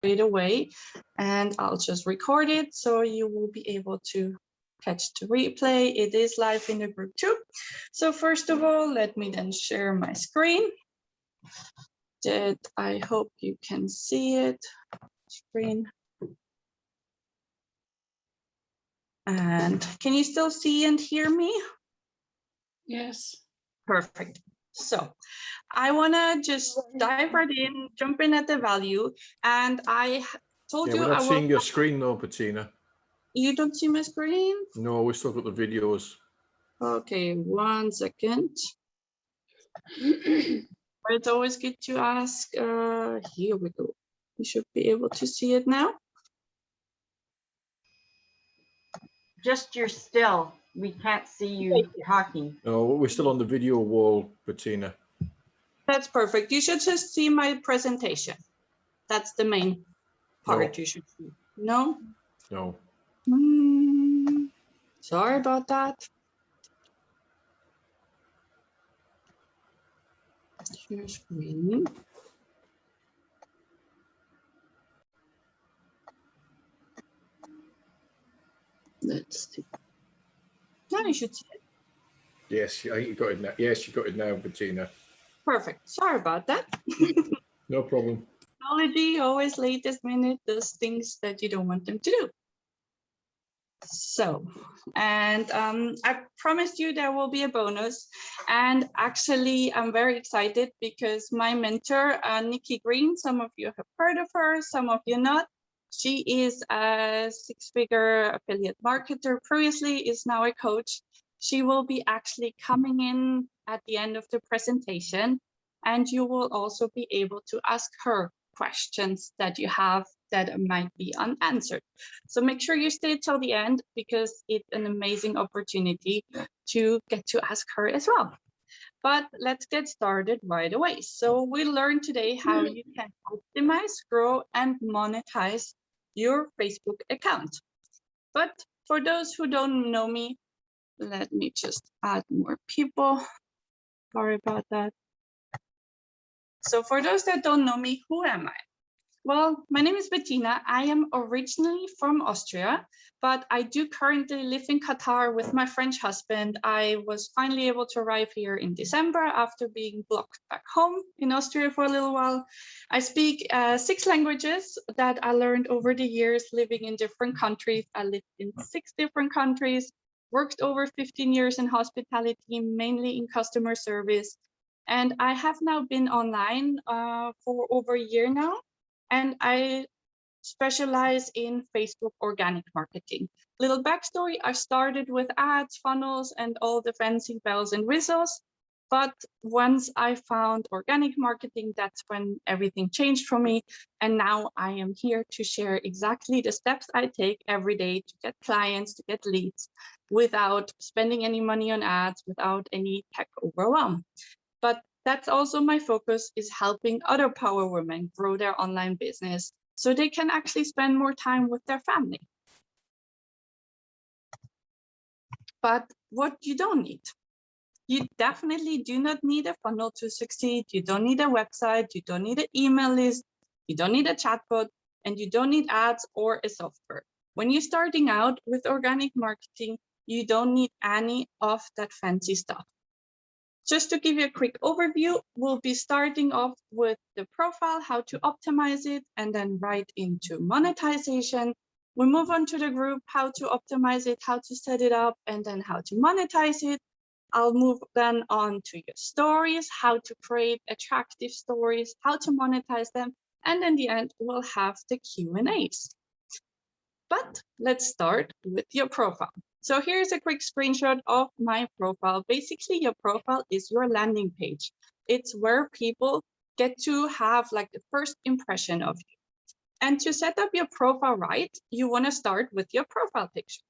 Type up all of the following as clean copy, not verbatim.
right away, and I'll just record it so you will be able to catch the replay. It is live in the group too. So first of all, let me then share my screen. That I hope you can see it. Screen. And can you still see and hear me? Yes. Perfect. So I want to just dive right in, jump in at the value. And I told you we're not I will. seeing your screen though, Bettina. You don't see my screen? No, we still got the videos. Okay, 1 second. It's always good to ask. Here we go. You should be able to see it now. Just you're still. We can't see you talking. No, we're still on the video wall, Bettina. That's perfect. You should just see my presentation. That's the main part you should see. No? No. Sorry about that. Share screen. Let's see. Now you should see it. Yes, I think you got it now. Yes, you got it now, Bettina. Perfect. Sorry about that. No problem. Technology always latest minute does things that you don't want them to do. So, and I promised you there will be a bonus. And actually, I'm very excited because my mentor, Nikki Green, some of you have heard of her, some of you not. She is a six-figure affiliate marketer previously, is now a coach. She will be actually coming in at the end of the presentation, and you will also be able to ask her questions that you have that might be unanswered. So make sure you stay till the end because it's an amazing opportunity to get to ask her as well. But let's get started right away. So we learned today how you can optimize, grow, and monetize your Facebook account. But for those who don't know me, let me just add more people. Sorry about that. So for those that don't know me, who am I? Well, my name is Bettina. I am originally from Austria, but I do currently live in Qatar with my French husband. I was finally able to arrive here in December after being blocked back home in Austria for a little while. I speak 6 languages that I learned over the years living in different countries. I lived in 6 different countries, worked over 15 years in hospitality, mainly in customer service. And I have now been online for over a year now. And I specialize in Facebook organic marketing. Little backstory, I started with ads, funnels, and all the fancy bells and whistles. But once I found organic marketing, that's when everything changed for me. And now I am here to share exactly the steps I take every day to get clients, to get leads, without spending any money on ads, without any tech overwhelm. But that's also my focus, is helping other power women grow their online business so they can actually spend more time with their family. But what you don't need, you definitely do not need a funnel to succeed. You don't need a website, you don't need an email list, you don't need a chatbot, and you don't need ads or a software. When you're starting out with organic marketing, you don't need any of that fancy stuff. Just to give you a quick overview, we'll be starting off with the profile, how to optimize it, and then right into monetization. We move on to the group, how to optimize it, how to set it up, and then how to monetize it. I'll move then on to your stories, how to create attractive stories, how to monetize them, and in the end, we'll have the Q&As. But let's start with your profile. So here's a quick screenshot of my profile. Basically, your profile is your landing page. It's where people get to have like the first impression of you. And to set up your profile right, you want to start with your profile picture.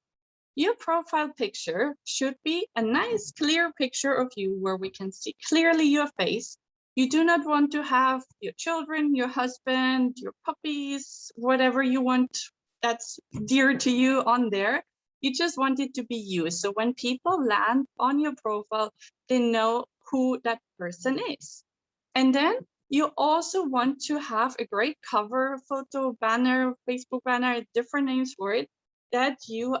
Your profile picture should be a nice, clear picture of you where we can see clearly your face. You do not want to have your children, your husband, your puppies, whatever you want that's dear to you on there. You just want it to be you. So when people land on your profile, they know who that person is. And then You also want to have a great cover photo, banner, Facebook banner, different names for it, that you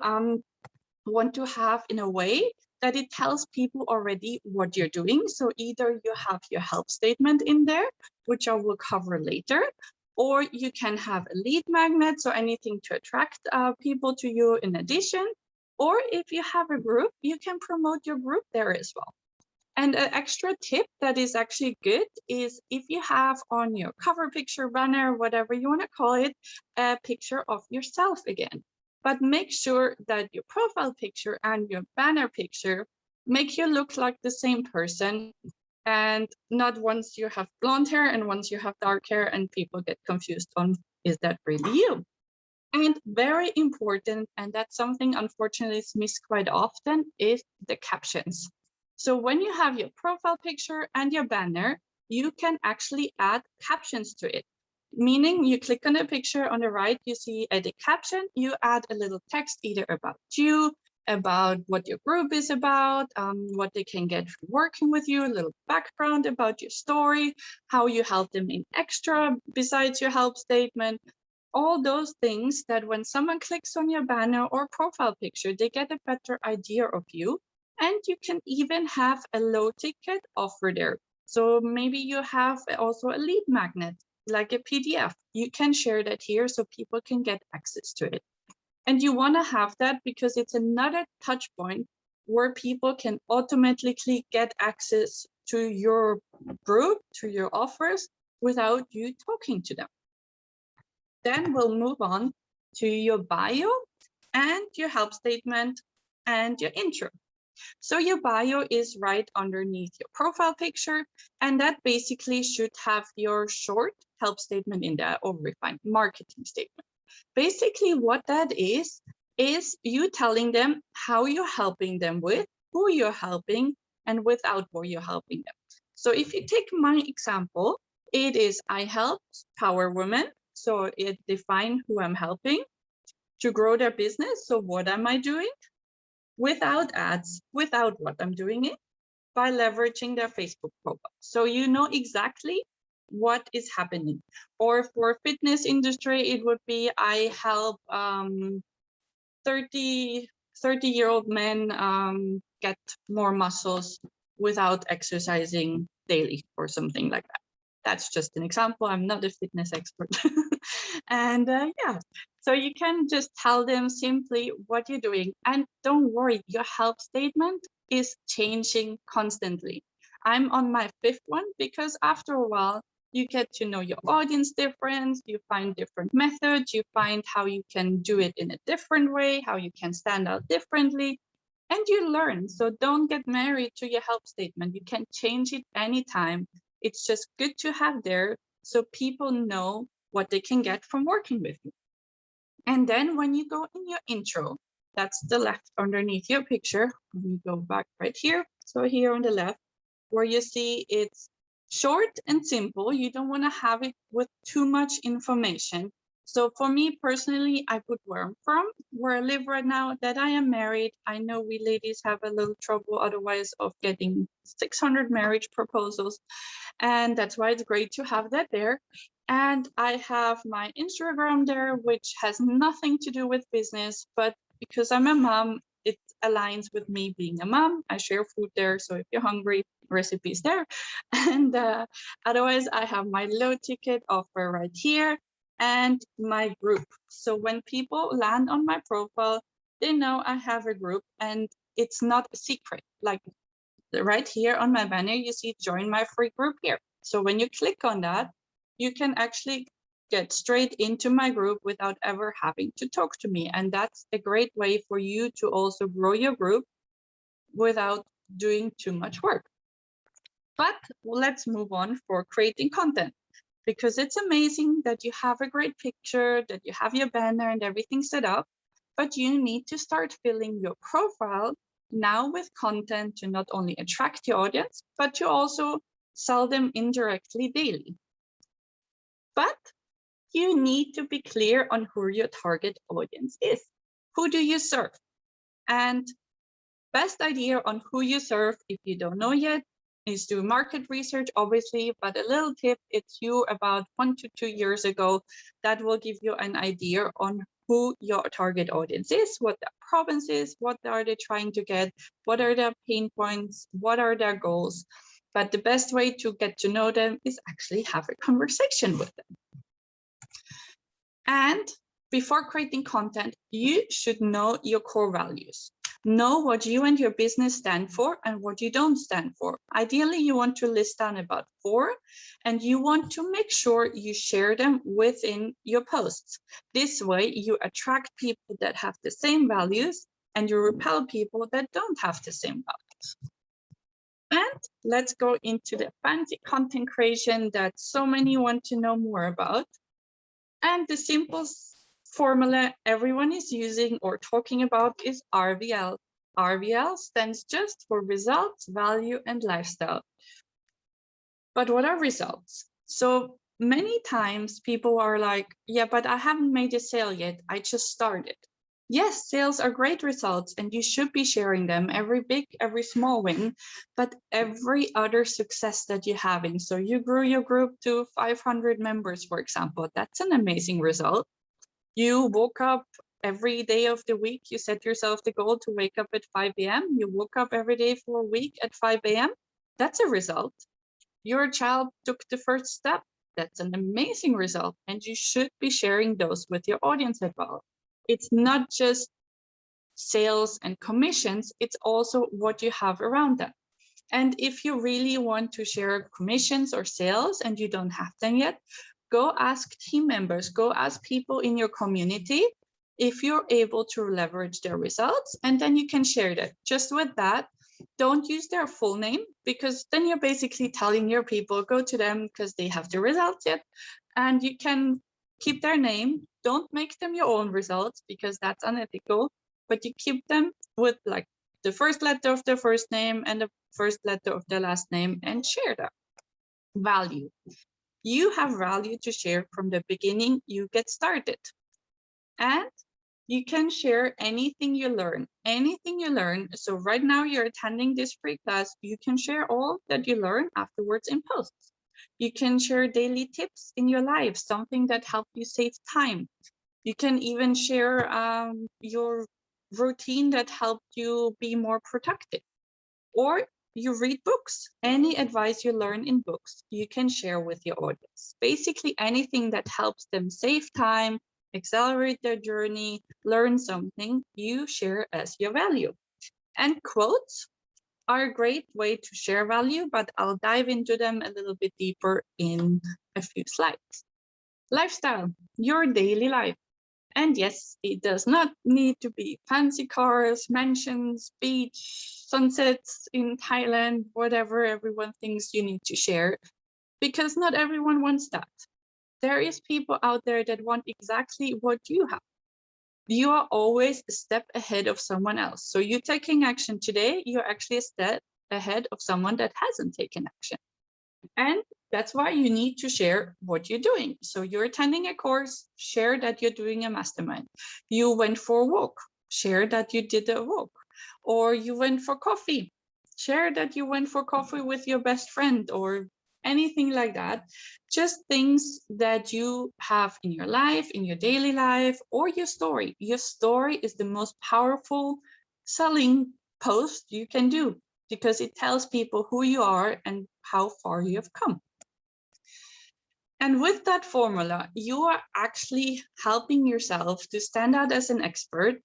want to have in a way that it tells people already what you're doing. So either you have your help statement in there, which I will cover later, or you can have a lead magnet, so anything to attract people to you in addition. Or if you have a group, you can promote your group there as well. And an extra tip that is actually good is if you have on your cover picture, banner, whatever you want to call it, a picture of yourself again. But make sure that your profile picture and your banner picture make you look like the same person, and not once you have blonde hair and once you have dark hair and people get confused on, is that really you? And very important, and that's something unfortunately is missed quite often, is the captions. So when you have your profile picture and your banner, you can actually add captions to it. Meaning you click on the picture on the right, you see edit caption, you add a little text either about you, about what your group is about, what they can get from working with you, a little background about your story, how you help them in extra besides your help statement. All those things that when someone clicks on your banner or profile picture, they get a better idea of you. And you can even have a low ticket offer there. So maybe you have also a lead magnet, like a PDF. You can share that here so people can get access to it. And you want to have that because it's another touch point where people can automatically get access to your group, to your offers, without you talking to them. Then we'll move on to your bio and your help statement and your intro. So your bio is right underneath your profile picture, and that basically should have your short help statement in there, or refined marketing statement. Basically what that is you telling them how you're helping them with, who you're helping, and without what you're helping them. So if you take my example, it is I help power women. So it defines who I'm helping to grow their business. So what am I doing? Without ads, without what I'm doing it, by leveraging their Facebook profile. So you know exactly what is happening. Or for fitness industry, it would be I help 30-year-old men get more muscles without exercising daily or something like that. That's just an example. I'm not a fitness expert. And yeah, so you can just tell them simply what you're doing. And don't worry, your help statement is changing constantly. I'm on my 5th one because after a while, you get to know your audience difference, you find different methods, you find how you can do it in a different way, how you can stand out differently, and you learn. So don't get married to your help statement. You can change it anytime. It's just good to have there so people know what they can get from working with you. And then when you go in your intro, that's the left underneath your picture. Let me go back right here. So here on the left, where you see it's short and simple. You don't want to have it with too much information. So for me personally, I put where I'm from, where I live right now, that I am married. I know we ladies have a little trouble otherwise of getting 600 marriage proposals. And that's why it's great to have that there. And I have my Instagram there, which has nothing to do with business, but because I'm a mom, it aligns with me being a mom. I share food there. So if you're hungry, recipes there. And otherwise, I have my low ticket offer right here and my group. So when people land on my profile, they know I have a group and it's not a secret. Like right here on my banner, you see join my free group here. So when you click on that, you can actually get straight into my group without ever having to talk to me. And that's a great way for you to also grow your group without doing too much work. But let's move on for creating content, because it's amazing that you have a great picture, that you have your banner and everything set up, but you need to start filling your profile now with content to not only attract your audience, but to also sell them indirectly daily. But you need to be clear on who your target audience is. Who do you serve? And best idea on who you serve, if you don't know yet, is do market research, obviously, but a little tip, it's you about 1 to 2 years ago that will give you an idea on who your target audience is, what their province is, what are they trying to get, what are their pain points, what are their goals. But the best way to get to know them is actually have a conversation with them. And before creating content, you should know your core values. Know what you and your business stand for and what you don't stand for. Ideally, you want to list down about 4, and you want to make sure you share them within your posts. This way, you attract people that have the same values and you repel people that don't have the same values. And let's go into the fancy content creation that so many want to know more about. And the simple formula everyone is using or talking about is RVL. RVL stands just for results, value, and lifestyle. But what are results? So many times people are like, yeah, but I haven't made a sale yet. I just started. Yes, sales are great results and you should be sharing them, every big, every small win, but every other success that you're having. So you grew your group to 500 members, for example, that's an amazing result. You woke up every day of the week, you set yourself the goal to wake up at 5 a.m. You woke up every day for a week at 5 a.m. That's a result. Your child took the first step. That's an amazing result. And you should be sharing those with your audience as well. It's not just sales and commissions, it's also what you have around them. And if you really want to share commissions or sales and you don't have them yet, go ask team members, go ask people in your community if you're able to leverage their results, and then you can share that. Just with that, don't use their full name, because then you're basically telling your people, go to them because they have the results yet, and you can keep their name. Don't make them your own results because that's unethical, but you keep them with like the first letter of their first name and the first letter of their last name and share that. Value. You have value to share from the beginning you get started. And you can share anything you learn, anything you learn. So right now you're attending this free class, you can share all that you learn afterwards in posts. You can share daily tips in your life, something that helped you save time. You can even share your routine that helped you be more productive. Or you read books. Any advice you learn in books, you can share with your audience. Basically anything that helps them save time, accelerate their journey, learn something, you share as your value. And quotes are a great way to share value, but I'll dive into them a little bit deeper in a few slides. Lifestyle, your daily life. And yes, it does not need to be fancy cars, mansions, beach, sunsets in Thailand, whatever everyone thinks you need to share, because not everyone wants that. There is people out there that want exactly what you have. You are always a step ahead of someone else. So you taking action today, you're actually a step ahead of someone that hasn't taken action. And that's why you need to share what you're doing. So you're attending a course, share that you're doing a mastermind. You went for a walk, share that you did a walk. Or you went for coffee, share that you went for coffee with your best friend, or anything like that. Just things that you have in your life, in your daily life, or your story. Your story is the most powerful selling post you can do, because it tells people who you are and how far you have come. And with that formula, you are actually helping yourself to stand out as an expert,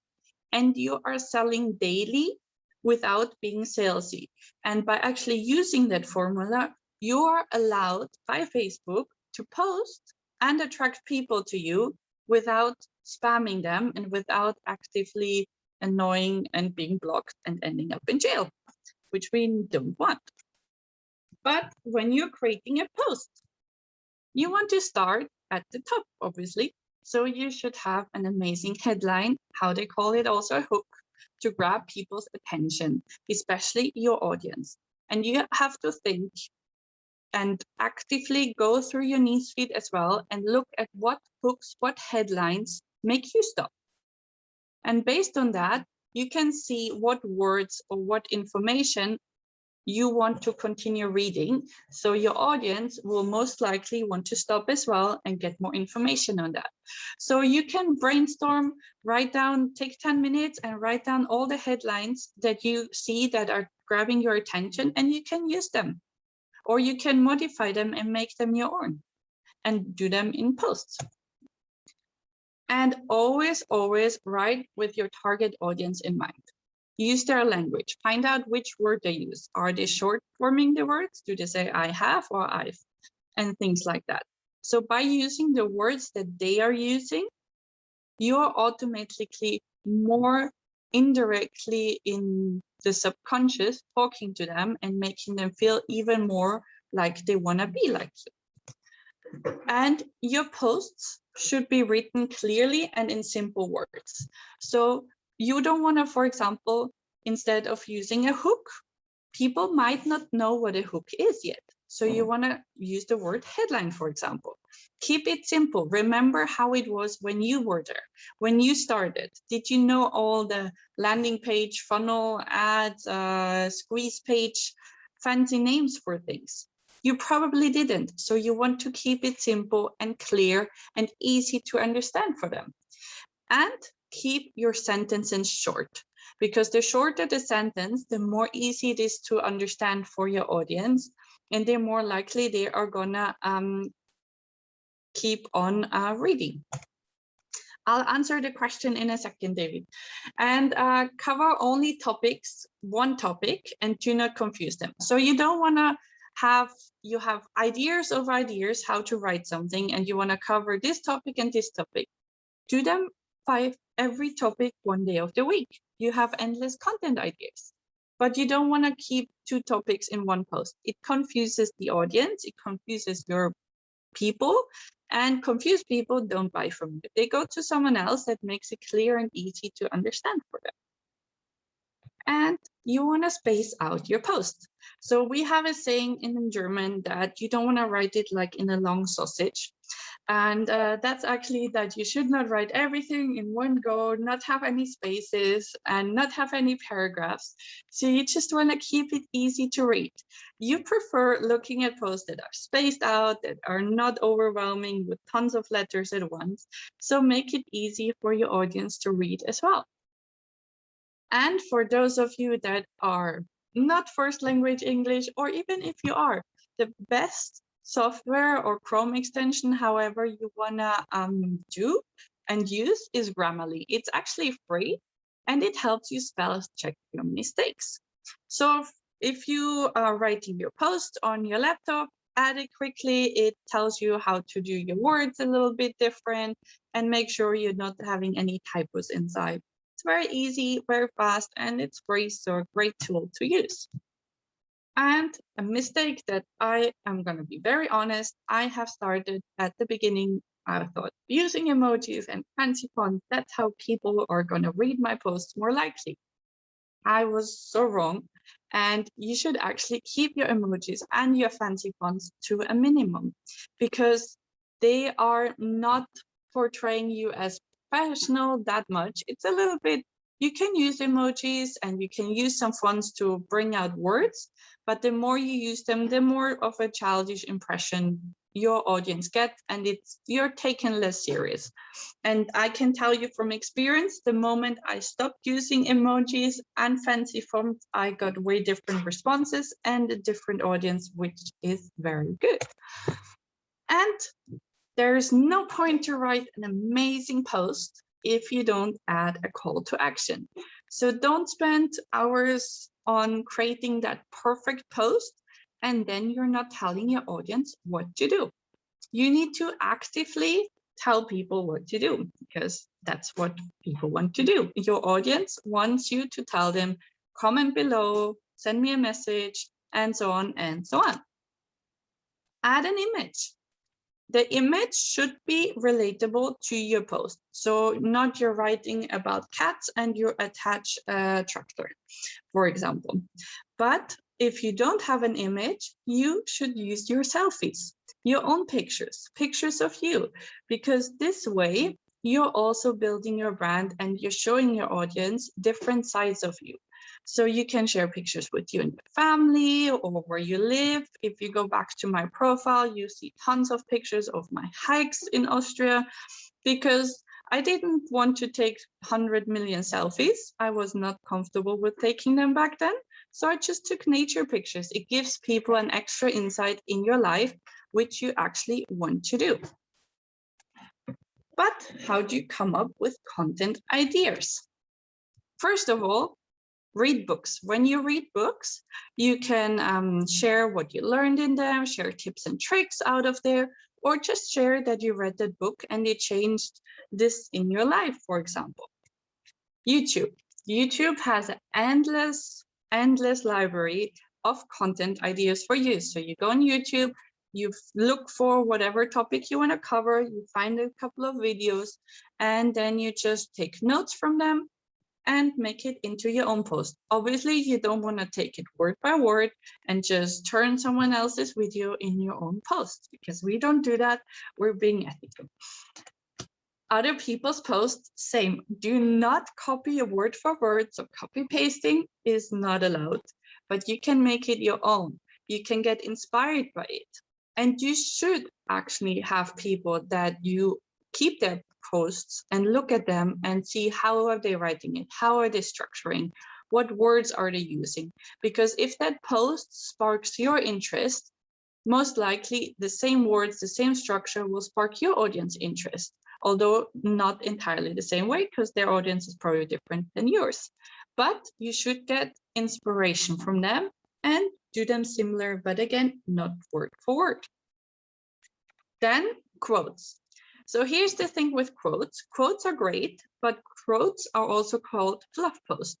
and you are selling daily without being salesy. And by actually using that formula, you are allowed by Facebook to post and attract people to you without spamming them and without actively annoying and being blocked and ending up in jail, which we don't want. But when you're creating a post, you want to start at the top, obviously. So you should have an amazing headline, how they call it also a hook, to grab people's attention, especially your audience. And you have to think and actively go through your newsfeed as well and look at what hooks, what headlines make you stop. And based on that, you can see what words or what information you want to continue reading. So your audience will most likely want to stop as well and get more information on that. So you can brainstorm, write down, take 10 minutes and write down all the headlines that you see that are grabbing your attention, and you can use them. Or you can modify them and make them your own and do them in posts. And always, always write with your target audience in mind. Use their language. Find out which word they use. Are they short forming the words? Do they say I have or I've? And things like that. So by using the words that they are using, you're automatically more indirectly in the subconscious talking to them and making them feel even more like they want to be like you. And your posts should be written clearly and in simple words. So you don't want to, for example, instead of using a hook, people might not know what a hook is yet. So you want to use the word headline, for example. Keep it simple. Remember how it was when you were there, when you started. Did you know all the landing page, funnel, ads, squeeze page, fancy names for things? You probably didn't. So you want to keep it simple and clear and easy to understand for them. And keep your sentences short, because the shorter the sentence, the more easy it is to understand for your audience, and the more likely they are gonna keep on reading. I'll answer the question in a second, David. And cover only topics, one topic, and do not confuse them. So you don't wanna have ideas of ideas how to write something, and you wanna cover this topic and this topic. Do them every topic one day of the week. You have endless content ideas, but you don't want to keep 2 topics in one post. It confuses the audience, it confuses your people, and confused people don't buy from you. They go to someone else that makes it clear and easy to understand for them. And you want to space out your post. So we have a saying in German that you don't want to write it like in a long sausage. And that's actually that you should not write everything in one go, not have any spaces and not have any paragraphs. So you just want to keep it easy to read. You prefer looking at posts that are spaced out, that are not overwhelming with tons of letters at once. So make it easy for your audience to read as well. And for those of you that are not first language English, or even if you are, the best software or Chrome extension, however you wanna do and use, is Grammarly. It's actually free and it helps you spell check your mistakes. So if you are writing your post on your laptop, add it quickly. It tells you how to do your words a little bit different and make sure you're not having any typos inside. It's very easy, very fast, and it's free, so a great tool to use. And a mistake that I am going to be very honest, I have started at the beginning. I thought using emojis and fancy fonts, that's how people are going to read my posts more likely. I was so wrong. And you should actually keep your emojis and your fancy fonts to a minimum, because they are not portraying you as professional that much. It's a little bit, you can use emojis and you can use some fonts to bring out words, but the more you use them, the more of a childish impression your audience gets, and you're taken less serious. And I can tell you from experience, the moment I stopped using emojis and fancy fonts, I got way different responses and a different audience, which is very good. And there's no point to write an amazing post if you don't add a call to action. So don't spend hours on creating that perfect post and then you're not telling your audience what to do. You need to actively tell people what to do, because that's what people want to do. Your audience wants you to tell them, comment below, send me a message, and so on and so on. Add an image. The image should be relatable to your post. So not you're writing about cats and you attach a tractor, for example. But if you don't have an image, you should use your selfies, your own pictures of you, because this way you're also building your brand and you're showing your audience different sides of you. So you can share pictures with you and your family or where you live. If you go back to my profile, you see tons of pictures of my hikes in Austria, because I didn't want to take 100 million selfies. I was not comfortable with taking them back then. So I just took nature pictures. It gives people an extra insight in your life, which you actually want to do. But how do you come up with content ideas? First of all, read books. When you read books, you can share what you learned in them, share tips and tricks out of there, or just share that you read that book and it changed this in your life, for example. YouTube. YouTube has an endless library of content ideas for you. So you go on YouTube, you look for whatever topic you want to cover, you find a couple of videos, and then you just take notes from them and make it into your own post. Obviously, you don't want to take it word by word and just turn someone else's video in your own post, because we don't do that. We're being ethical. Other people's posts, same. Do not copy a word for word, so copy pasting is not allowed, but you can make it your own. You can get inspired by it. And you should actually have people that you keep their posts and look at them and see how are they writing it, how are they structuring, what words are they using, because if that post sparks your interest, most likely the same words, the same structure will spark your audience interest, although not entirely the same way, because their audience is probably different than yours. But you should get inspiration from them and do them similar, but again, not word for word. Then quotes. So here's the thing with quotes. Quotes are great, but quotes are also called fluff posts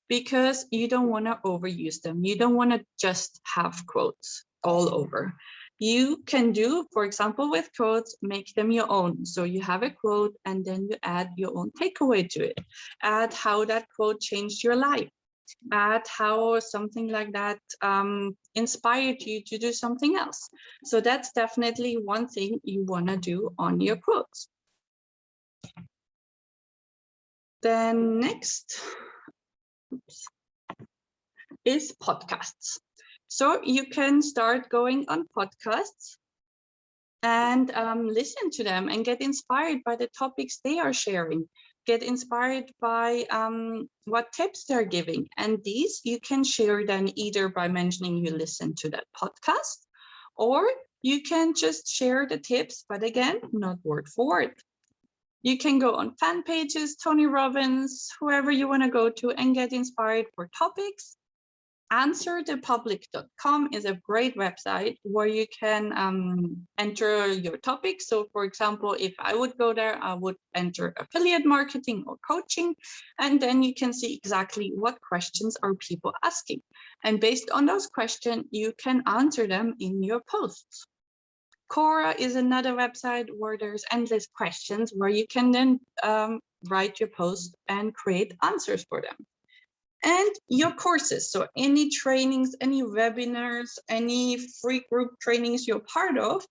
because you don't want to overuse them. You don't want to just have quotes all over. You can do, for example, with quotes, make them your own. So you have a quote and then you add your own takeaway to it. Add how that quote changed your life. Add how something like that inspired you to do something else. So that's definitely one thing you want to do on your quotes. Then next is podcasts. So you can start going on podcasts and listen to them and get inspired by the topics they are sharing. Get inspired by what tips they're giving. And these you can share then either by mentioning you listen to that podcast, or you can just share the tips, but again, not word for word. You can go on fan pages, Tony Robbins, whoever you want to go to and get inspired for topics. AnswerThePublic.com is a great website where you can enter your topic. So for example, if I would go there, I would enter affiliate marketing or coaching, and then you can see exactly what questions are people asking. And based on those questions, you can answer them in your posts. Quora is another website where there's endless questions where you can then write your post and create answers for them. And your courses, so any trainings, any webinars, any free group trainings you're part of,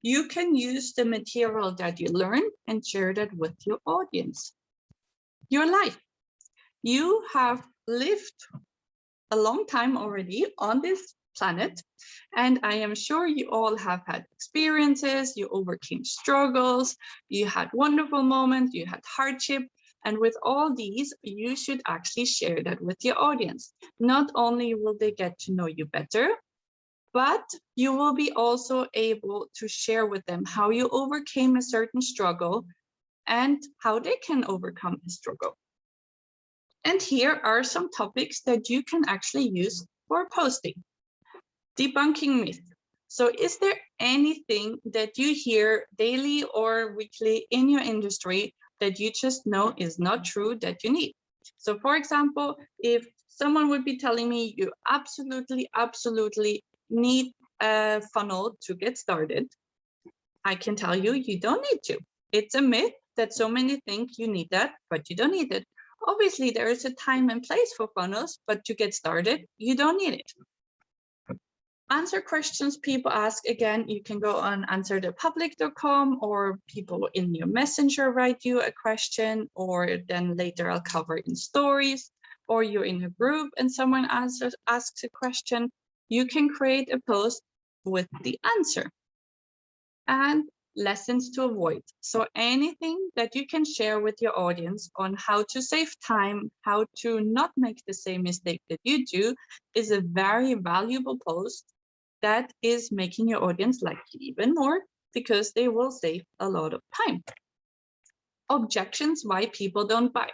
you can use the material that you learn and share that with your audience. Your life. You have lived a long time already on this planet, and I am sure you all have had experiences, you overcame struggles, you had wonderful moments, you had hardship. And with all these, you should actually share that with your audience. Not only will they get to know you better, but you will be also able to share with them how you overcame a certain struggle and how they can overcome a struggle. And here are some topics that you can actually use for posting. Debunking myth. So is there anything that you hear daily or weekly in your industry that you just know is not true that you need? So for example, if someone would be telling me you absolutely need a funnel to get started, I can tell you, you don't need to. It's a myth that so many think you need that, but you don't need it. Obviously, there is a time and place for funnels, but to get started, you don't need it. Answer questions people ask. Again, you can go on answerthepublic.com, or people in your messenger write you a question, or then later I'll cover in stories. or you're in a group and someone asks a question, you can create a post with the answer. And lessons to avoid. So anything that you can share with your audience on how to save time, how to not make the same mistake that you do, is a very valuable post that is making your audience like you even more, because they will save a lot of time. Objections why people don't buy.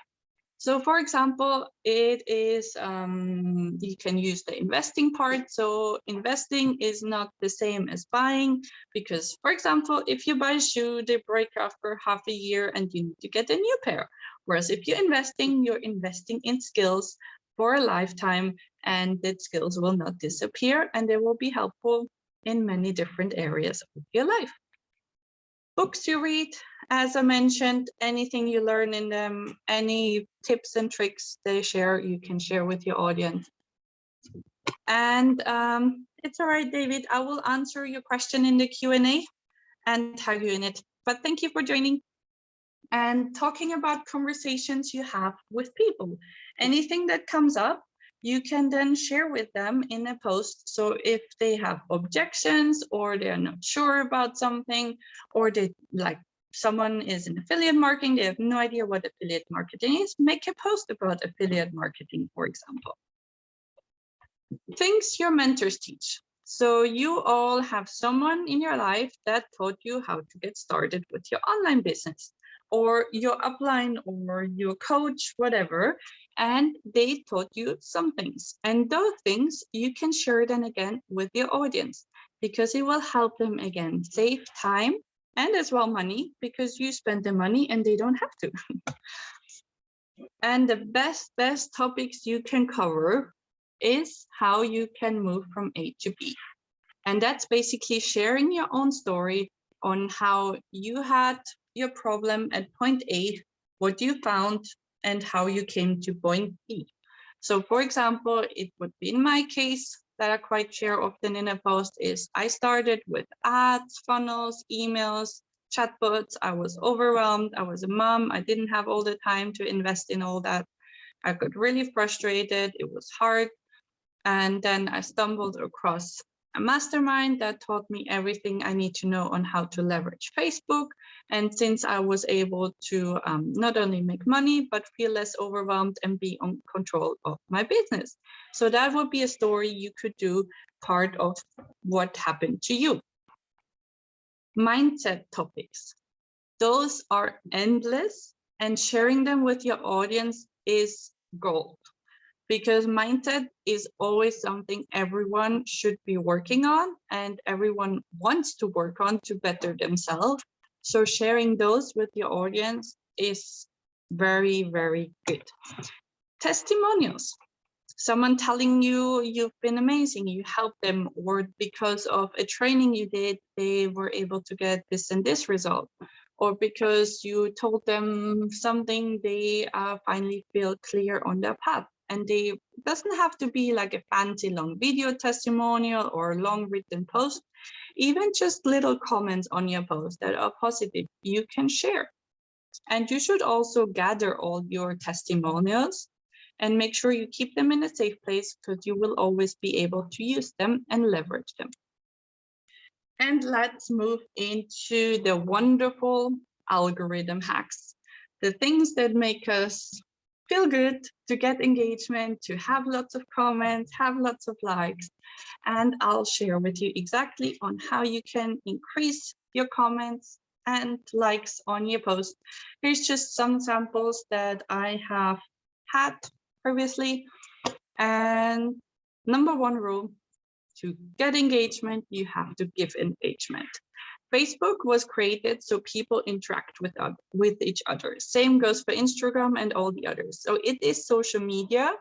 So for example, it is, you can use the investing part. So investing is not the same as buying, because for example, if you buy a shoe, they break after half a year and you need to get a new pair. Whereas if you're investing in skills for a lifetime, and that skills will not disappear and they will be helpful in many different areas of your life. Books you read, as I mentioned, anything you learn in them, any tips and tricks they share, you can share with your audience. And it's all right, David, I will answer your question in the Q&A and tag you in it. But thank you for joining and talking about conversations you have with people. Anything that comes up, you can then share with them in a post. So if they have objections or they're not sure about something, or they like someone is in affiliate marketing, they have no idea what affiliate marketing is, make a post about affiliate marketing, for example. Things your mentors teach. So you all have someone in your life that taught you how to get started with your online business, or your upline, or your coach, whatever, and they taught you some things. And those things you can share then again with your audience, because it will help them again save time and as well money, because you spend the money and they don't have to. And the best topics you can cover is how you can move from A to B. And that's basically sharing your own story on how you had your problem at point A, what you found, and how you came to point B. So for example, it would be in my case that I quite share often in a post is I started with ads, funnels, emails, chatbots. I was overwhelmed. I was a mom. I didn't have all the time to invest in all that. I got really frustrated. It was hard. And then I stumbled across a mastermind that taught me everything I need to know on how to leverage Facebook. And since I was able to not only make money, but feel less overwhelmed and be on control of my business. So that would be a story you could do part of what happened to you. Mindset topics. Those are endless, and sharing them with your audience is gold. Because mindset is always something everyone should be working on, and everyone wants to work on to better themselves. So sharing those with your audience is very, very good. Testimonials. Someone telling you you've been amazing, you helped them, or because of a training you did, they were able to get this and this result. Or because you told them something, they finally feel clear on their path. And they doesn't have to be like a fancy long video testimonial or long written post. Even just little comments on your post that are positive, you can share. And you should also gather all your testimonials and make sure you keep them in a safe place, because you will always be able to use them and leverage them. And let's move into the wonderful algorithm hacks, the things that make us feel good, to get engagement, to have lots of comments, have lots of likes. And I'll share with you exactly on how you can increase your comments and likes on your post. Here's just some samples that I have had previously. And number one rule, to get engagement, you have to give engagement. Facebook was created so people interact with each other. Same goes for Instagram and all the others. So it is social media,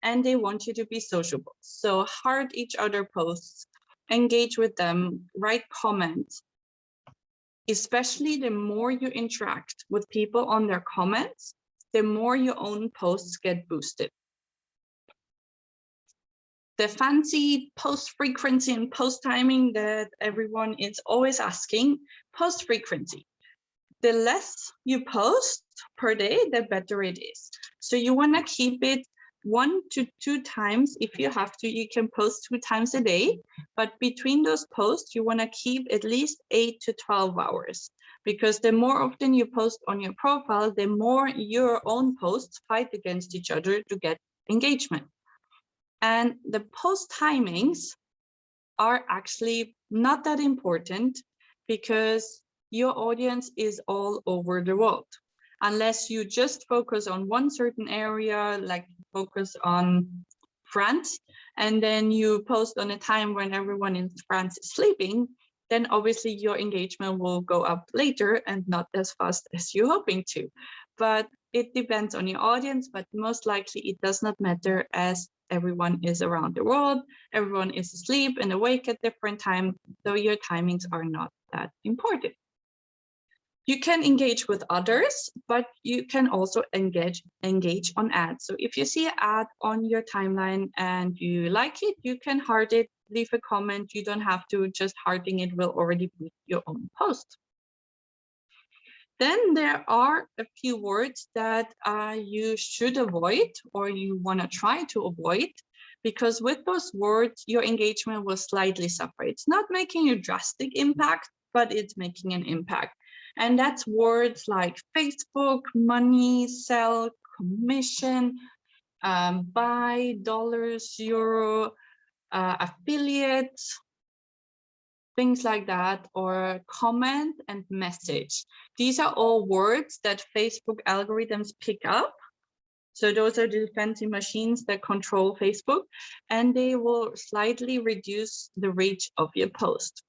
and they want you to be sociable. So heart each other posts, engage with them, write comments. Especially the more you interact with people on their comments, the more your own posts get boosted. The fancy post frequency and post timing that everyone is always asking, post frequency. The less you post per day, the better it is. So you want to keep it 1 to 2 times. If you have to, you can post 2 times a day, but between those posts, you want to keep at least 8 to 12 hours, because the more often you post on your profile, the more your own posts fight against each other to get engagement. And the post timings are actually not that important, because your audience is all over the world. Unless you just focus on one certain area, like focus on France, and then you post on a time when everyone in France is sleeping, then obviously your engagement will go up later and not as fast as you're hoping to. But it depends on your audience, but most likely it does not matter, as everyone is around the world, everyone is asleep and awake at different times, so your timings are not that important. You can engage with others, but you can also engage on ads. So if you see an ad on your timeline and you like it, you can heart it, leave a comment. You don't have to, just hearting it will already boost your own post. Then there are a few words that you should avoid, or you want to try to avoid, because with those words, your engagement will slightly suffer. It's not making a drastic impact, but it's making an impact. And that's words like Facebook, money, sell, commission, buy, dollars, euro, affiliate, things like that, or comment and message. These are all words that Facebook algorithms pick up. So those are the fancy machines that control Facebook, and they will slightly reduce the reach of your post.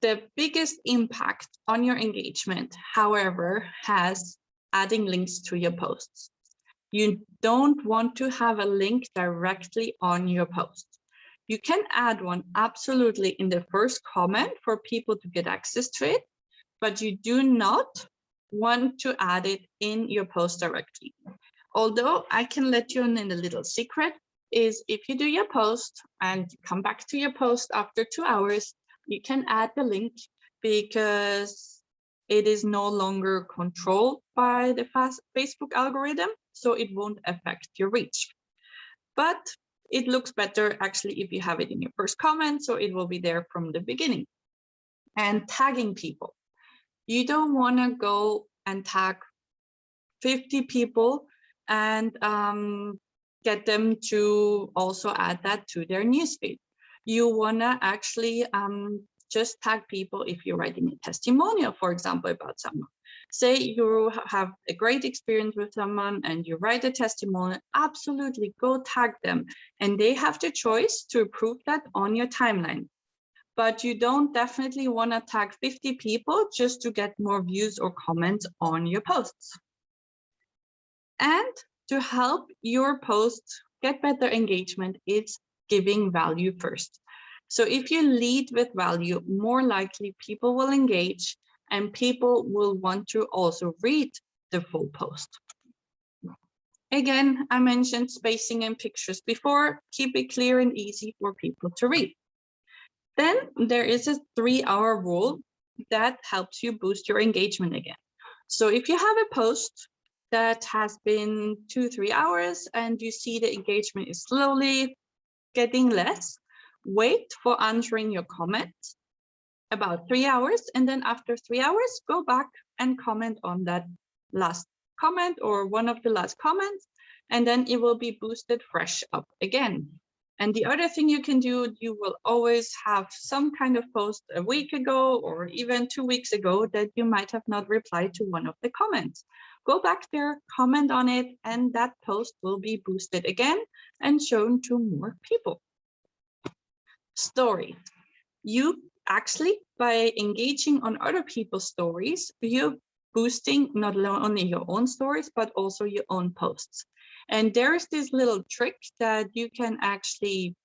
The biggest impact on your engagement, however, has adding links to your posts. You don't want to have a link directly on your post. You can add one absolutely in the first comment for people to get access to it, but you do not want to add it in your post directly. Although I can let you in a little secret, is if you do your post and come back to your post after 2 hours, you can add the link, because it is no longer controlled by the Facebook algorithm, so it won't affect your reach. But it looks better actually if you have it in your first comment, so it will be there from the beginning. And tagging people. You don't want to go and tag 50 people and get them to also add that to their newsfeed. You want to actually just tag people if you're writing a testimonial, for example, about someone. Say you have a great experience with someone and you write a testimonial, absolutely go tag them. And they have the choice to approve that on your timeline. But you don't definitely want to tag 50 people just to get more views or comments on your posts. And to help your posts get better engagement, it's giving value first. So if you lead with value, more likely people will engage and people will want to also read the full post. Again, I mentioned spacing and pictures before. Keep it clear and easy for people to read. Then there is a 3-hour rule that helps you boost your engagement again. So if you have a post that has been 2-3 hours and you see the engagement is slowly getting less, wait for answering your comments about 3 hours, and then after 3 hours, go back and comment on that last comment or one of the last comments, and then it will be boosted fresh up again. And the other thing you can do, you will always have some kind of post a week ago or even 2 weeks ago that you might have not replied to one of the comments. Go back there, comment on it, and that post will be boosted again and shown to more people. Story. You actually, by engaging on other people's stories, you're boosting not only your own stories, but also your own posts. And there's this little trick that you can actually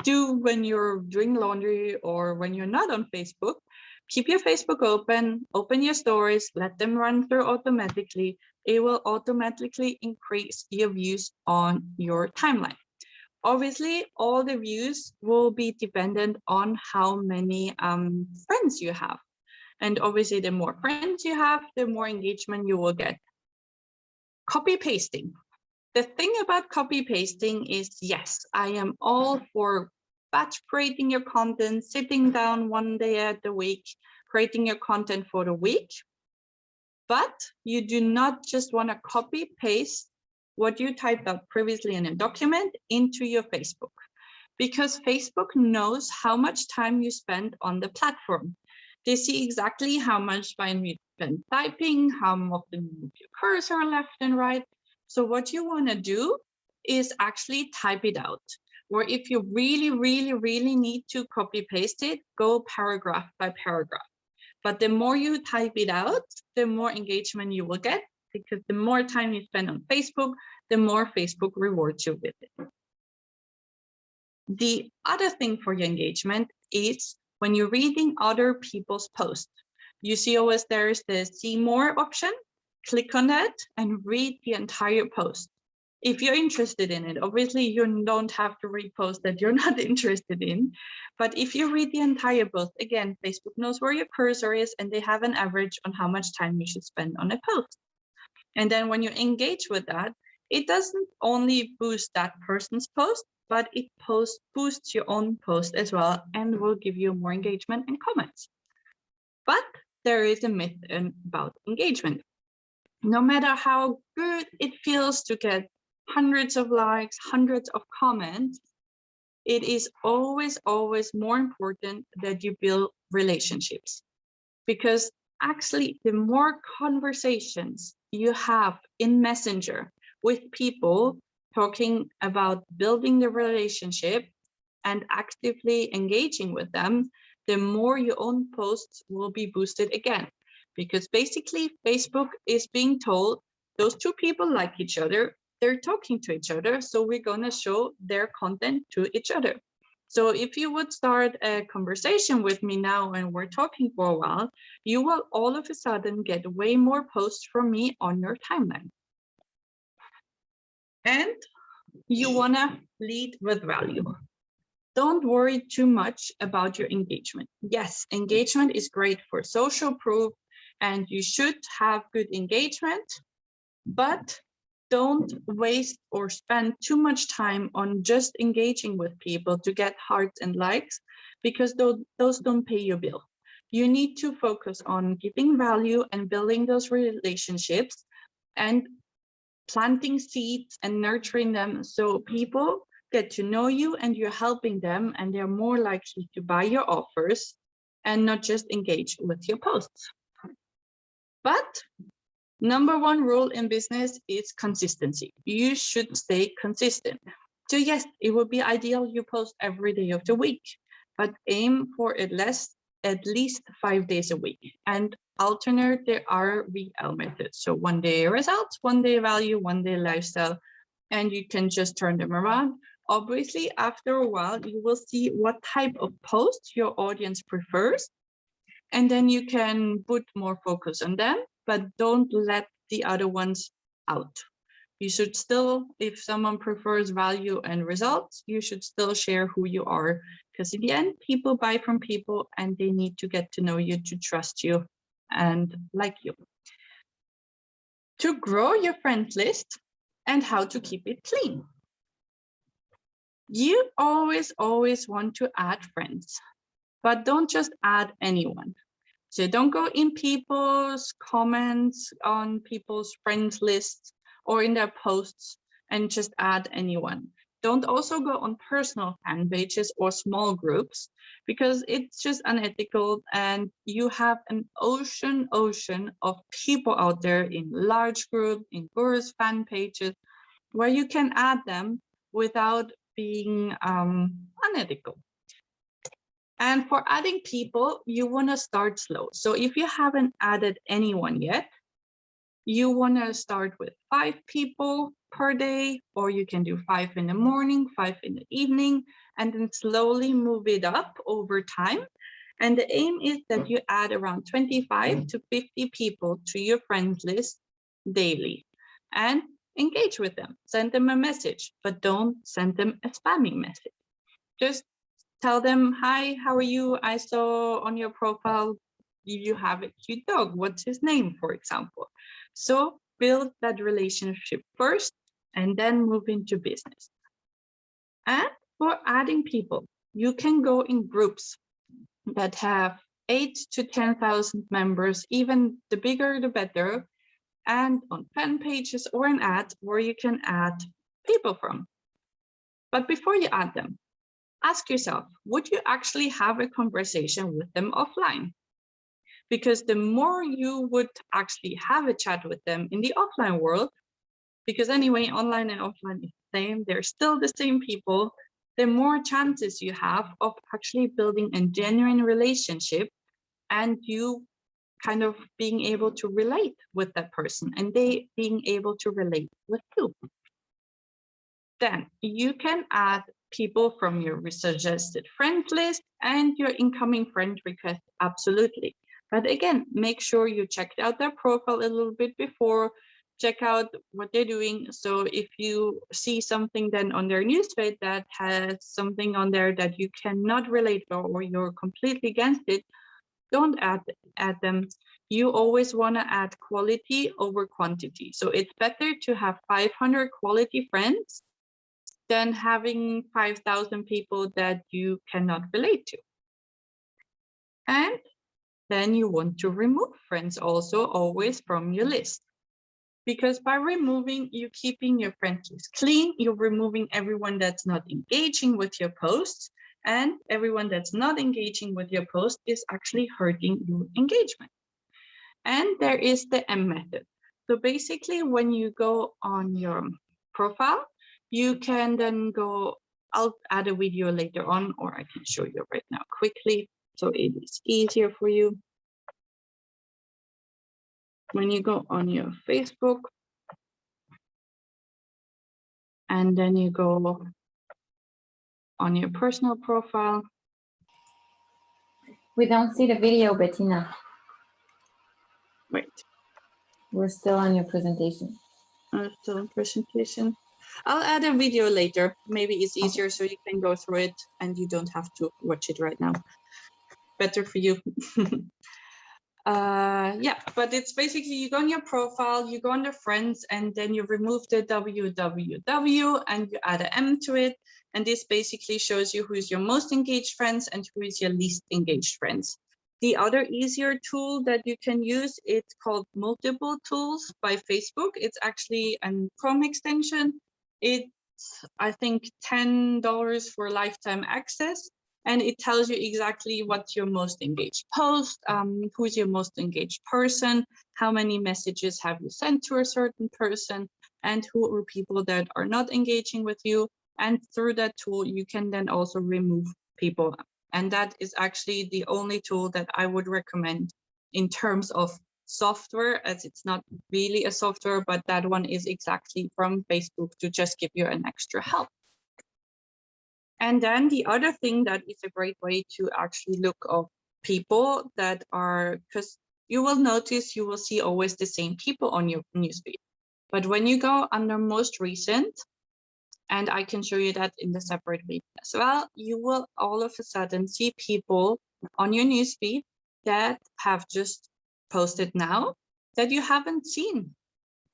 do when you're doing laundry or when you're not on Facebook. Keep your Facebook open your stories, let them run through automatically. It will automatically increase your views on your timeline. Obviously, all the views will be dependent on how many friends you have. And obviously, the more friends you have, the more engagement you will get. Copy pasting. The thing about copy pasting is, yes, I am all for batch creating your content, sitting down one day at the week, creating your content for the week. But you do not just want to copy paste what you typed out previously in a document into your Facebook, because Facebook knows how much time you spend on the platform. They see exactly how much time you spend typing, how often you move your cursor left and right. So what you want to do is actually type it out. Or if you really need to copy paste it, go paragraph by paragraph. But the more you type it out, the more engagement you will get, because the more time you spend on Facebook, the more Facebook rewards you with it. The other thing for your engagement is when you're reading other people's posts. You see always there's the see more option. Click on that and read the entire post. If you're interested in it, obviously you don't have to read posts that you're not interested in. But if you read the entire post, again, Facebook knows where your cursor is and they have an average on how much time you should spend on a post. And then when you engage with that, it doesn't only boost that person's post, but it boosts your own post as well and will give you more engagement and comments. But there is a myth about engagement. No matter how good it feels to get hundreds of likes, hundreds of comments, it is always more important that you build relationships. Because actually, the more conversations you have in Messenger with people talking about building the relationship and actively engaging with them, the more your own posts will be boosted again. Because basically, Facebook is being told those two people like each other, they're talking to each other, so we're going to show their content to each other. So if you would start a conversation with me now and we're talking for a while, you will all of a sudden get way more posts from me on your timeline. And you want to lead with value. Don't worry too much about your engagement. Yes, engagement is great for social proof and you should have good engagement, but don't waste or spend too much time on just engaging with people to get hearts and likes, because those don't pay your bill. You need to focus on giving value and building those relationships and planting seeds and nurturing them so people get to know you and you're helping them and they're more likely to buy your offers and not just engage with your posts. But number one rule in business is consistency. You should stay consistent. So yes, it would be ideal you post every day of the week, but aim for at least 5 days a week and alternate the RVL method. So one day results, one day value, one day lifestyle, and you can just turn them around. Obviously, after a while, you will see what type of post your audience prefers, and then you can put more focus on them, but don't let the other ones out. You should still, if someone prefers value and results, you should still share who you are, because in the end, people buy from people and they need to get to know you, to trust you and like you. To grow your friends list and how to keep it clean. You always want to add friends, but don't just add anyone. So don't go in people's comments on people's friends lists or in their posts and just add anyone. Don't also go on personal fan pages or small groups, because it's just unethical and you have an ocean of people out there in large groups, in gurus fan pages, where you can add them without being unethical. And for adding people, you want to start slow. So if you haven't added anyone yet, you want to start with 5 people per day, or you can do 5 in the morning, 5 in the evening, and then slowly move it up over time. And the aim is that you add around 25 to 50 people to your friends list daily and engage with them. Send them a message, but don't send them a spamming message. Just tell them, hi, how are you? I saw on your profile you have a cute dog. What's his name, for example? So build that relationship first and then move into business. And for adding people, you can go in groups that have 8 to 10,000 members, even the bigger the better, and on fan pages or an ad where you can add people from. But before you add them, ask yourself, would you actually have a conversation with them offline? Because the more you would actually have a chat with them in the offline world, because anyway, online and offline is the same, they're still the same people, the more chances you have of actually building a genuine relationship and you kind of being able to relate with that person and they being able to relate with you. Then you can add people from your suggested friends list and your incoming friend request, absolutely. But again, make sure you check out their profile a little bit before, check out what they're doing. So if you see something then on their newsfeed that has something on there that you cannot relate to or you're completely against it, don't add them. You always want to add quality over quantity. So it's better to have 500 quality friends than having 5,000 people that you cannot relate to. And then you want to remove friends also always from your list. Because by removing, you're keeping your friends list clean, you're removing everyone that's not engaging with your posts, and everyone that's not engaging with your post is actually hurting your engagement. And there is the M method. So basically, when you go on your profile, you can then go, I'll add a video later on, or I can show you right now quickly, so it is easier for you. When you go on your Facebook, and then you go on your personal profile. We don't see the video, Bettina. Wait. We're still on your presentation. Still in presentation. I'll add a video later. Maybe it's easier so you can go through it and you don't have to watch it right now. Better for you. Yeah, but it's basically you go on your profile, you go under friends, and then you remove the www and you add an M to it. And this basically shows you who is your most engaged friends and who is your least engaged friends. The other easier tool that you can use, it's called Multiple Tools by Facebook. It's actually a Chrome extension. It's, I think, $10 for lifetime access. And it tells you exactly what's your most engaged post, who's your most engaged person, how many messages have you sent to a certain person, and who are people that are not engaging with you. And through that tool, you can then also remove people. And that is actually the only tool that I would recommend in terms of software, as it's not really a software, but that one is exactly from Facebook to just give you an extra help. And then the other thing that is a great way to actually look up people that are, because you will notice you will see always the same people on your newsfeed. But when you go under most recent, and I can show you that in the separate video as well, you will all of a sudden see people on your newsfeed that have just posted now that you haven't seen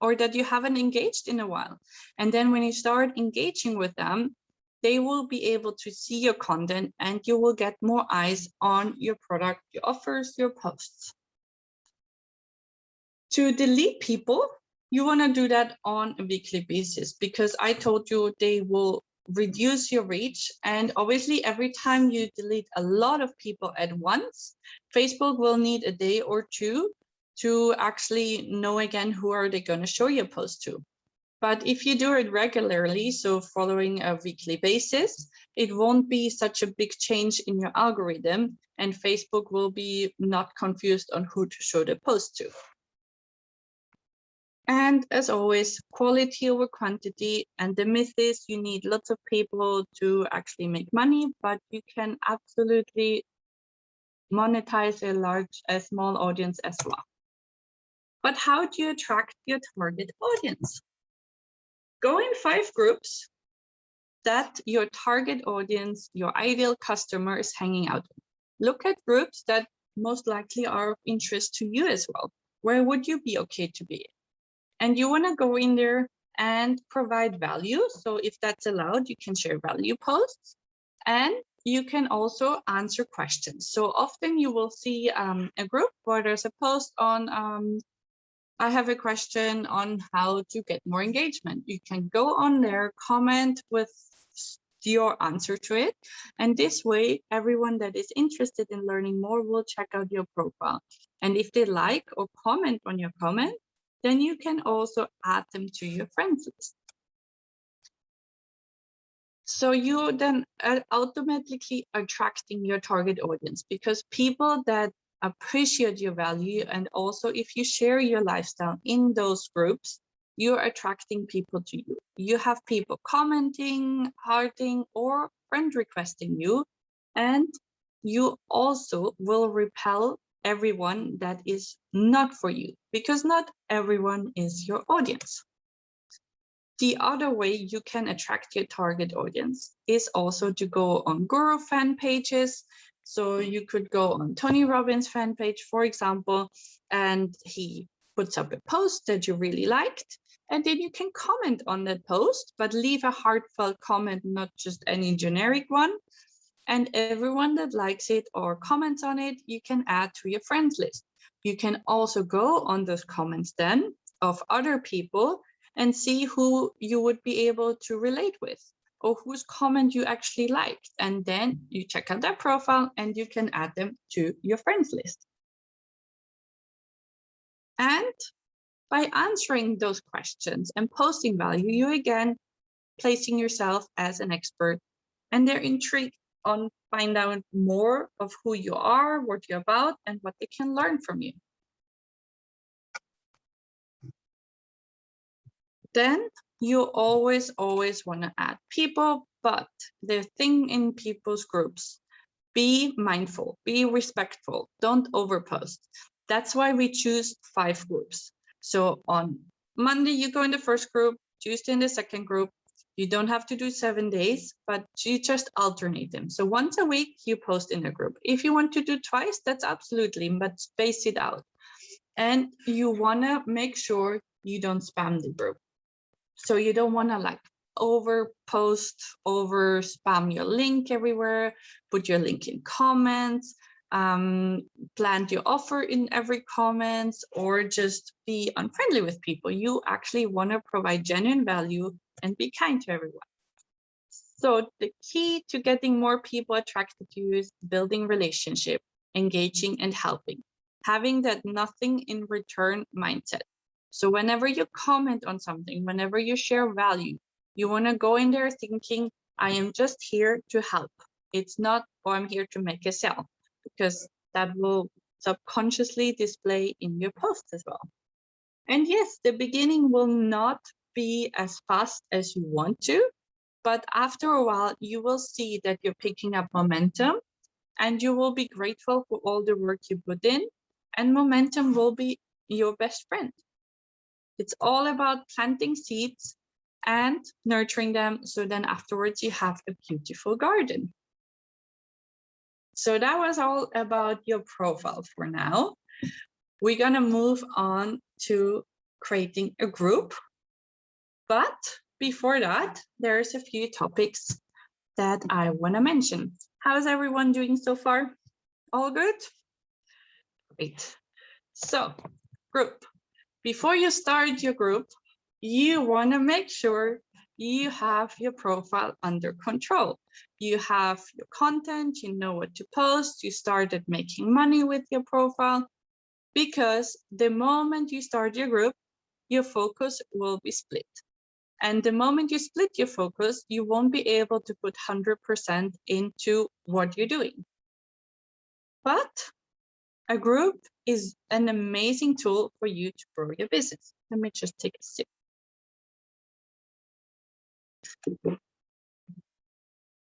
or that you haven't engaged in a while. And then when you start engaging with them, they will be able to see your content and you will get more eyes on your product, your offers, your posts. To delete people, you want to do that on a weekly basis because I told you they will reduce your reach. And obviously, every time you delete a lot of people at once, Facebook will need a day or two to actually know again who are they going to show your post to. But if you do it regularly, so following a weekly basis, it won't be such a big change in your algorithm and Facebook will be not confused on who to show the post to. And as always, quality over quantity. And the myth is you need lots of people to actually make money, but you can absolutely monetize a small audience as well. But how do you attract your target audience? Go in 5 groups that your target audience, your ideal customer is hanging out in. Look at groups that most likely are of interest to you as well. Where would you be okay to be? and you want to go in there and provide value. So if that's allowed, you can share value posts, and you can also answer questions. So often you will see a group where there's a post on, I have a question on how to get more engagement. You can go on there, comment with your answer to it. And this way, everyone that is interested in learning more will check out your profile. And if they like or comment on your comment, then you can also add them to your friends list. So you then are automatically attracting your target audience, because people that appreciate your value, and also if you share your lifestyle in those groups, you're attracting people to you. You have people commenting, hearting, or friend requesting you, and you also will repel everyone that is not for you, because not everyone is your audience. The other way you can attract your target audience is also to go on guru fan pages. So you could go on Tony Robbins fan page, for example, and he puts up a post that you really liked, and then you can comment on that post, but leave a heartfelt comment, not just any generic one. And everyone that likes it or comments on it, you can add to your friends list. You can also go on those comments then of other people and see who you would be able to relate with, or whose comment you actually liked. And then you check out their profile and you can add them to your friends list. And by answering those questions and posting value, you again placing yourself as an expert, and they're intrigued on find out more of who you are, what you're about, and what they can learn from you. Then you always want to add people, but the thing in people's groups, be mindful, be respectful, don't overpost. That's why we choose 5 groups. So on Monday, you go in the first group, Tuesday in the second group. You don't have to do 7 days, but you just alternate them. So once a week, you post in a group. If you want to do twice, that's absolutely, but space it out. And you want to make sure you don't spam the group. So you don't want to like over post, over spam your link everywhere, put your link in comments, plant your offer in every comment, or just be unfriendly with people. You actually want to provide genuine value and be kind to everyone. So the key to getting more people attracted to you is building relationship, engaging and helping, having that nothing in return mindset. So whenever you comment on something, whenever you share value, you want to go in there thinking, I am just here to help. It's not, oh, I'm here to make a sale, because that will subconsciously display in your post as well. And yes, the beginning will not be as fast as you want to, but after a while, you will see that you're picking up momentum, and you will be grateful for all the work you put in, and momentum will be your best friend. It's all about planting seeds and nurturing them, so then afterwards you have a beautiful garden. So that was all about your profile for now. We're gonna move on to creating a group. But before that, there's a few topics that I wanna mention. How's everyone doing so far? All good? Great. So, group. Before you start your group, you want to make sure you have your profile under control. You have your content, you know what to post, you started making money with your profile, because the moment you start your group, your focus will be split. And the moment you split your focus, you won't be able to put 100% into what you're doing. But a group is an amazing tool for you to grow your business. Let me just take a sip.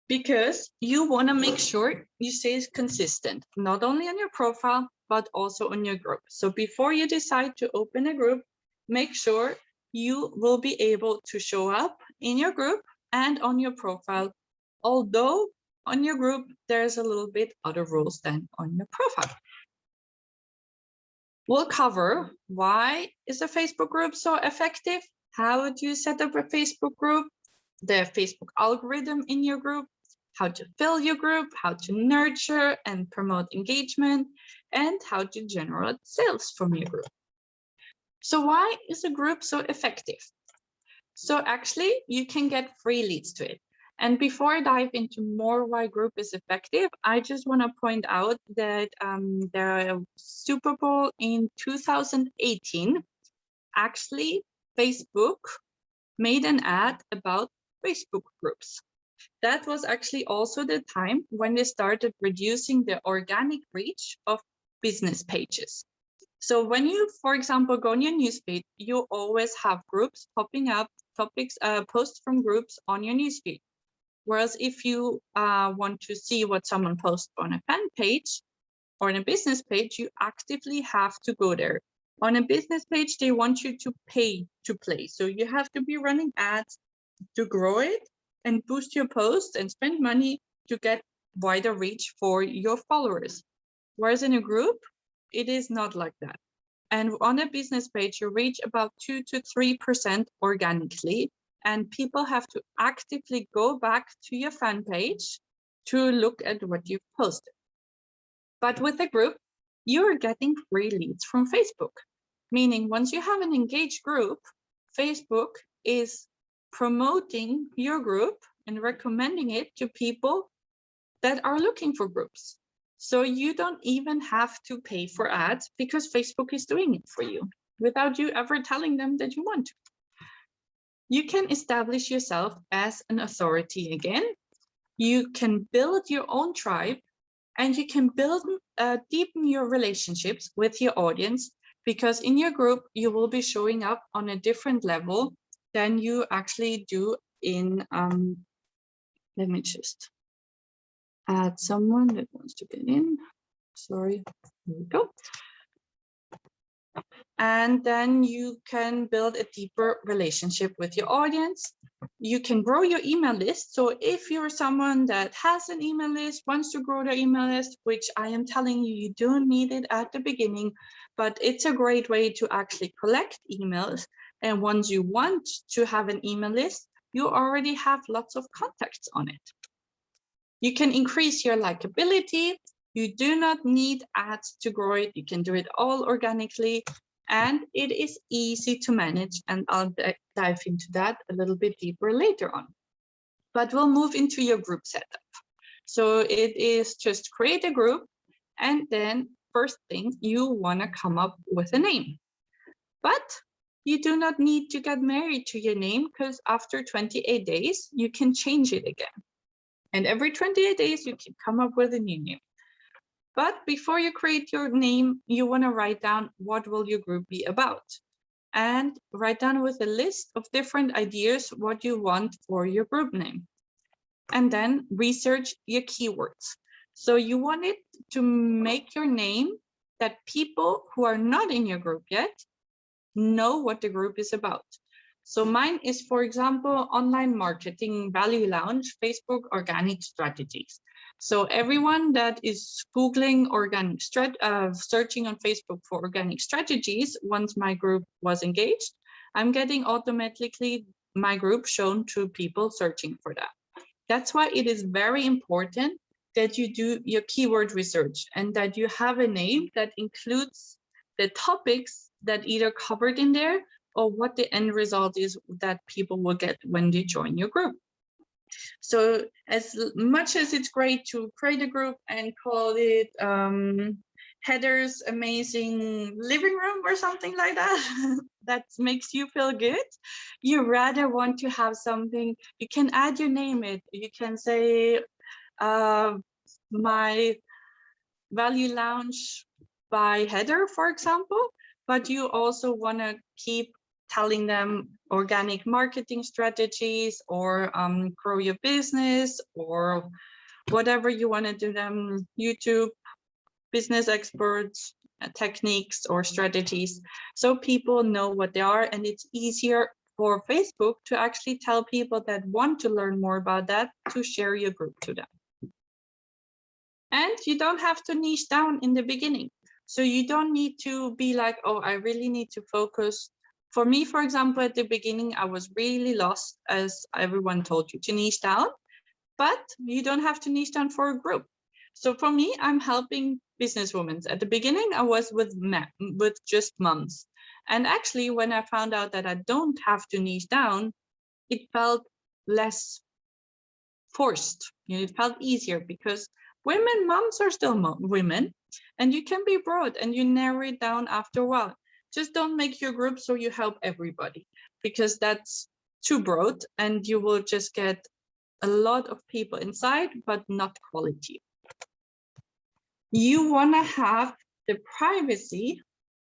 Because you want to make sure you stay consistent, not only on your profile, but also on your group. So before you decide to open a group, make sure you will be able to show up in your group and on your profile. Although on your group, there's a little bit other rules than on your profile. We'll cover why is a Facebook group so effective, how do you set up a Facebook group, the Facebook algorithm in your group, how to fill your group, how to nurture and promote engagement, and how to generate sales from your group. So why is a group so effective? So actually, you can get free leads to it. And before I dive into more why group is effective, I just want to point out that the Super Bowl in 2018, actually, Facebook made an ad about Facebook groups. That was actually also the time when they started reducing the organic reach of business pages. So when you, for example, go on your newsfeed, you always have groups popping up, topics, posts from groups on your newsfeed. Whereas if you want to see what someone posts on a fan page or on a business page, you actively have to go there. On a business page, they want you to pay to play. So you have to be running ads to grow it and boost your posts and spend money to get wider reach for your followers. Whereas in a group, it is not like that. And on a business page, you reach about 2 to 3% organically, and people have to actively go back to your fan page to look at what you've posted. But with a group, you're getting free leads from Facebook, meaning once you have an engaged group, Facebook is promoting your group and recommending it to people that are looking for groups. So you don't even have to pay for ads because Facebook is doing it for you without you ever telling them that you want to. You can establish yourself as an authority again. You can build your own tribe, and you can deepen your relationships with your audience, because in your group, you will be showing up on a different level than you actually do in, let me just add someone that wants to get in. Sorry, here we go. And then you can build a deeper relationship with your audience. You can grow your email list. So if you're someone that has an email list, wants to grow their email list, which I am telling you, you don't need it at the beginning, but it's a great way to actually collect emails. And once you want to have an email list, you already have lots of contacts on it. You can increase your likability. You do not need ads to grow it. You can do it all organically. And it is easy to manage, and I'll dive into that a little bit deeper later on. But we'll move into your group setup. So it is just create a group, and then first thing, you want to come up with a name. But you do not need to get married to your name, because after 28 days, you can change it again. And every 28 days, you can come up with a new name. But before you create your name, you want to write down what will your group be about, and write down with a list of different ideas what you want for your group name. And then research your keywords. So you want it to make your name that people who are not in your group yet know what the group is about. So mine is, for example, online marketing, value lounge, Facebook organic strategies. So everyone that is Googling organic searching on Facebook for organic strategies, once my group was engaged, I'm getting automatically my group shown to people searching for that. That's why it is very important that you do your keyword research and that you have a name that includes the topics that either covered in there or what the end result is that people will get when they join your group. So as much as it's great to create a group and call it Heather's Amazing Living Room or something like that, that makes you feel good, you rather want to have something, you can add your name it, you can say my value lounge by Heather, for example, but you also want to keep telling them organic marketing strategies or grow your business or whatever you want to do them, YouTube, business experts, techniques or strategies. So people know what they are, and it's easier for Facebook to actually tell people that want to learn more about that to share your group to them. And you don't have to niche down in the beginning. So you don't need to be like, oh, I really need to focus. For me, for example, at the beginning, I was really lost, as everyone told you to niche down, but you don't have to niche down for a group. So for me, I'm helping businesswomen. At the beginning, I was with just moms. And actually, when I found out that I don't have to niche down, it felt less forced. It felt easier because women, moms are still women, and you can be broad and you narrow it down after a while. Just don't make your group so you help everybody, because that's too broad and you will just get a lot of people inside, but not quality. You want to have the privacy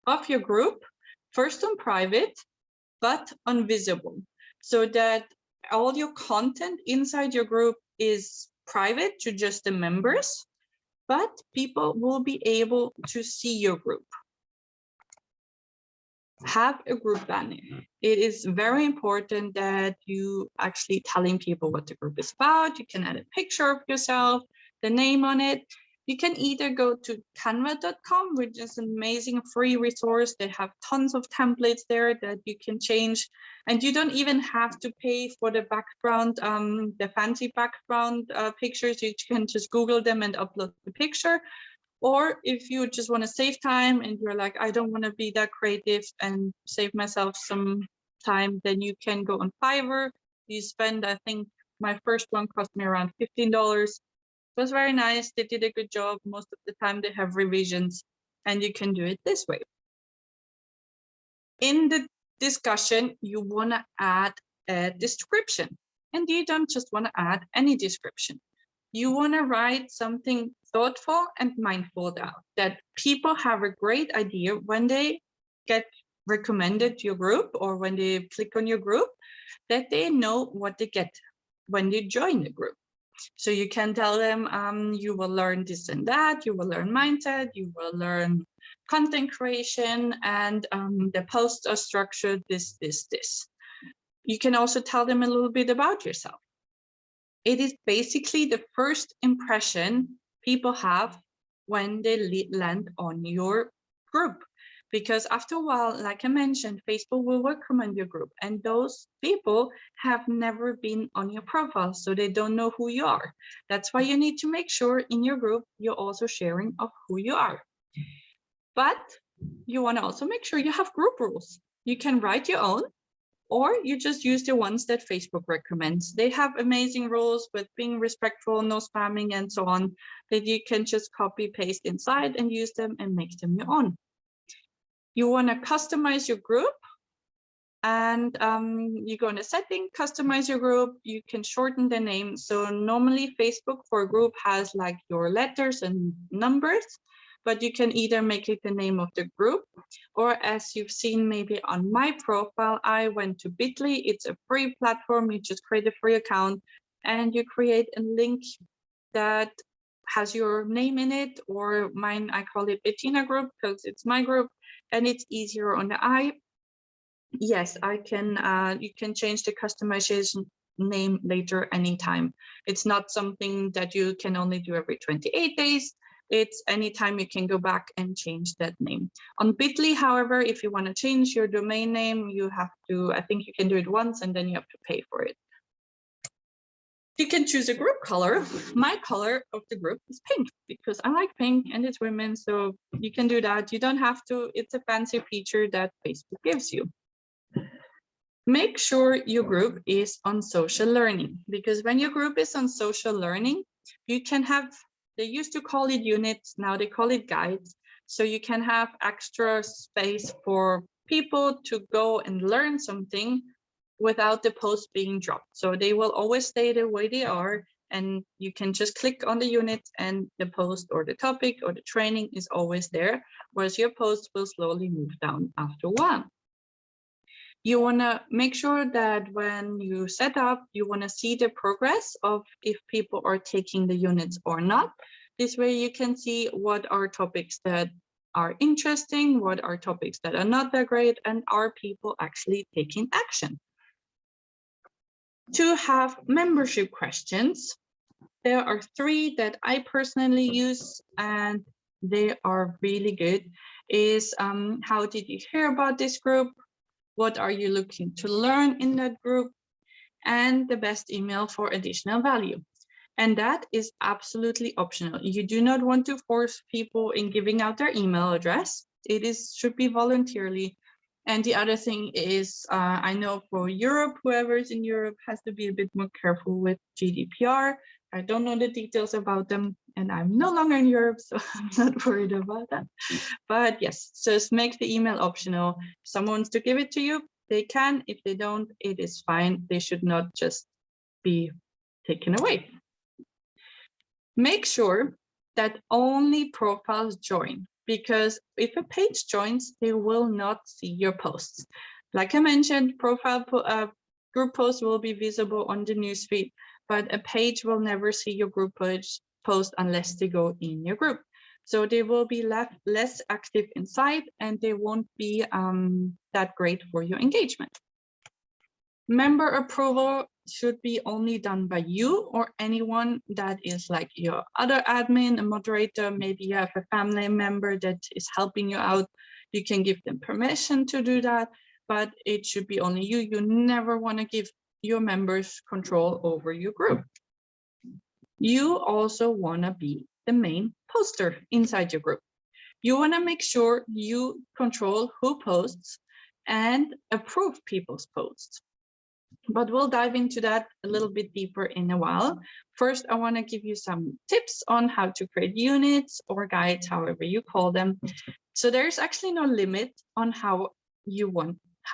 of your group first on private, but on visible, so that all your content inside your group is private to just the members, but people will be able to see your group. Have a group banner. It is very important that you actually telling people what the group is about. You can add a picture of yourself, the name on it. You can either go to canva.com, which is an amazing free resource. They have tons of templates there that you can change, and you don't even have to pay for the background, the fancy background pictures. You can just Google them and upload the picture. Or if you just want to save time and you're like, I don't want to be that creative and save myself some time, then you can go on Fiverr. You spend, I think my first one cost me around $15. It was very nice. They did a good job. Most of the time they have revisions, and you can do it this way. In the discussion, you want to add a description, and you don't just want to add any description. You want to write something thoughtful and mindful down, that people have a great idea when they get recommended to your group or when they click on your group, that they know what they get when they join the group. So you can tell them, you will learn this and that, you will learn mindset, you will learn content creation, and the posts are structured this. You can also tell them a little bit about yourself. It is basically the first impression people have when they land on your group. Because after a while, like I mentioned, Facebook will recommend your group, and those people have never been on your profile, so they don't know who you are. That's why you need to make sure in your group you're also sharing of who you are. But you want to also make sure you have group rules. You can write your own, or you just use the ones that Facebook recommends. They have amazing rules with being respectful, no spamming, and so on, that you can just copy paste inside and use them and make them your own. You want to customize your group, and you go into setting, customize your group. You can shorten the name. So normally Facebook for a group has like your letters and numbers, but you can either make it the name of the group, or as you've seen maybe on my profile, I went to Bitly. It's a free platform. You just create a free account and you create a link that has your name in it, or mine, I call it Bettina group because it's my group and it's easier on the eye. Yes, I can, you can change the customization name later anytime. It's not something that you can only do every 28 days. It's anytime you can go back and change that name. On Bitly, however, if you want to change your domain name, you have to, I think you can do it once and then you have to pay for it. You can choose a group color. My color of the group is pink because I like pink and it's women, so you can do that. You don't have to, it's a fancy feature that Facebook gives you. Make sure your group is on social learning, because when your group is on social learning, you can have, they used to call it units, now they call it guides. So you can have extra space for people to go and learn something without the post being dropped. So they will always stay the way they are, and you can just click on the unit and the post or the topic or the training is always there, whereas your post will slowly move down after a while. You want to make sure that when you set up, you want to see the progress of if people are taking the units or not. This way you can see what are topics that are interesting, what are topics that are not that great, and are people actually taking action. To have membership questions, there are 3 that I personally use, and they are really good, is how did you hear about this group? What are you looking to learn in that group? And the best email for additional value. And that is absolutely optional. You do not want to force people in giving out their email address. It should be voluntarily. And the other thing is, I know for Europe, whoever is in Europe has to be a bit more careful with GDPR. I don't know the details about them, and I'm no longer in Europe, so I'm not worried about that. But yes, just make the email optional. If someone wants to give it to you, they can. If they don't, it is fine. They should not just be taken away. Make sure that only profiles join, because if a page joins, they will not see your posts. Like I mentioned, group posts will be visible on the newsfeed, but a page will never see your group post unless they go in your group. So they will be less active inside, and they won't be that great for your engagement. Member approval should be only done by you or anyone that is like your other admin, a moderator. Maybe you have a family member that is helping you out. You can give them permission to do that, but it should be only you. You never want to give your members control over your group. You also want to be the main poster inside your group. You want to make sure you control who posts and approve people's posts. But we'll dive into that a little bit deeper in a while. First, I want to give you some tips on how to create units or guides, however you call them. So there's actually no limit on how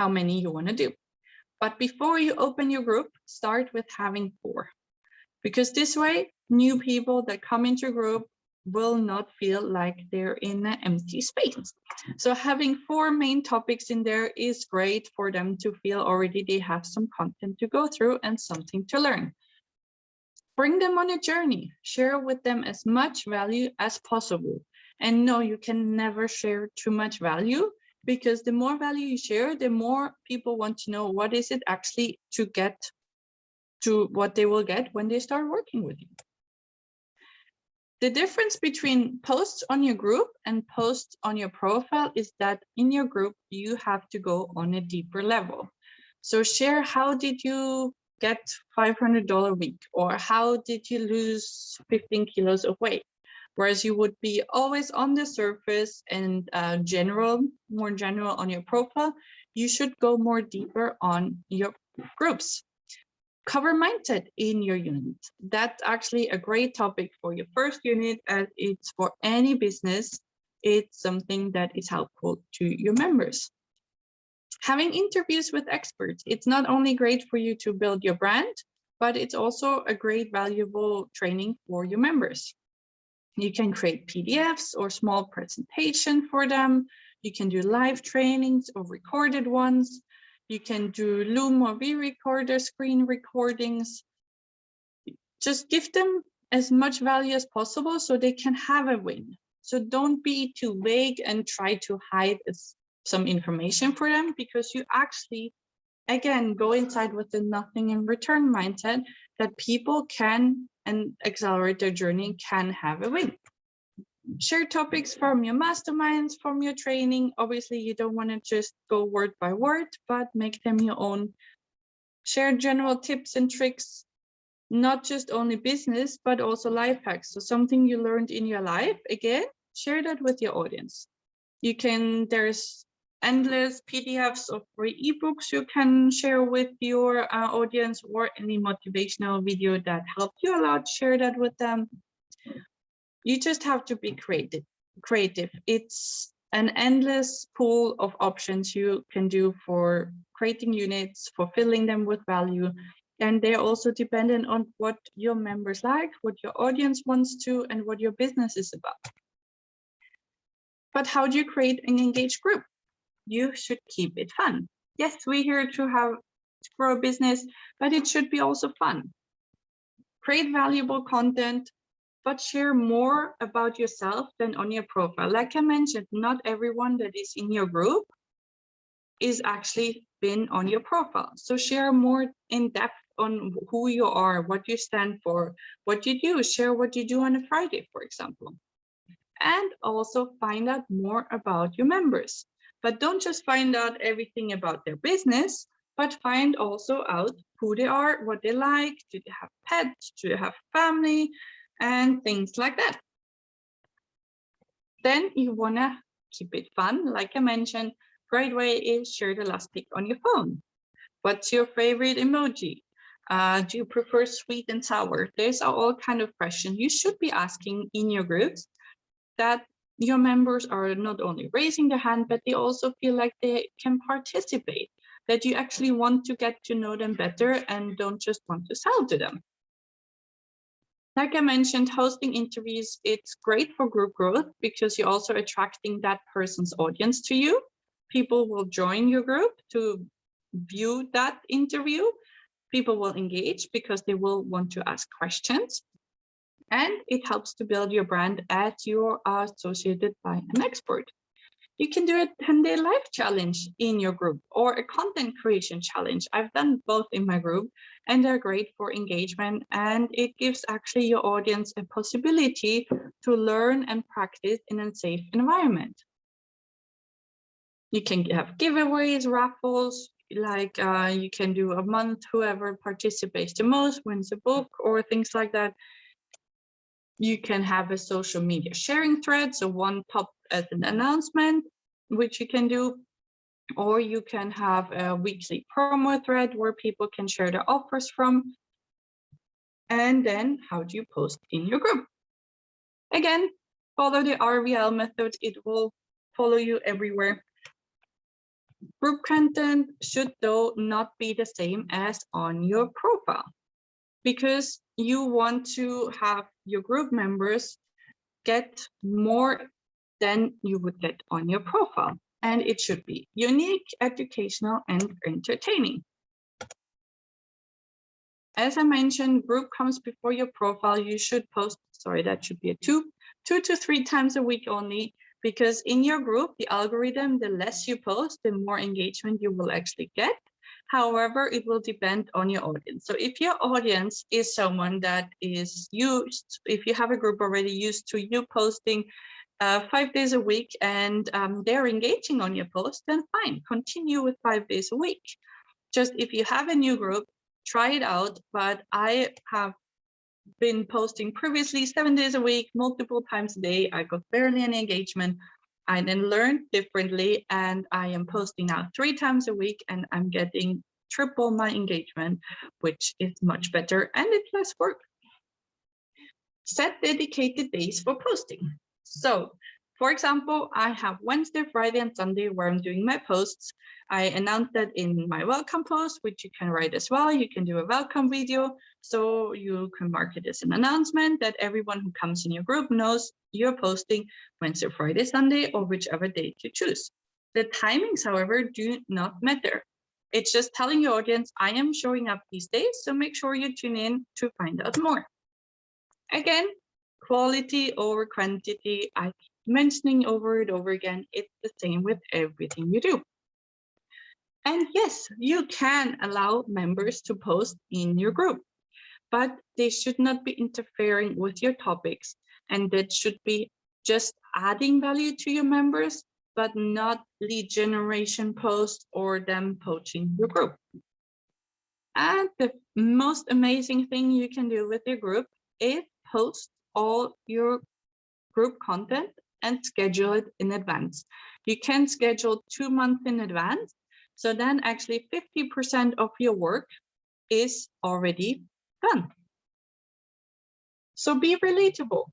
many you want to do. But before you open your group, start with having 4. Because this way, new people that come into your group will not feel like they're in an empty space. So having 4 main topics in there is great for them to feel already they have some content to go through and something to learn. Bring them on a journey, share with them as much value as possible. And no, you can never share too much value, because the more value you share, the more people want to know what is it actually to get to what they will get when they start working with you. The difference between posts on your group and posts on your profile is that in your group, you have to go on a deeper level. So share, how did you get $500 a week? Or how did you lose 15 kilos of weight? Whereas you would be always on the surface and more general on your profile, you should go more deeper on your groups. Cover mindset in your unit. That's actually a great topic for your first unit, as it's for any business. It's something that is helpful to your members. Having interviews with experts. It's not only great for you to build your brand, but it's also a great valuable training for your members. You can create PDFs or small presentation for them. You can do live trainings or recorded ones. You can do Loom or V-Recorder screen recordings. Just give them as much value as possible so they can have a win. So don't be too vague and try to hide some information for them, because you actually, again, go inside with the nothing in return mindset that people can and accelerate their journey, can have a win. Share topics from your masterminds, from your training. Obviously, you don't want to just go word by word, but make them your own. Share general tips and tricks, not just only business, but also life hacks. So something you learned in your life, again, share that with your audience. There's endless PDFs of free ebooks you can share with your audience, or any motivational video that helped you a lot, share that with them. You just have to be creative. It's an endless pool of options you can do for creating units, for filling them with value. And they're also dependent on what your members like, what your audience wants to, and what your business is about. But how do you create an engaged group? You should keep it fun. Yes, we're here to grow a business, but it should be also fun. Create valuable content, but share more about yourself than on your profile. Like I mentioned, not everyone that is in your group is actually been on your profile. So share more in depth on who you are, what you stand for, what you do. Share what you do on a Friday, for example. and also find out more about your members. But don't just find out everything about their business, but find also out who they are, what they like, do they have pets, do they have family, and things like that. Then you wanna keep it fun, like I mentioned. Great way is share the last pic on your phone. What's your favorite emoji? Do you prefer sweet and sour? These are all kind of questions you should be asking in your groups, that your members are not only raising their hand, but they also feel like they can participate, that you actually want to get to know them better and don't just want to sell to them. Like I mentioned, hosting interviews, it's great for group growth because you're also attracting that person's audience to you. People will join your group to view that interview. People will engage because they will want to ask questions. And it helps to build your brand as you are associated by an expert. You can do a 10-day life challenge in your group or a content creation challenge. I've done both in my group and they're great for engagement, and it gives actually your audience a possibility to learn and practice in a safe environment. You can have giveaways, raffles, like you can do a month, whoever participates the most wins a book or things like that. You can have a social media sharing thread, so one top as an announcement, which you can do, or you can have a weekly promo thread where people can share their offers from. And then how do you post in your group? Again, follow the RVL method. It will follow you everywhere. Group content should though not be the same as on your profile, because you want to have your group members get more than you would get on your profile. And it should be unique, educational, and entertaining. As I mentioned, group comes before your profile. You should post, sorry, that should be a two to 3 times a week only, because in your group, the algorithm, the less you post, the more engagement you will actually get. However, it will depend on your audience. So if your audience is someone that is used, if you have a group already used to you posting 5 days a week and they're engaging on your post, then fine, continue with 5 days a week. Just if you have a new group, try it out. But I have been posting previously 7 days a week, multiple times a day. I got barely any engagement. I then learned differently, and I am posting now 3 times a week, and I'm getting triple my engagement, which is much better and it's less work. Set dedicated days for posting. So, for example, I have Wednesday, Friday, and Sunday where I'm doing my posts. I announced that in my welcome post, which you can write as well. You can do a welcome video, so you can mark it as an announcement that everyone who comes in your group knows you're posting Wednesday, Friday, Sunday, or whichever date you choose. The timings, however, do not matter. It's just telling your audience, I am showing up these days, so make sure you tune in to find out more. Again, quality over quantity. I keep mentioning over and over again, it's the same with everything you do. And yes, you can allow members to post in your group, but they should not be interfering with your topics, and that should be just adding value to your members, but not lead generation posts or them poaching your group. And the most amazing thing you can do with your group is post all your group content and schedule it in advance. You can schedule 2 months in advance. So then actually 50% of your work is already done. So be relatable.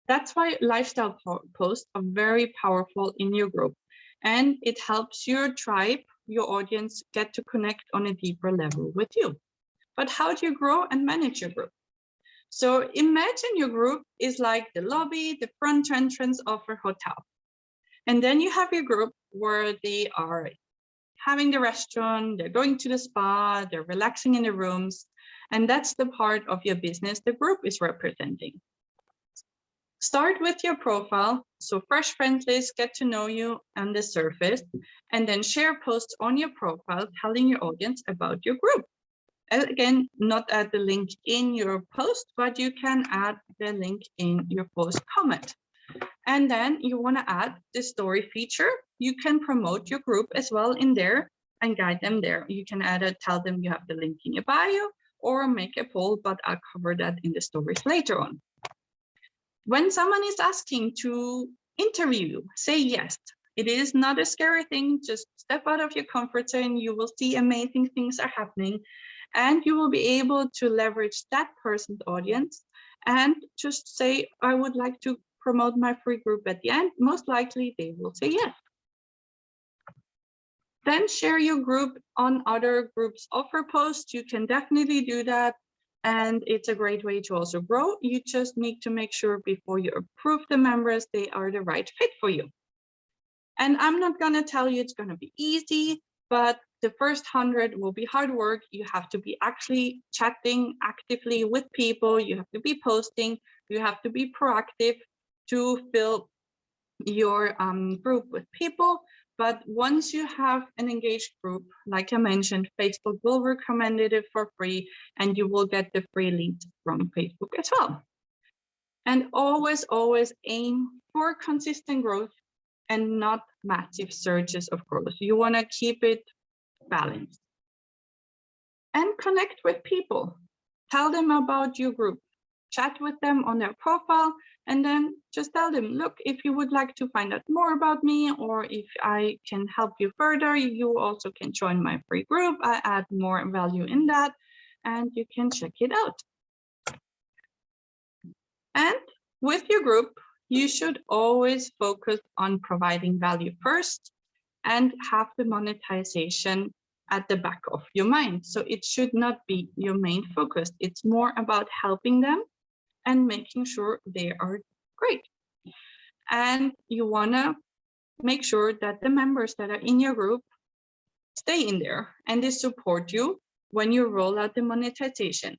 That's why lifestyle posts are very powerful in your group, and it helps your tribe, your audience, get to connect on a deeper level with you. But how do you grow and manage your group? So imagine your group is like the lobby, the front entrance of a hotel. And then you have your group where they are having the restaurant, they're going to the spa, they're relaxing in the rooms. And that's the part of your business the group is representing. Start with your profile, so fresh friends list, get to know you on the surface, and then share posts on your profile telling your audience about your group. Again, not add the link in your post, but you can add the link in your post comment. And then you want to add the story feature. You can promote your group as well in there and guide them there. You can add it, tell them you have the link in your bio, or make a poll, but I'll cover that in the stories later on. When someone is asking to interview you, say yes. It is not a scary thing. Just step out of your comfort zone. You will see amazing things are happening, and you will be able to leverage that person's audience and just say, I would like to promote my free group at the end. Most likely they will say yes. Then share your group on other groups' offer posts. You can definitely do that. And it's a great way to also grow. You just need to make sure before you approve the members, they are the right fit for you. And I'm not going to tell you it's going to be easy, but the first 100 will be hard work. You have to be actually chatting actively with people. You have to be posting. You have to be proactive to fill your group with people. But once you have an engaged group, like I mentioned, Facebook will recommend it for free, and you will get the free leads from Facebook as well. And always, always aim for consistent growth and not massive surges of growth. You want to keep it balanced. And connect with people. Tell them about your group. Chat with them on their profile, and then just tell them, look, if you would like to find out more about me, or if I can help you further, you also can join my free group. I add more value in that, and you can check it out. And with your group, you should always focus on providing value first and have the monetization at the back of your mind. So it should not be your main focus. It's more about helping them and making sure they are great. And you want to make sure that the members that are in your group stay in there and they support you when you roll out the monetization.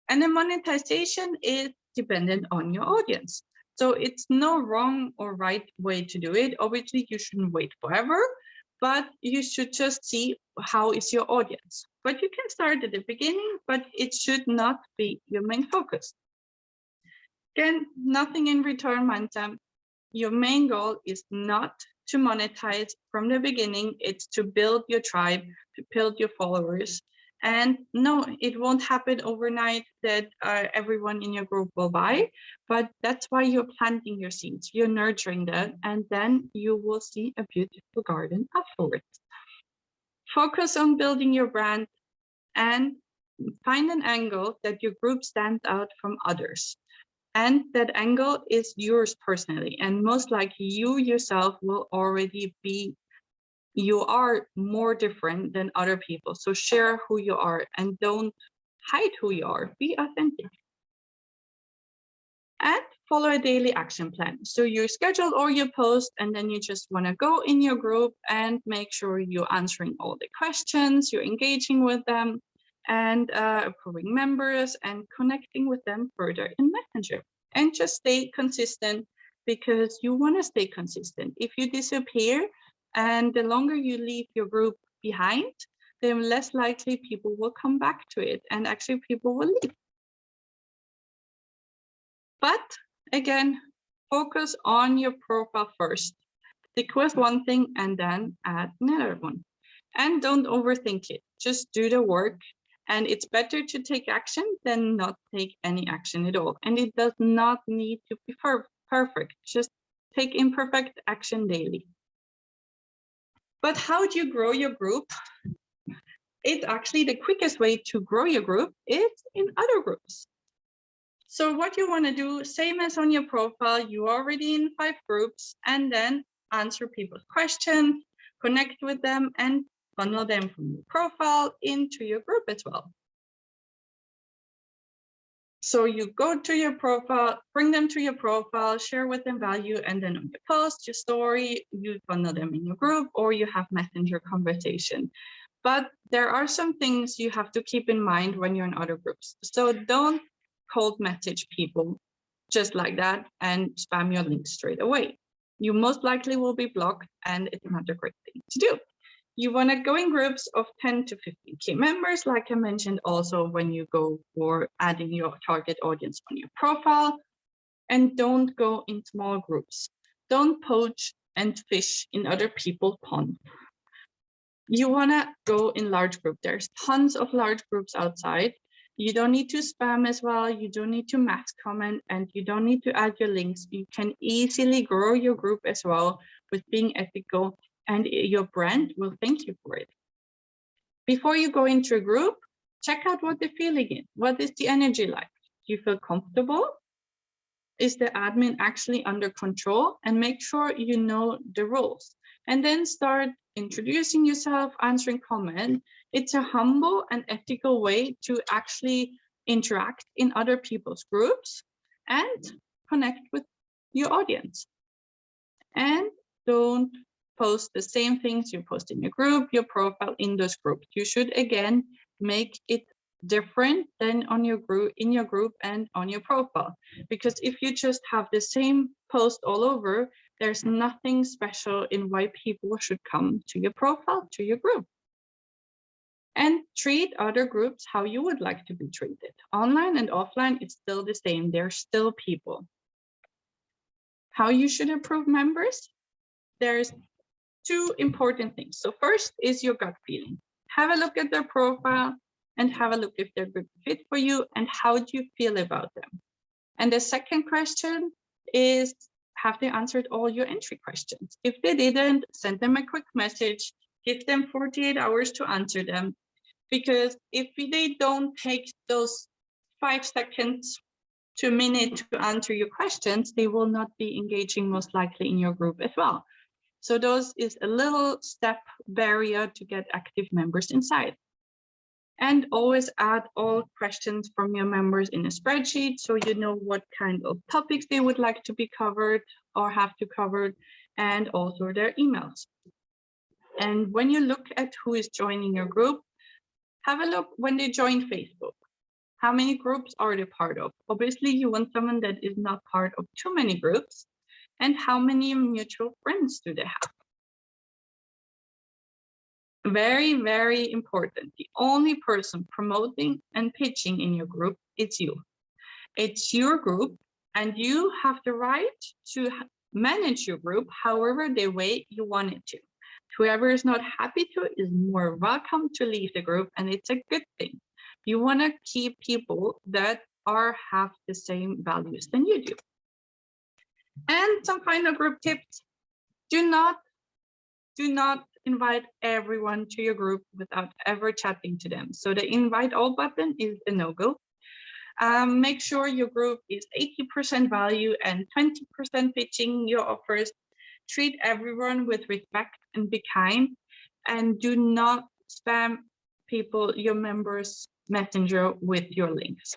And the monetization is dependent on your audience. So it's no wrong or right way to do it. Obviously, you shouldn't wait forever, but you should just see how is your audience. But you can start at the beginning, but it should not be your main focus. Again, nothing in return mindset. Your main goal is not to monetize from the beginning. It's to build your tribe, to build your followers. And no, it won't happen overnight that everyone in your group will buy, but that's why you're planting your seeds. You're nurturing that, and then you will see a beautiful garden afterwards. Focus on building your brand and find an angle that your group stands out from others. And that angle is yours personally. And most likely you yourself will already be, you are more different than other people. So share who you are and don't hide who you are. Be authentic. And follow a daily action plan. So you schedule all your posts, and then you just want to go in your group and make sure you're answering all the questions, you're engaging with them, and approving members and connecting with them further in Messenger. And just stay consistent, because you want to stay consistent. If you disappear and the longer you leave your group behind, then less likely people will come back to it, and actually people will leave. But again, focus on your profile first. Stick with one thing and then add another one. And don't overthink it. Just do the work. And it's better to take action than not take any action at all. And it does not need to be perfect. Just take imperfect action daily. But how do you grow your group? It's actually the quickest way to grow your group is in other groups. So what you want to do, same as on your profile, you're already in 5 groups, and then answer people's questions, connect with them, and funnel them from your profile into your group as well. So you go to your profile, bring them to your profile, share with them value, and then on your post, your story, you funnel them in your group, or you have messenger conversation. But there are some things you have to keep in mind when you're in other groups. So don't cold message people just like that and spam your links straight away. You most likely will be blocked, and it's not a great thing to do. You want to go in groups of 10 to 15K members, like I mentioned also when you go for adding your target audience on your profile, and don't go in small groups. don't poach and fish in other people's ponds. You want to go in large groups. There's tons of large groups outside. You don't need to spam as well. You don't need to mass comment, and you don't need to add your links. You can easily grow your group as well with being ethical, and your brand will thank you for it. Before you go into a group, check out what the feeling is. What is the energy like? Do you feel comfortable? Is the admin actually under control? And make sure you know the rules. And then start introducing yourself, answering comments. It's a humble and ethical way to actually interact in other people's groups and connect with your audience. And don't post the same things you post in your group, your profile in those groups. You should, again, make it different than on your group, in your group and on your profile. Because if you just have the same post all over, there's nothing special in why people should come to your profile, to your group. And treat other groups how you would like to be treated. Online and offline, it's still the same. They're still people. How you should approve members? There's two important things. So first is your gut feeling. Have a look at their profile and have a look if they're a good fit for you and how do you feel about them. And the second question is, have they answered all your entry questions? If they didn't, send them a quick message, give them 48 hours to answer them. Because if they don't take those 5 seconds to a minute to answer your questions, they will not be engaging most likely in your group as well. So those is a little step barrier to get active members inside. And always add all questions from your members in a spreadsheet so you know what kind of topics they would like to be covered or have to cover, and also their emails. And when you look at who is joining your group, have a look when they join Facebook. How many groups are they part of? Obviously, you want someone that is not part of too many groups. And how many mutual friends do they have? Very, very important. The only person promoting and pitching in your group is you. It's your group, and you have the right to manage your group however the way you want it to. Whoever is not happy to is more welcome to leave the group, and it's a good thing. You want to keep people that have the same values than you do. And some final group tips: do not invite everyone to your group without ever chatting to them. So the invite all button is a no-go. Make sure your group is 80% value and 20% pitching your offers. Treat everyone with respect and be kind, and do not spam people, your members' messenger, with your links.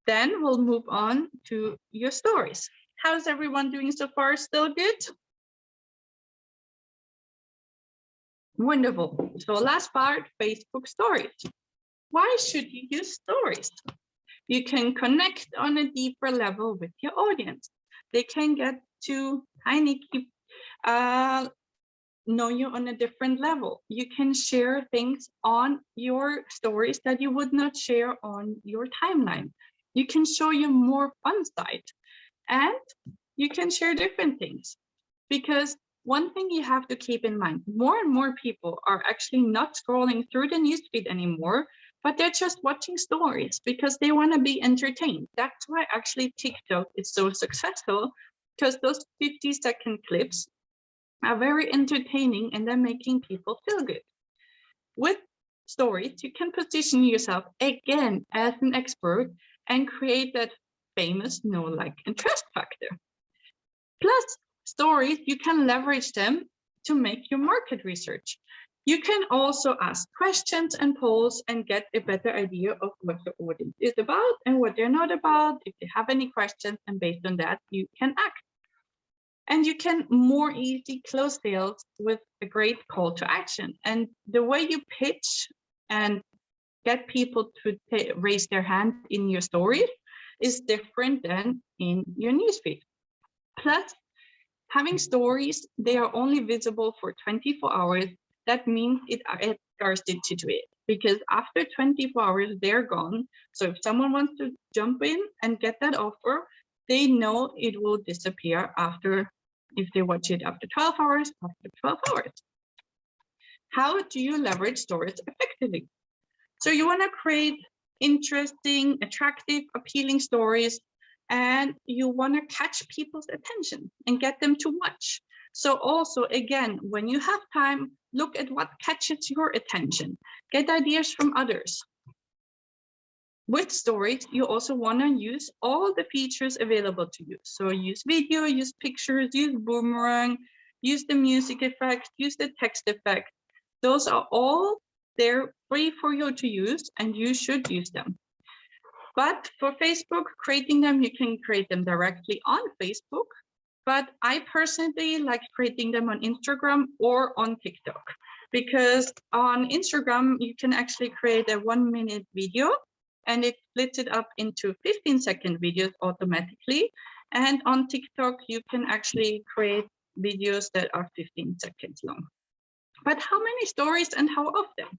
Then we'll move on to your stories. How's everyone doing so far? Still good? Wonderful. So last part, Facebook stories. Why should you use stories? You can connect on a deeper level with your audience. They can get to know you on a different level. You can share things on your stories that you would not share on your timeline. You can show your more fun side, and you can share different things. Because one thing you have to keep in mind, more and more people are actually not scrolling through the newsfeed anymore, but they're just watching stories because they want to be entertained. That's why actually TikTok is so successful, because those 50-second clips are very entertaining and they're making people feel good. With stories, you can position yourself again as an expert and create that famous know, like, and trust factor. Plus, stories, you can leverage them to make your market research. You can also ask questions and polls and get a better idea of what the audience is about and what they're not about, if they have any questions, and based on that, you can act. And you can more easily close sales with a great call to action. And the way you pitch and get people to raise their hand in your stories is different than in your newsfeed. Plus, having stories, they are only visible for 24 hours. That means it adds scarcity to it, because after 24 hours, they're gone. So if someone wants to jump in and get that offer, they know it will disappear after, if they watch it after 12 hours, after 12 hours. How do you leverage stories effectively? So you want to create interesting, attractive, appealing stories, and you want to catch people's attention and get them to watch. So also, again, when you have time, look at what catches your attention. Get ideas from others. With stories, you also want to use all the features available to you. So use video, use pictures, use boomerang, use the music effect, use the text effect. Those are all there free for you to use, and you should use them. But for Facebook, creating them, you can create them directly on Facebook. But I personally like creating them on Instagram or on TikTok, because on Instagram, you can actually create a 1-minute video and it splits it up into 15-second videos automatically. And on TikTok, you can actually create videos that are 15 seconds long. But how many stories and how often?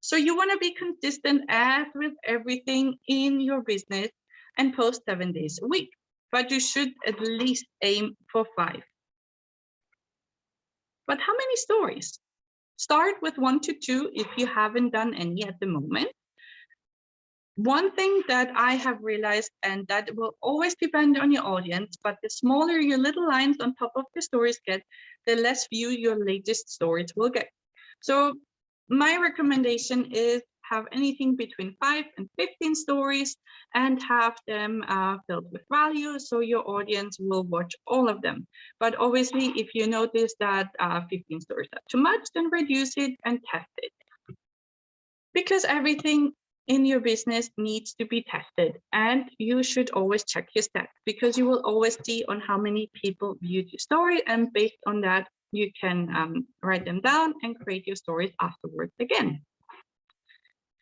So you want to be consistent as with everything in your business and post 7 days a week, but you should at least aim for 5. But how many stories? Start with 1 to 2 if you haven't done any at the moment. One thing that I have realized, and that will always depend on your audience, but the smaller your little lines on top of the stories get, the less view your latest stories will get. So my recommendation is have anything between 5 and 15 stories and have them filled with value, so your audience will watch all of them. But obviously, if you notice that 15 stories are too much, then reduce it and test it. Because everything in your business needs to be tested, and you should always check your stats, because you will always see on how many people viewed your story, and based on that, you can write them down and create your stories afterwards again.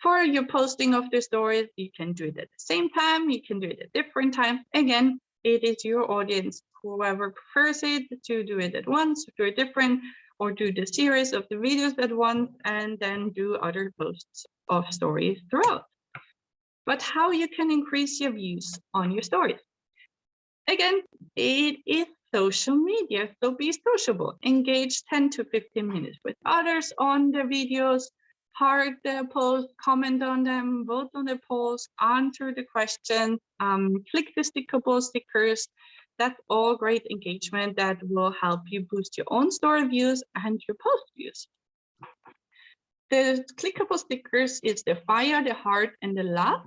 For your posting of the stories, you can do it at the same time, you can do it at different times. Again, it is your audience, whoever prefers it, to do it at once, do it different, or do the series of the videos at once, and then do other posts of stories throughout. But how you can increase your views on your stories? Again, it is social media, so be sociable. Engage 10 to 15 minutes with others on the videos, heart the post, comment on them, vote on the post, answer the questions, click the clickable stickers. That's all great engagement that will help you boost your own story views and your post views. The clickable stickers is the fire, the heart, and the love.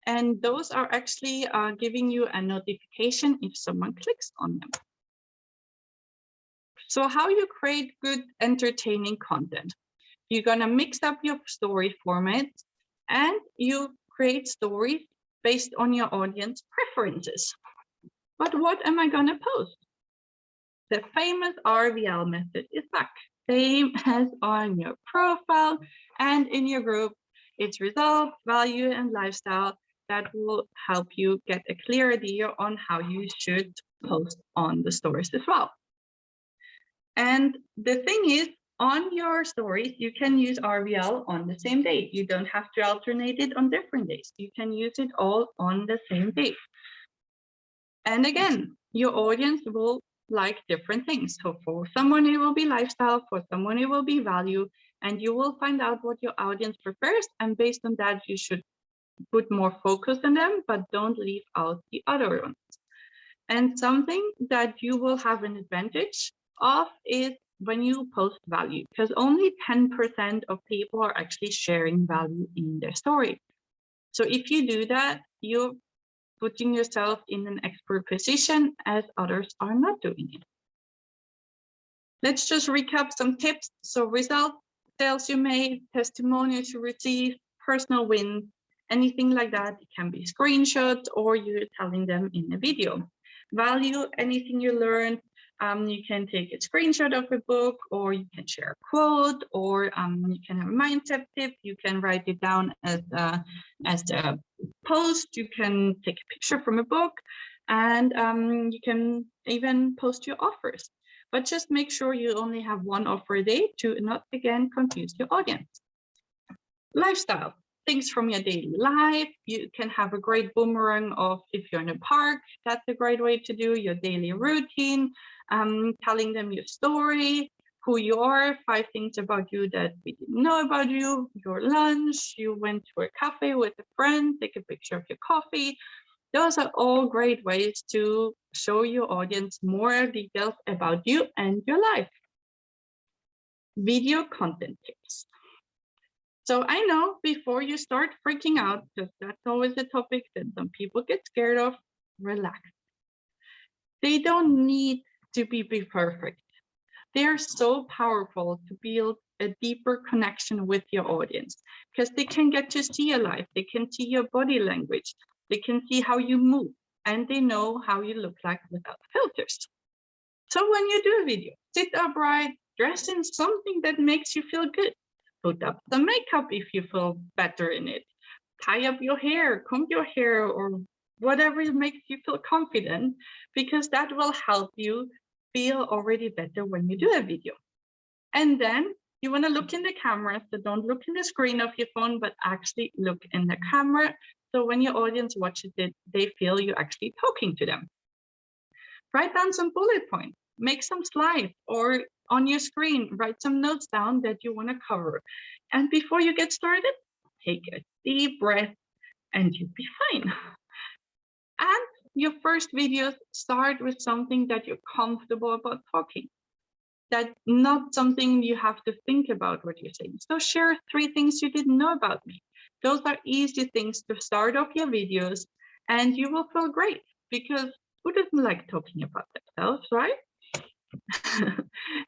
And those are actually giving you a notification if someone clicks on them. So how you create good, entertaining content? You're gonna mix up your story formats, and you create stories based on your audience preferences. But what am I gonna post? The famous RVL method is back, same as on your profile and in your group. It's results, value, and lifestyle that will help you get a clear idea on how you should post on the stories as well. And the thing is, on your stories, you can use RVL on the same day. You don't have to alternate it on different days. You can use it all on the same day. And again, your audience will like different things. So for someone, it will be lifestyle. For someone, it will be value. And you will find out what your audience prefers. And based on that, you should put more focus on them, but don't leave out the other ones. And something that you will have an advantage of is when you post value, because only 10% of people are actually sharing value in their story. So if you do that, you're putting yourself in an expert position as others are not doing it. Let's just recap some tips. So results, sales you made, testimonials you received, personal wins, anything like that. It can be screenshots or you're telling them in a video. Value, anything you learned. You can take a screenshot of a book, or you can share a quote, or you can have a mindset tip. You can write it down as a post. You can take a picture from a book, and you can even post your offers. But just make sure you only have one offer a day to not again confuse your audience. Lifestyle. things from your daily life. You can have a great boomerang of if you're in a park, that's a great way to do your daily routine, telling them your story, who you are, 5 things about you that we didn't know about you, your lunch, you went to a cafe with a friend, take a picture of your coffee. Those are all great ways to show your audience more details about you and your life. Video content tips. So I know before you start freaking out, because that's always a topic that some people get scared of, relax. They don't need to be perfect. They are so powerful to build a deeper connection with your audience because they can get to see your life. They can see your body language. They can see how you move and they know how you look like without filters. So when you do a video, sit upright, dress in something that makes you feel good. Put up some makeup if you feel better in it. Tie up your hair, comb your hair, or whatever makes you feel confident, because that will help you feel already better when you do a video. And then you want to look in the camera, so don't look in the screen of your phone, but actually look in the camera. So when your audience watches it, they feel you're actually talking to them. Write down some bullet points, make some slides, or on your screen, write some notes down that you want to cover. And before you get started, take a deep breath and you'll be fine. And your first videos, start with something that you're comfortable about talking. That's not something you have to think about what you're saying. So share 3 things you didn't know about me. Those are easy things to start off your videos and you will feel great because who doesn't like talking about themselves, right?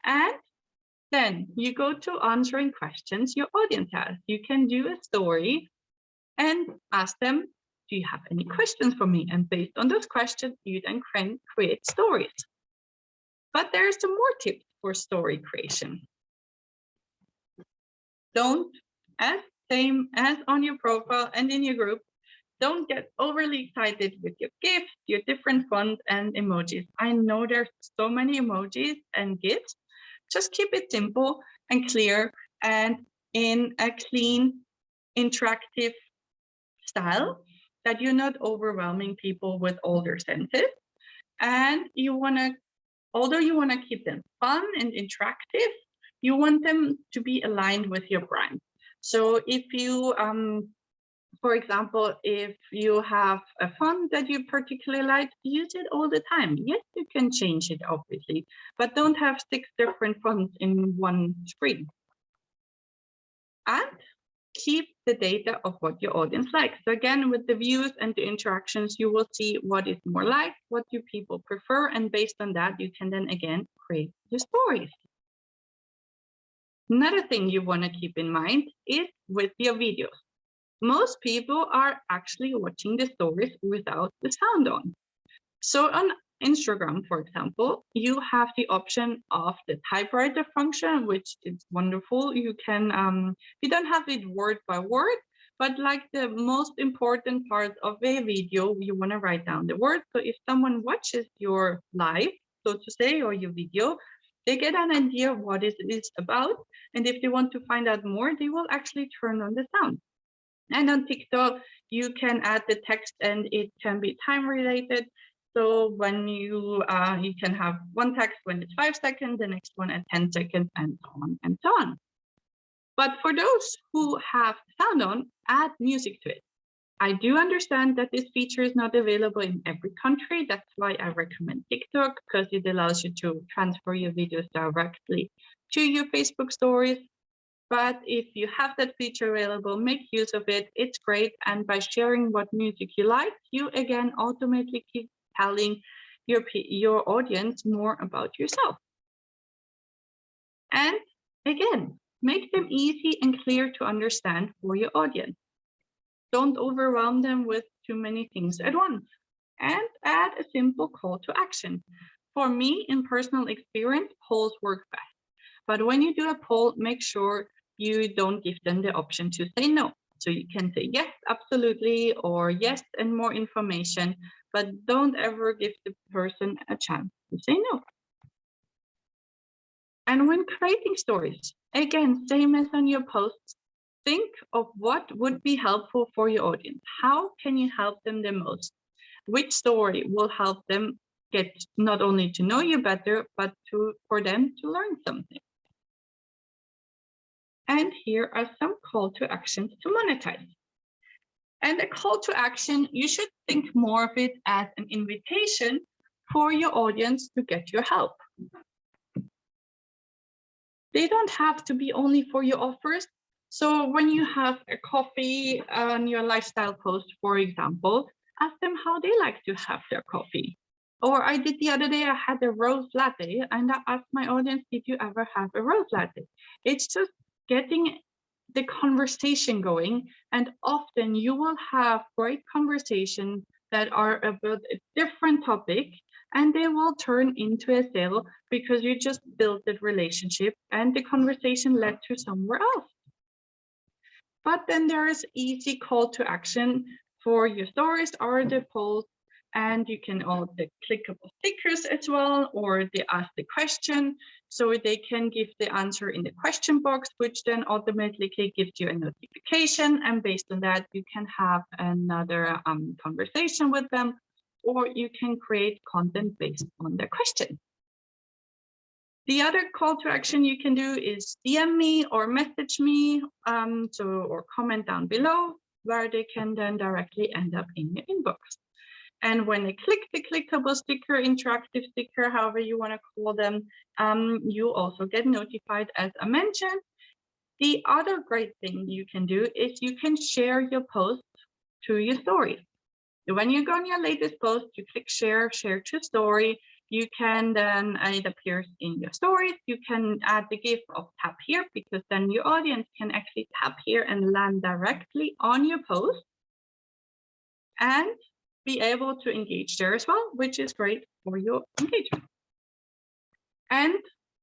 And then you go to answering questions your audience has. You can do a story and ask them, do you have any questions for me? And based on those questions, you then can create stories. But there are some more tips for story creation. Don't, as same as on your profile and in your group, don't get overly excited with your GIFs, your different fonts and emojis. I know there's so many emojis and GIFs. Just keep it simple and clear and in a clean, interactive style that you're not overwhelming people with all their senses. And you want to, although you want to keep them fun and interactive, you want them to be aligned with your brand. So if you, for example, if you have a font that you particularly like, use it all the time. Yes, you can change it, obviously, but don't have 6 different fonts in one screen. And keep the data of what your audience likes. So again, with the views and the interactions, you will see what is more liked, what do people prefer, and based on that, you can then again create your stories. Another thing you want to keep in mind is with your videos. Most people are actually watching the stories without the sound on. So on Instagram, for example, you have the option of the typewriter function, which is wonderful. You can, you don't have it word by word, but like the most important part of a video, you want to write down the words. So if someone watches your live, so to say, or your video, they get an idea of what it is about. And if they want to find out more, they will actually turn on the sound. And on TikTok, you can add the text and it can be time related. So when you can have one text when it's 5 seconds, the next one at 10 seconds, and so on and so on. But for those who have sound on, add music to it. I do understand that this feature is not available in every country. That's why I recommend TikTok, because it allows you to transfer your videos directly to your Facebook stories. But if you have that feature available, make use of it. It's great. And by sharing what music you like, you again automatically keep telling your audience more about yourself. And again, make them easy and clear to understand for your audience. Don't overwhelm them with too many things at once. And add a simple call to action. For me, in personal experience, polls work best. But when you do a poll, make sure you don't give them the option to say no. So you can say yes, absolutely, or yes, and more information, but don't ever give the person a chance to say no. And when creating stories, again, same as on your posts, think of what would be helpful for your audience. How can you help them the most? Which story will help them get not only to know you better, but for them to learn something? And here are some call to actions to monetize. And a call to action, you should think more of it as an invitation for your audience to get your help. They don't have to be only for your offers. So when you have a coffee on your lifestyle post, for example, ask them how they like to have their coffee. Or I did the other day, I had a rose latte, and I asked my audience, did you ever have a rose latte? It's just getting the conversation going, and often you will have great conversations that are about a different topic, and they will turn into a sale because you just built that relationship and the conversation led to somewhere else. But then there is easy call to action for your stories or the polls, and you can all the clickable stickers as well, or they ask the question, so they can give the answer in the question box, which then automatically gives you a notification, and based on that you can have another conversation with them, or you can create content based on their question. The other call to action you can do is DM me or message me, or comment down below, where they can then directly end up in your inbox. And when they click the clickable sticker, interactive sticker, however you want to call them, you also get notified, as I mentioned. The other great thing you can do is you can share your post to your story. When you go on your latest post, you click share to story. You can then, it appears in your stories. You can add the GIF of tap here, because then your audience can actually tap here and land directly on your post and be able to engage there as well, which is great for your engagement. And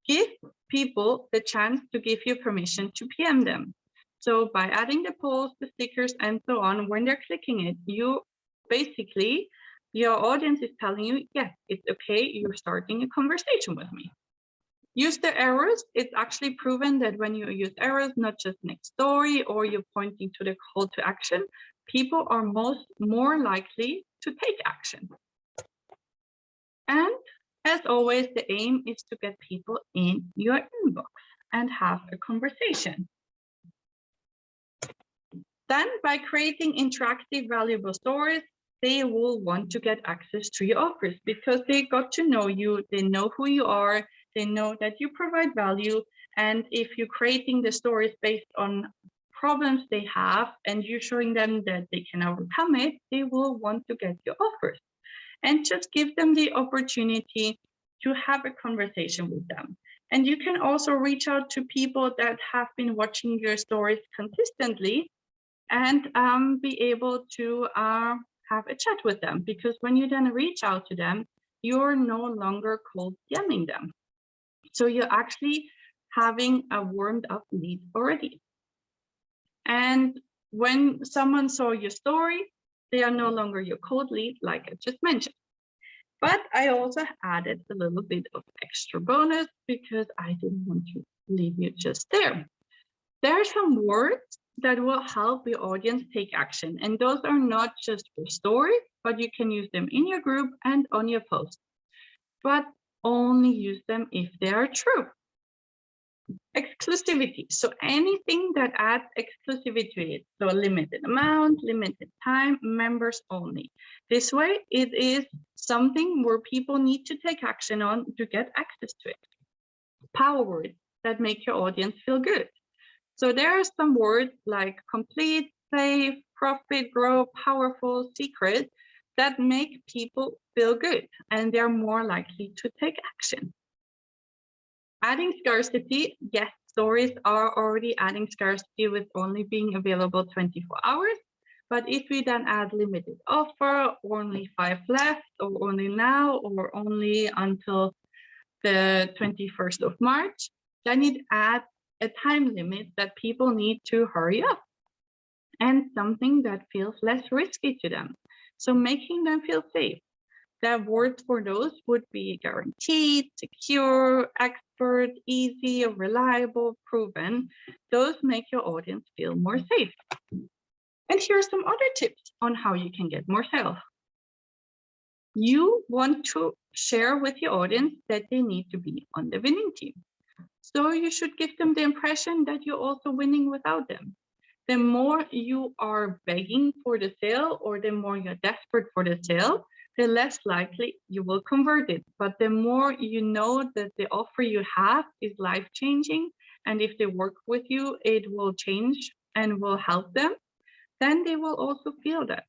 give people the chance to give you permission to PM them. So by adding the polls, the stickers, and so on, when they're clicking it, you basically, your audience is telling you, yes, it's okay, you're starting a conversation with me. Use the arrows. It's actually proven that when you use arrows, not just next story or you're pointing to the call to action, people are more likely to take action. And as always, the aim is to get people in your inbox and have a conversation. Then by creating interactive, valuable stories, they will want to get access to your offers because they got to know you, they know who you are, they know that you provide value. And if you're creating the stories based on problems they have and you're showing them that they can overcome it, they will want to get your offers. And just give them the opportunity to have a conversation with them. And you can also reach out to people that have been watching your stories consistently and be able to have a chat with them, because when you then reach out to them, you're no longer cold DMing them. So you're actually having a warmed up lead already. And when someone saw your story, they are no longer your cold lead, like I just mentioned. But I also added a little bit of extra bonus because I didn't want to leave you just there. There are some words that will help your audience take action. And those are not just for stories, but you can use them in your group and on your post. But only use them if they are true. Exclusivity. So anything that adds exclusivity to it. So a limited amount, limited time, members only. This way, it is something where people need to take action on to get access to it. Power words that make your audience feel good. So there are some words like complete, safe, profit, grow, powerful, secret that make people feel good and they're more likely to take action. Adding scarcity, yes, stories are already adding scarcity with only being available 24 hours. But if we then add limited offer, only 5 left, or only now, or only until the 21st of March, then it adds a time limit that people need to hurry up and something that feels less risky to them. So making them feel safe. The words for those would be guaranteed, secure, extra, expert, easy, reliable, proven. Those make your audience feel more safe. And here are some other tips on how you can get more sales. You want to share with your audience that they need to be on the winning team. So you should give them the impression that you're also winning without them. The more you are begging for the sale or the more you're desperate for the sale, the less likely you will convert it. But the more you know that the offer you have is life-changing, and if they work with you, it will change and will help them, then they will also feel that.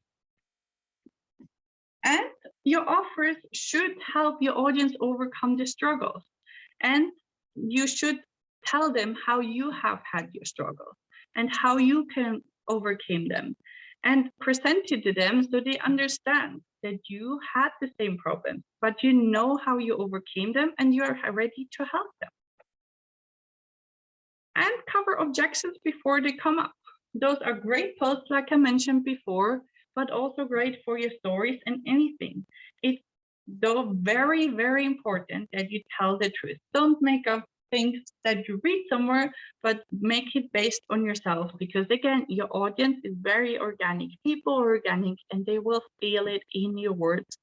And your offers should help your audience overcome the struggles. And you should tell them how you have had your struggles and how you can overcome them, and present it to them so they understand that you had the same problem, but you know how you overcame them and you're ready to help them. And cover objections before they come up. Those are great posts, like I mentioned before, but also great for your stories and anything. It's though very, very important that you tell the truth. Don't make up things that you read somewhere, but make it based on yourself, because again, your audience is very organic. People are organic and they will feel it in your words.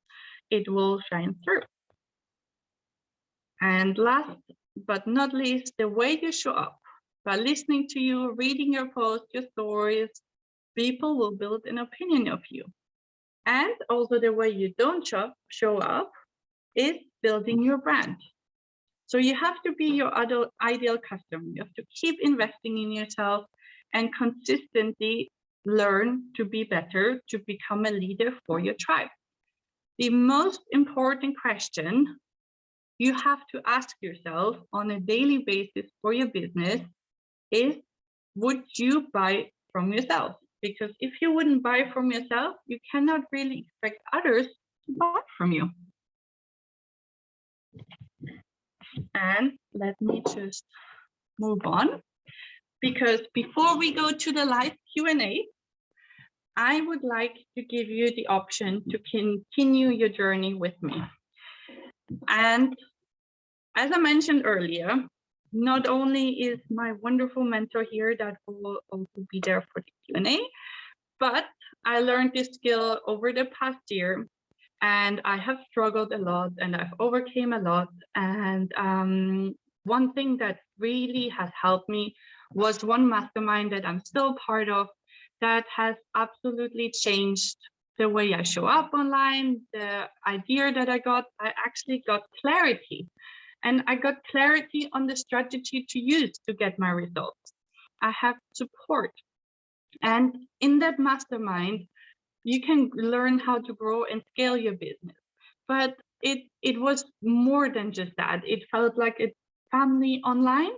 It will shine through. And last but not least, the way you show up. By listening to you, reading your posts, your stories, people will build an opinion of you. And also the way you don't show up is building your brand. So you have to be your ideal customer. You have to keep investing in yourself and consistently learn to be better, to become a leader for your tribe. The most important question you have to ask yourself on a daily basis for your business is, would you buy from yourself? Because if you wouldn't buy from yourself, you cannot really expect others to buy from you. And let me just move on, because before we go to the live Q&A, I would like to give you the option to continue your journey with me. And as I mentioned earlier, not only is my wonderful mentor here that will also be there for the Q&A, but I learned this skill over the past year, and I have struggled a lot and I've overcame a lot. And one thing that really has helped me was one mastermind that I'm still part of that has absolutely changed the way I show up online. The idea that I actually got clarity. And I got clarity on the strategy to use to get my results. I have support. And in that mastermind, you can learn how to grow and scale your business. But it was more than just that. It felt like a family online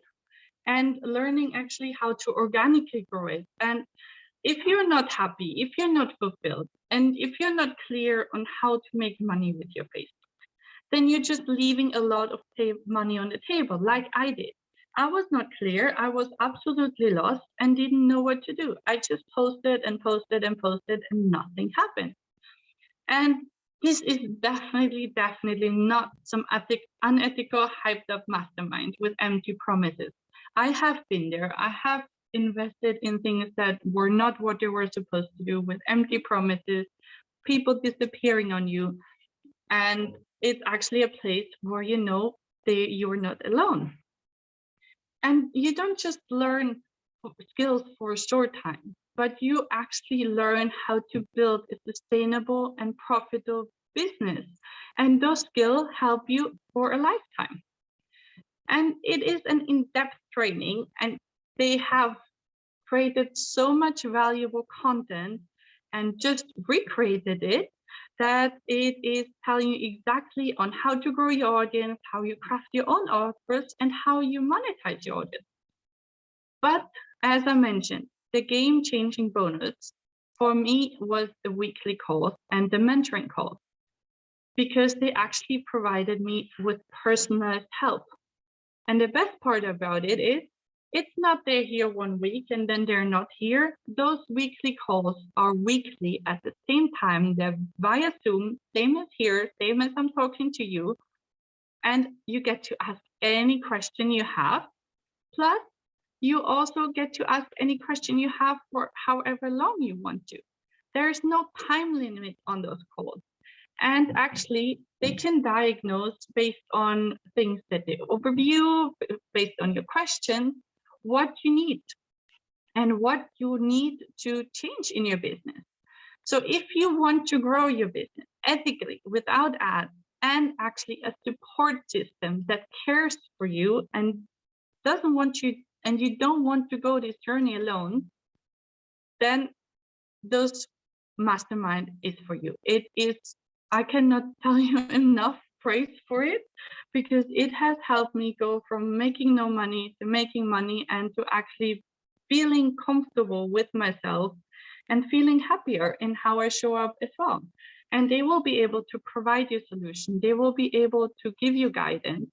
and learning actually how to organically grow it. And if you're not happy, if you're not fulfilled, and if you're not clear on how to make money with your Facebook, then you're just leaving a lot of money on the table, like I did. I was not clear. I was absolutely lost and didn't know what to do. I just posted and posted and posted and nothing happened. And this is definitely not some unethical, hyped up mastermind with empty promises. I have been there. I have invested in things that were not what they were supposed to do, with empty promises, people disappearing on you. And it's actually a place where you know you're not alone. And you don't just learn skills for a short time, but you actually learn how to build a sustainable and profitable business. And those skills help you for a lifetime. And it is an in-depth training, and they have created so much valuable content and just recreated it, that it is telling you exactly on how to grow your audience, how you craft your own offers, and how you monetize your audience. But as I mentioned, the game-changing bonus for me was the weekly calls and the mentoring calls, because they actually provided me with personalized help. And the best part about it is, it's not they're here 1 week and then they're not here. Those weekly calls are weekly at the same time. They're via Zoom, same as here, same as I'm talking to you. And you get to ask any question you have. Plus, you also get to ask any question you have for however long you want to. There is no time limit on those calls. And actually, they can diagnose based on things that they overview, based on your question, what you need and what you need to change in your business. So if you want to grow your business ethically, without ads, and actually a support system that cares for you and doesn't want you, and you don't want to go this journey alone, then those mastermind is for you. It is, I cannot tell you enough praise for it, because it has helped me go from making no money to making money, and to actually feeling comfortable with myself and feeling happier in how I show up as well. And they will be able to provide you solution. They will be able to give you guidance.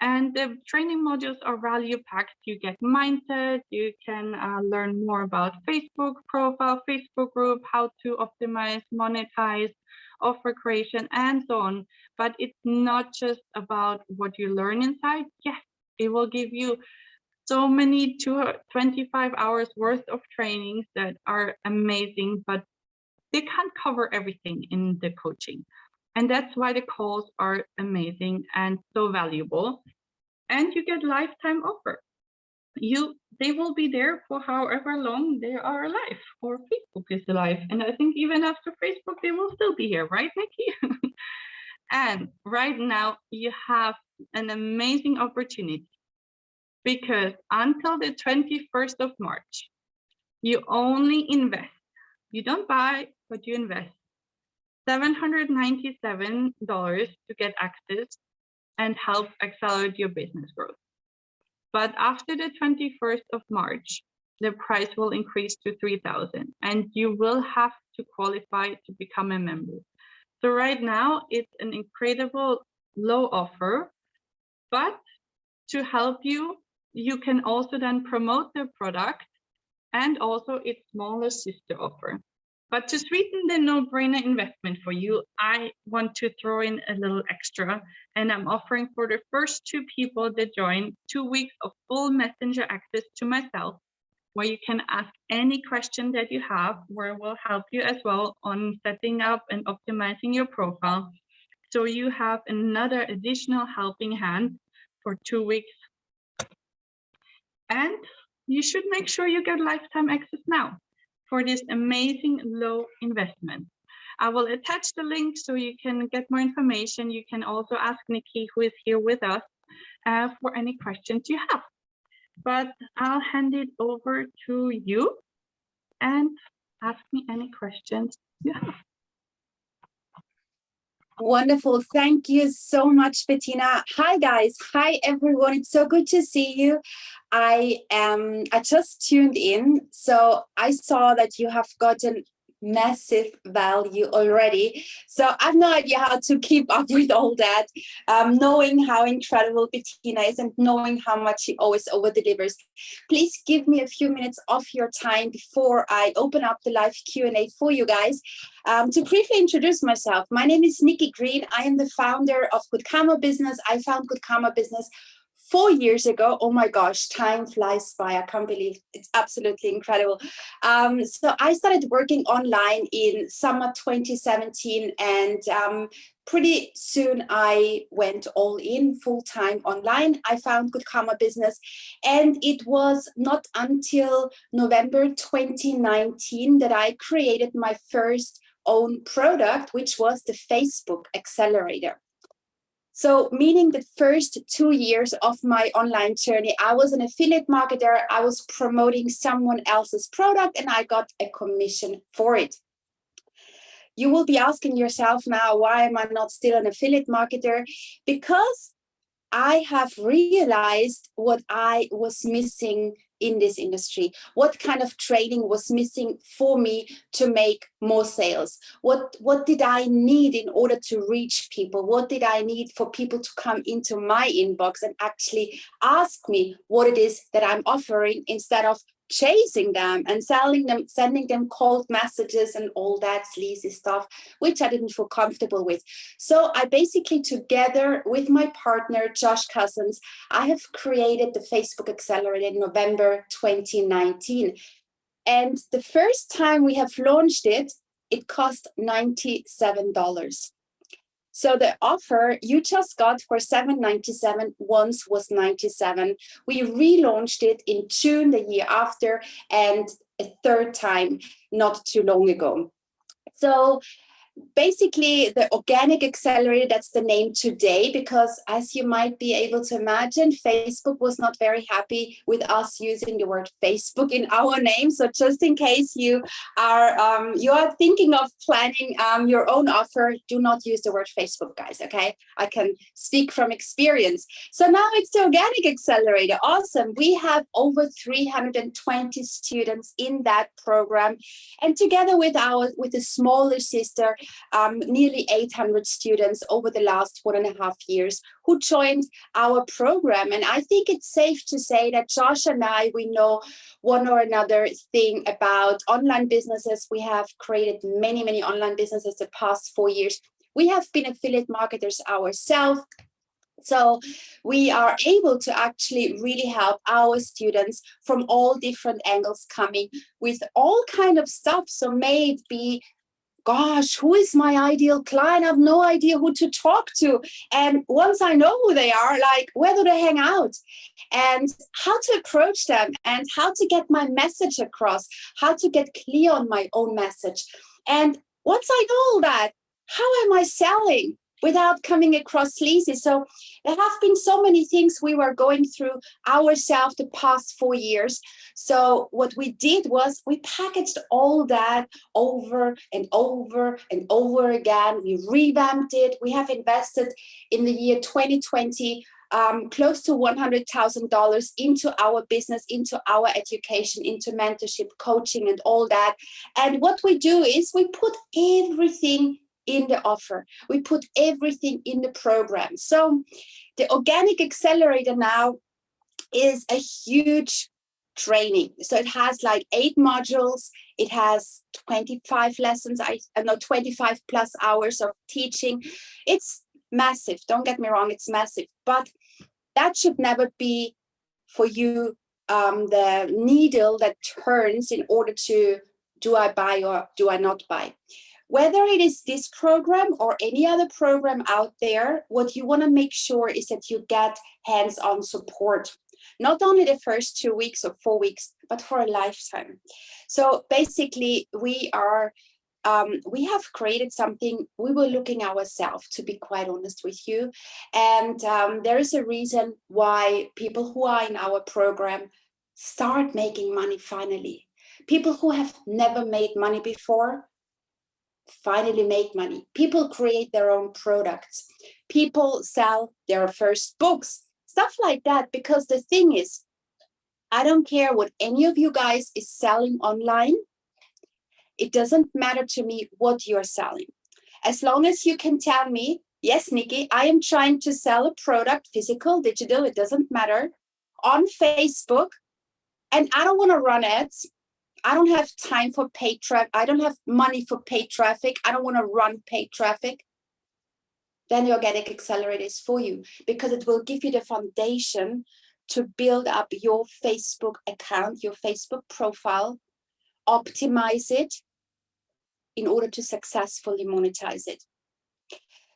And the training modules are value packed. You get mindset, you can learn more about Facebook profile, Facebook group, how to optimize, monetize, offer creation, and so on. But it's not just about what you learn inside. Yes, it will give you so many 25 hours worth of trainings that are amazing, but they can't cover everything in the coaching. And that's why the calls are amazing and so valuable. And you get lifetime offer. They will be there for however long they are alive, or Facebook is alive. And I think even after Facebook, they will still be here, right, Nikki? And right now you have an amazing opportunity, because until the 21st of March, you only invest. You don't buy, but you invest $797 to get access and help accelerate your business growth. But after the 21st of March, the price will increase to $3,000, and you will have to qualify to become a member. So right now it's an incredible low offer, but to help you, you can also then promote the product and also its smaller sister offer. But to sweeten the no-brainer investment for you, I want to throw in a little extra, and I'm offering for the first 2 people that join 2 weeks of full messenger access to myself, where you can ask any question that you have, where we'll help you as well on setting up and optimizing your profile. So you have another additional helping hand for 2 weeks. And you should make sure you get lifetime access now for this amazing low investment. I will attach the link so you can get more information. You can also ask Nikki, who is here with us, for any questions you have. But I'll hand it over to you and ask me any questions you have. Wonderful. Thank you so much, Bettina. Hi, guys. Hi, everyone. It's so good to see you. I just tuned in, so I saw that you have gotten massive value already. So I have no idea how to keep up with all that, knowing how incredible Bettina is and knowing how much she always over delivers. Please give me a few minutes of your time before I open up the live Q&A for you guys. To briefly introduce myself, my name is Nikki Green. I am the founder of Good Karma Business. I found Good Karma Business 4 years ago. Oh my gosh, time flies by. I can't believe it's absolutely incredible. So I started working online in summer 2017, and pretty soon I went all in full-time online. I found Good Karma Business, and it was not until November 2019 that I created my first own product, which was the Facebook Accelerator. So meaning the first 2 years of my online journey, I was an affiliate marketer. I was promoting someone else's product and I got a commission for it. You will be asking yourself now, why am I not still an affiliate marketer? Because I have realized what I was missing in this industry, what kind of training was missing for me to make more sales. What did I need in order to reach people? What did I need for people to come into my inbox and actually ask me what it is that I'm offering, instead of chasing them and sending them cold messages and all that sleazy stuff, which I didn't feel comfortable with. So I basically, together with my partner, Josh Cousins, I have created the Facebook Accelerator in November 2019. And the first time we have launched it, it cost $97. So the offer you just got for $7.97 once was $97. We relaunched it in June the year after, and a third time not too long ago. So basically, the Organic Accelerator, that's the name today, because as you might be able to imagine, Facebook was not very happy with us using the word Facebook in our name. So just in case you are thinking of planning your own offer, do not use the word Facebook, guys, okay? I can speak from experience. So now it's the Organic Accelerator. Awesome. We have over 320 students in that program. And together with a smaller sister, nearly 800 students over the last 1.5 years who joined our program. And I think it's safe to say that Josh and I, we know one or another thing about online businesses. We have created many, many online businesses the past 4 years. We have been affiliate marketers ourselves. So we are able to actually really help our students from all different angles, coming with all kind of stuff. So may it be, gosh, who is my ideal client? I have no idea who to talk to. And once I know who they are, like, where do they hang out? And how to approach them, and how to get my message across, how to get clear on my own message. And once I know all that, how am I selling without coming across sleazy? So there have been so many things we were going through ourselves the past 4 years. So what we did was we packaged all that over and over and over again. We revamped it. We have invested in the year 2020 close to $100,000 into our business, into our education, into mentorship, coaching, and all that. And what we do is we put everything in the offer. We put everything in the program. So the Organic Accelerator now is a huge training. So it has like 8 modules. It has 25 lessons, 25 plus hours of teaching. It's massive. Don't get me wrong, it's massive. But that should never be for you the needle that turns in order to, do I buy or do I not buy? Whether it is this program or any other program out there, what you want to make sure is that you get hands-on support. Not only the first 2 weeks or 4 weeks, but for a lifetime. So basically, we have created something. We were looking ourselves, to be quite honest with you. And there is a reason why people who are in our program start making money finally. People who have never made money before finally make money. People create their own products. People sell their first books, stuff like that. Because the thing is, I don't care what any of you guys is selling online. It doesn't matter to me what you're selling. As long as you can tell me, yes, Nikki, I am trying to sell a product, physical, digital, it doesn't matter, on Facebook, and I don't want to run ads. I don't have time for paid traffic. I don't have money for paid traffic. I don't want to run paid traffic. Then the Organic Accelerator is for you, because it will give you the foundation to build up your Facebook account, your Facebook profile, optimize it in order to successfully monetize it.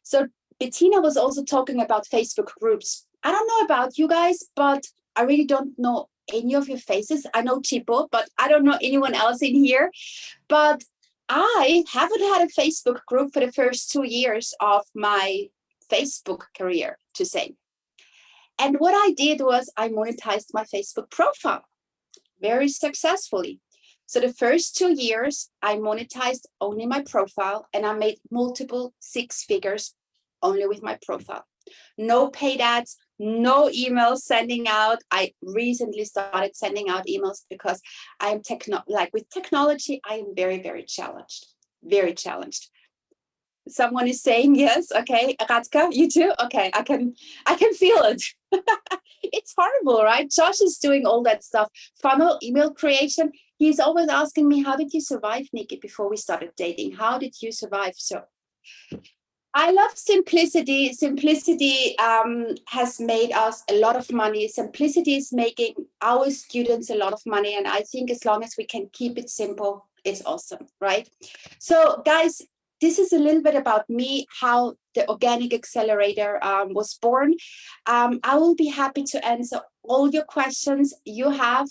So Bettina was also talking about Facebook groups. I don't know about you guys, but I really don't know any of your faces. I know Chipo, but I don't know anyone else in here. But I haven't had a Facebook group for the first 2 years of my Facebook career, to say. And what I did was I monetized my Facebook profile very successfully. So the first 2 years, I monetized only my profile, and I made multiple 6 figures only with my profile. No paid ads, no emails sending out. I recently started sending out emails because I am with technology, I am very, very challenged, very challenged. Someone is saying yes. Okay, Radka, you too. Okay, I can feel it. It's horrible, right? Josh is doing all that stuff. Funnel, email creation. He's always asking me, how did you survive, Nikki, before we started dating? How did you survive? So I love simplicity. Simplicity has made us a lot of money. Simplicity is making our students a lot of money. And I think as long as we can keep it simple, it's awesome, right? So guys, this is a little bit about me, how the Organic Accelerator was born. I will be happy to answer all your questions you have.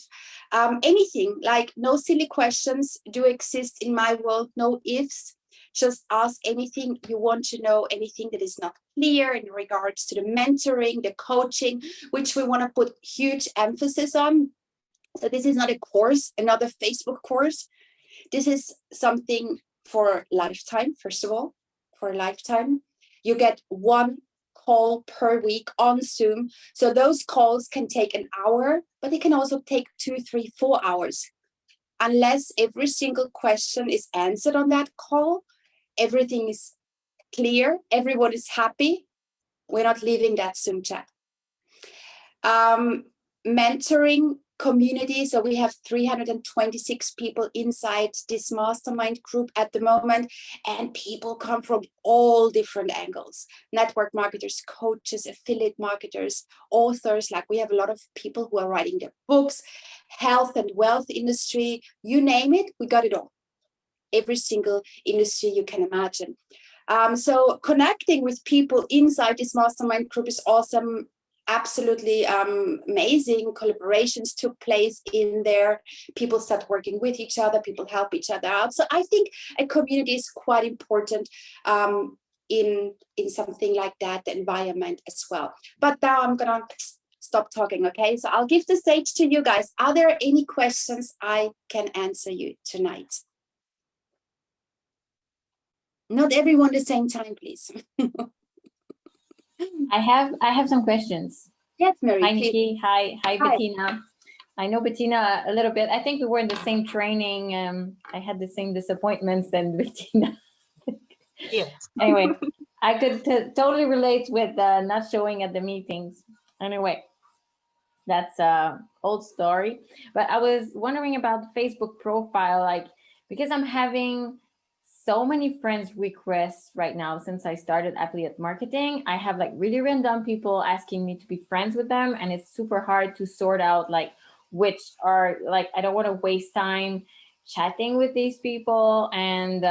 Anything, like no silly questions do exist in my world, no ifs. Just ask anything you want to know, anything that is not clear in regards to the mentoring, the coaching, which we want to put huge emphasis on. So this is not a course, another Facebook course. This is something for lifetime, first of all, for a lifetime. You get one call per week on Zoom. So those calls can take an hour, but they can also take 2, 3, 4 hours. Unless every single question is answered on that call, everything is clear, everyone is happy, we're not leaving that Zoom chat. Mentoring community. So we have 326 people inside this mastermind group at the moment, and people come from all different angles. Network marketers, coaches, affiliate marketers, authors. Like we have a lot of people who are writing their books, health and wealth industry, you name it, we got it all. Every single industry you can imagine. So connecting with people inside this mastermind group is awesome. Absolutely amazing. Collaborations took place in there. People start working with each other. People help each other out. So I think a community is quite important in something like that, the environment as well. But now I'm gonna stop talking, okay? So I'll give the stage to you guys. Are there any questions I can answer you tonight? Not everyone at the same time, please. I have some questions. Yes, Mary. Hi, please. Nikki. Hi, Hi. Bettina. I know Bettina a little bit. I think we were in the same training. I had the same disappointments than Bettina. Yes. Anyway, I could totally relate with not showing at the meetings. Anyway, that's an old story. But I was wondering about the Facebook profile, like, because I'm having so many friends requests right now since I started affiliate marketing. I have like really random people asking me to be friends with them, and it's super hard to sort out like which are like, I don't want to waste time chatting with these people, and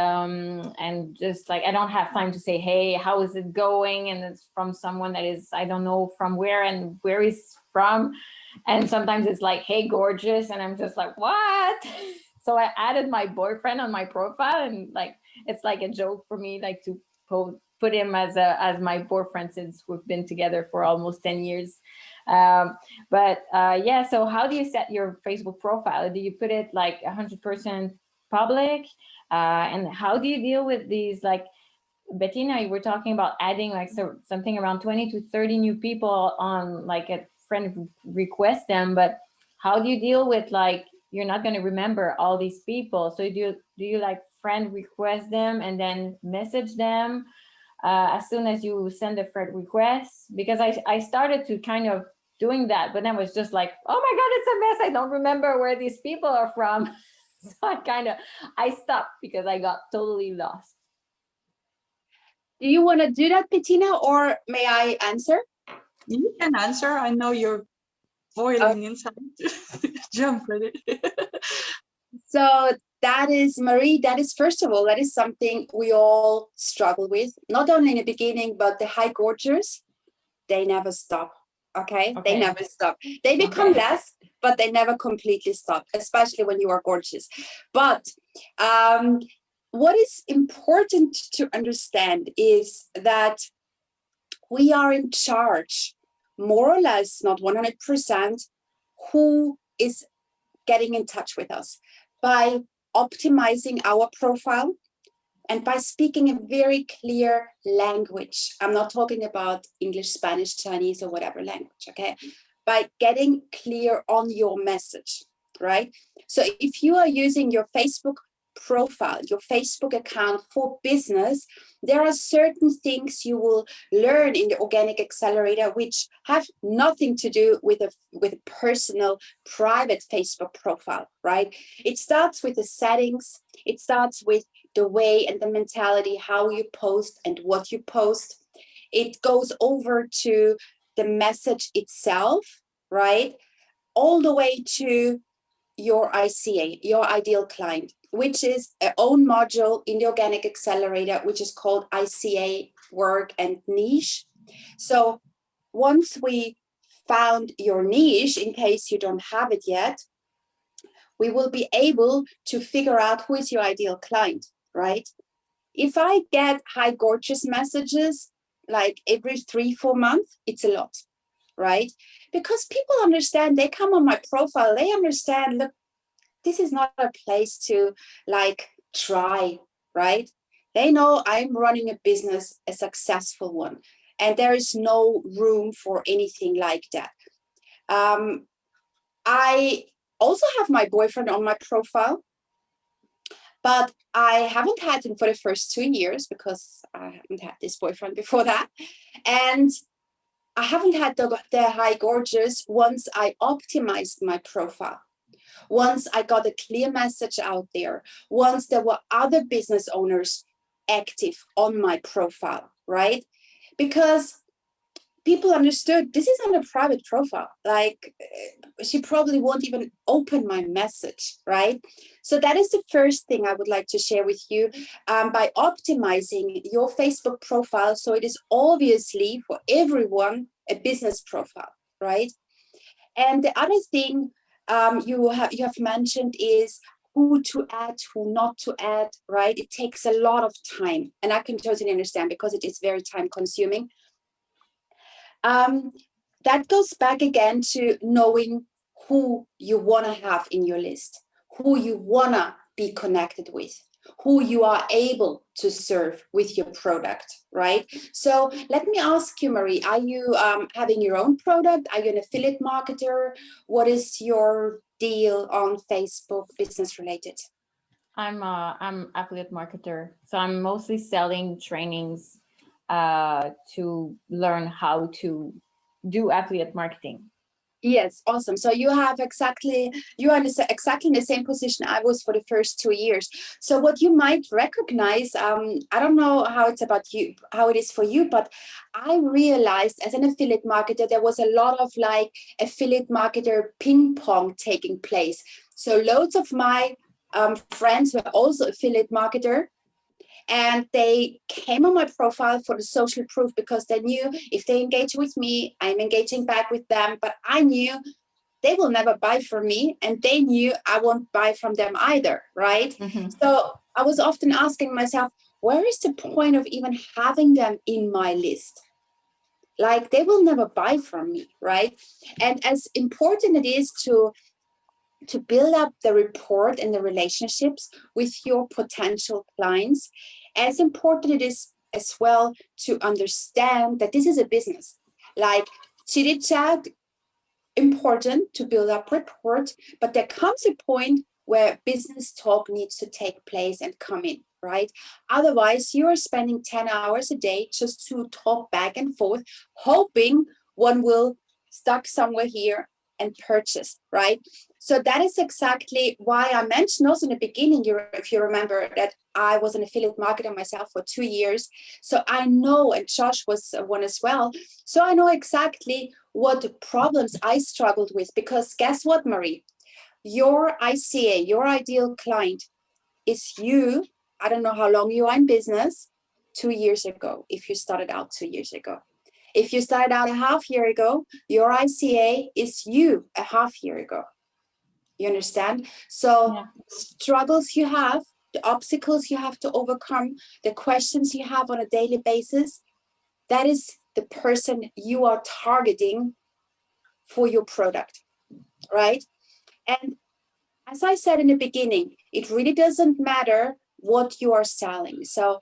just like I don't have time to say, hey, how is it going? And it's from someone that is, I don't know from where and where he's from. And sometimes it's like, hey, gorgeous, and I'm just like, what? So I added my boyfriend on my profile, and like it's like a joke for me, like to put him as my boyfriend since we've been together for almost 10 years. Yeah, so how do you set your Facebook profile? Do you put it like 100% public? And how do you deal with these, like Bettina, you were talking about adding like something around 20 to 30 new people on like a friend request them, but how do you deal with like, you're not going to remember all these people? So do you like friend request them and then message them as soon as you send a friend request? Because I started to kind of doing that, but then was just like, oh my God, it's a mess. I don't remember where these people are from. So I stopped because I got totally lost. Do you want to do that, Bettina, or may I answer? You can answer. I know you're boiling inside. Jump at it. So that is, Marie, that is, first of all, that is something we all struggle with, not only in the beginning, but the high gorgers, they never stop. Okay? They never stop. They become less, but they never completely stop, especially when you are gorgeous. But what is important to understand is that we are in charge, more or less, not 100%, who is getting in touch with us by optimizing our profile and by speaking a very clear language. I'm not talking about English, Spanish, Chinese, or whatever language, okay? By getting clear on your message, right? So if you are using your Facebook profile, your Facebook account for business, there are certain things you will learn in the Organic Accelerator which have nothing to do with a personal private Facebook profile, right? It starts with the settings, it starts with the way and the mentality, how you post and what you post. It goes over to the message itself, right? All the way to your ICA, your ideal client, which is an own module in the Organic Accelerator, which is called ICA Work and Niche. So once we found your niche, in case you don't have it yet, we will be able to figure out who is your ideal client, right? If I get high gorgeous messages like every 3-4 months, it's a lot, right? Because people understand, they come on my profile, they understand, look, this is not a place to like try, right? They know I'm running a business, a successful one, and there is no room for anything like that. I also have my boyfriend on my profile, but I haven't had him for the first 2 years because I haven't had this boyfriend before that. And I haven't had the high gorgeous once I optimized my profile. Once I got a clear message out there, once there were other business owners active on my profile, right? Because people understood this is not a private profile. Like, she probably won't even open my message, right? So that is the first thing I would like to share with you, by optimizing your Facebook profile. So it is obviously for everyone a business profile, right? And the other thing you have mentioned is who to add, who not to add, right? It takes a lot of time, and I can totally understand because it is very time consuming. That goes back again to knowing who you want to have in your list, who you want to be connected with, who you are able to serve with your product, right? So let me ask you, Marie, are you having your own product? Are you an affiliate marketer? What is your deal on Facebook business related? I'm affiliate marketer, so I'm mostly selling trainings to learn how to do affiliate marketing. Yes, awesome. So you are exactly in the same position I was for the first 2 years. So what you might recognize, I don't know how it's about you, how it is for you, but I realized as an affiliate marketer, there was a lot of like affiliate marketer ping pong taking place. So loads of my friends were also affiliate marketer. And they came on my profile for the social proof because they knew if they engage with me, I'm engaging back with them. But I knew they will never buy from me, and they knew I won't buy from them either, right? Mm-hmm. So I was often asking myself, where is the point of even having them in my list? Like, they will never buy from me, right? And as important it is to build up the rapport and the relationships with your potential clients, as important it is as well to understand that this is a business. Like, chitty chat, important to build up rapport, but there comes a point where business talk needs to take place and come in, right? Otherwise, you are spending 10 hours a day just to talk back and forth, hoping one will stuck somewhere here and purchase, right? So that is exactly why I mentioned also in the beginning, if you remember, that I was an affiliate marketer myself for 2 years. So I know, and Josh was one as well. So I know exactly what problems I struggled with, because guess what, Marie? Your ICA, your ideal client, is you. I don't know how long you are in business, 2 years ago, if you started out 2 years ago. If you started out a half year ago, your ICA is you a half year ago. You understand? So Yeah. struggles you have, the obstacles you have to overcome, the questions you have on a daily basis, that is the person you are targeting for your product, right? And as I said in the beginning, it really doesn't matter what you are selling. So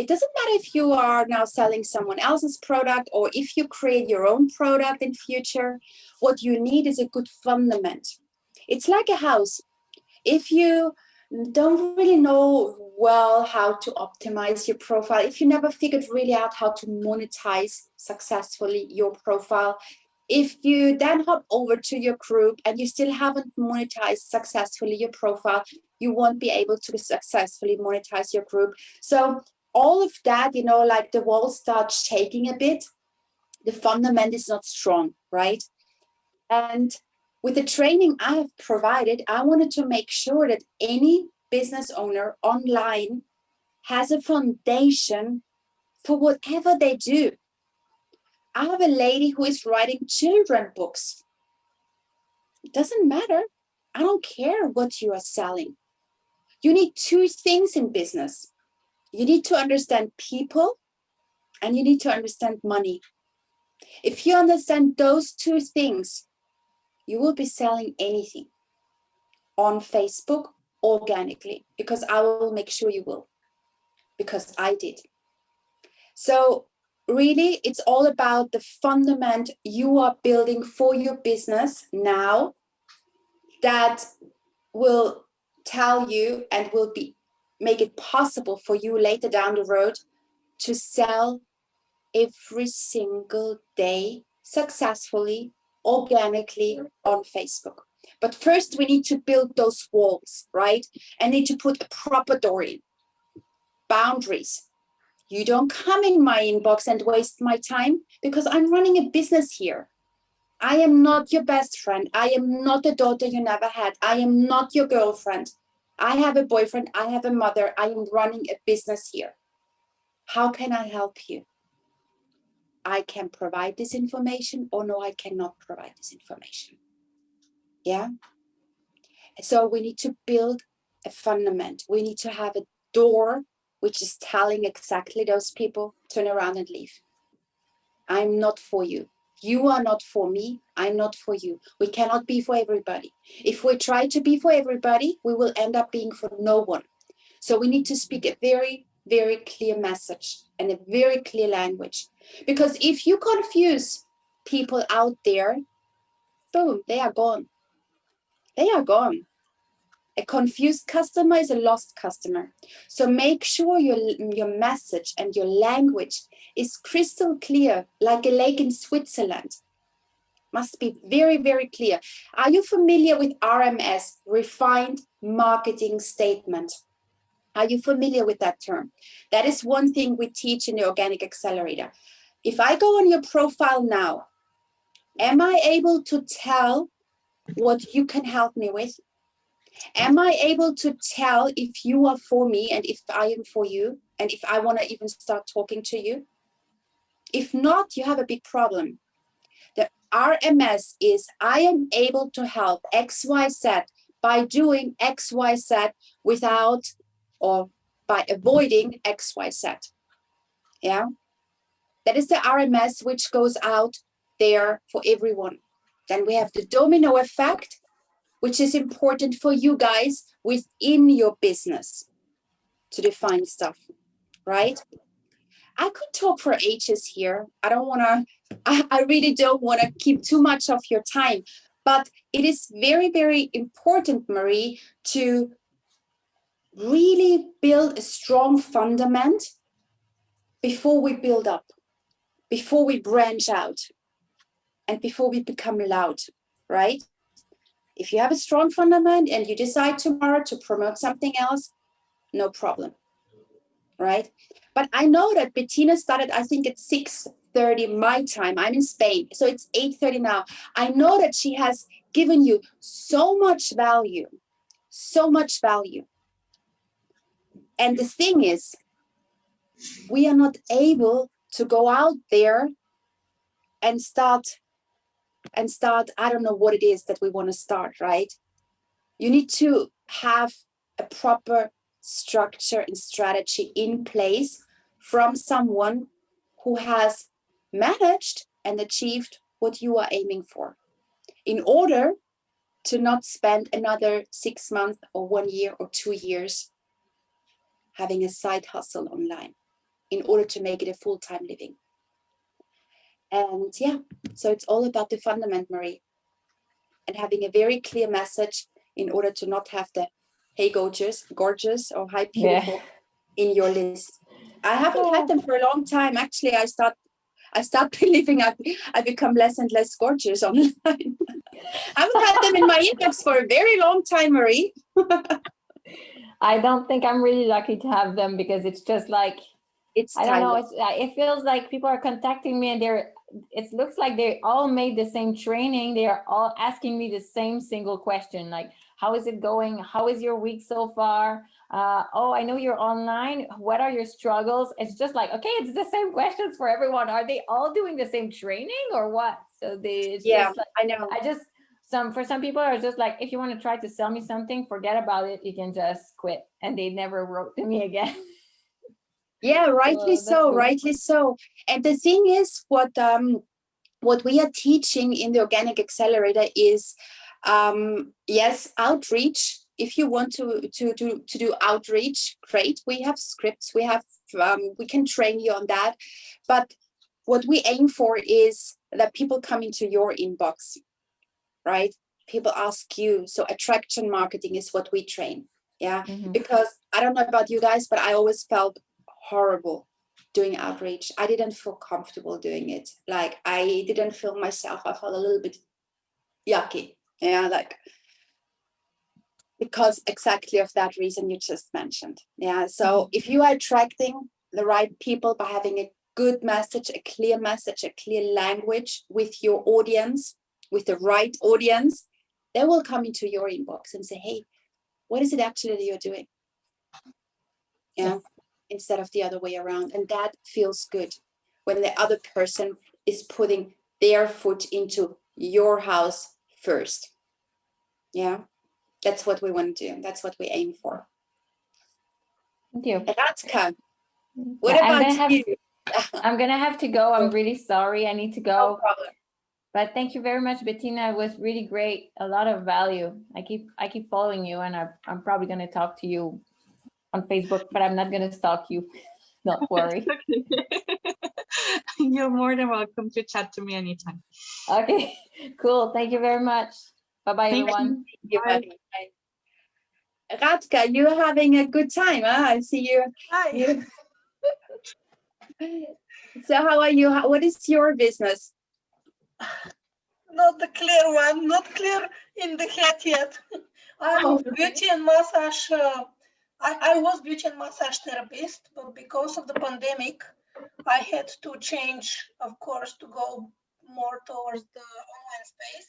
it doesn't matter if you are now selling someone else's product or if you create your own product in future. What you need is a good fundament. It's like a house. If you don't really know well how to optimize your profile, if you never figured really out how to monetize successfully your profile, if you then hop over to your group and you still haven't monetized successfully your profile, you won't be able to successfully monetize your group. So all of that, you know, like the wall starts shaking a bit, the fundament is not strong, right? And with the training I have provided, I wanted to make sure that any business owner online has a foundation for whatever they do. I have a lady who is writing children books. It doesn't matter. I don't care what you are selling. You need two things in business. You need to understand people and you need to understand money. If you understand those two things, you will be selling anything on Facebook organically, because I will make sure you will, because I did. So really, it's all about the fundament you are building for your business now that will tell you and will make it possible for you later down the road to sell every single day successfully, organically on Facebook. But first we need to build those walls, right? And need to put a proper door in. Boundaries. You don't come in my inbox and waste my time, because I'm running a business here. I am not your best friend. I am not a daughter you never had. I am not your girlfriend. I have a boyfriend. I have a mother. I am running a business here. How can I help you? I can provide this information, or no, I cannot provide this information. Yeah. So we need to build a fundament. We need to have a door which is telling exactly those people, turn around and leave. I'm not for you. You are not for me. I'm not for you. We cannot be for everybody. If we try to be for everybody, we will end up being for no one. So we need to speak a very, very clear message and a very clear language. Because if you confuse people out there, boom, they are gone. They are gone. A confused customer is a lost customer. So make sure your message and your language is crystal clear, like a lake in Switzerland. Must be very, very clear. Are you familiar with RMS, Refined Marketing Statement? Are you familiar with that term? That is one thing we teach in the Organic Accelerator. If I go on your profile now, am I able to tell what you can help me with? Am I able to tell if you are for me and if I am for you, and if I want to even start talking to you? If not, you have a big problem. The RMS is I am able to help XYZ by doing XYZ without or by avoiding XYZ. Yeah, that is the RMS which goes out there for everyone. Then we have the domino effect, which is important for you guys within your business to define stuff, right? I could talk for ages here. I really don't want to keep too much of your time, but it is very, very important, Marie, to really build a strong fundament before we build up, before we branch out, and before we become loud, right? If you have a strong fundament and you decide tomorrow to promote something else, no problem, right? But I know that Bettina started, I think, at 6:30 my time. I'm in Spain, so it's 8:30 now. I know that she has given you so much value, so much value. And the thing is, we are not able to go out there and start, I don't know what it is that we want to start, right? You need to have a proper structure and strategy in place from someone who has managed and achieved what you are aiming for, in order to not spend another 6 months or 1 year or 2 years having a side hustle online, in order to make it a full-time living. And yeah, so it's all about the fundament, Marie, and having a very clear message in order to not have the hey gorgeous or hi beautiful in your list. I haven't had them for a long time. Actually, I start believing I become less and less gorgeous online. I haven't had them in my inbox for a very long time, Marie. I don't think I'm really lucky to have them, because it's just like, I don't know. It feels like people are contacting me and it looks like they all made the same training. They are all asking me the same single question, like, how is it going? How is your week so far? Oh, I know you're online. What are your struggles? It's just like, okay, it's the same questions for everyone. Are they all doing the same training or what? So it's just like, I know. For some people are just like, if you want to try to sell me something, forget about it. You can just quit. And they never wrote to me again. Yeah, rightly so. And the thing is, what we are teaching in the Organic Accelerator is, yes, outreach. If you want to do outreach, great. We have scripts. We can train you on that. But what we aim for is that people come into your inbox, right? People ask you. So attraction marketing is what we train. Yeah, because I don't know about you guys, but I always felt horrible doing outreach. I didn't feel comfortable doing it. Like, I didn't feel myself. I felt a little bit yucky. Yeah, like, because exactly of that reason you just mentioned. Yeah. So if you are attracting the right people by having a good message, a clear language with your audience, with the right audience, they will come into your inbox and say, hey, what is it actually that you're doing? Yeah. Yes. Instead of the other way around. And that feels good when the other person is putting their foot into your house first. Yeah. That's what we want to do. That's what we aim for. Thank you. Radka, what about you? I'm going to have to go. I'm really sorry. I need to go. No problem. But thank you very much, Bettina. It was really great. A lot of value. I keep following you, and I'm probably going to talk to you on Facebook, but I'm not going to stalk you. Don't worry. You're more than welcome to chat to me anytime. Okay, cool. Thank you very much. Bye-bye, everyone. Bye. Radka, you're having a good time, huh? I see you. Hi. So how are you? What is your business? Not the clear one, not clear in the head yet. I'm beauty and massage. I was beauty and massage therapist, but because of the pandemic, I had to change, of course, to go more towards the online space.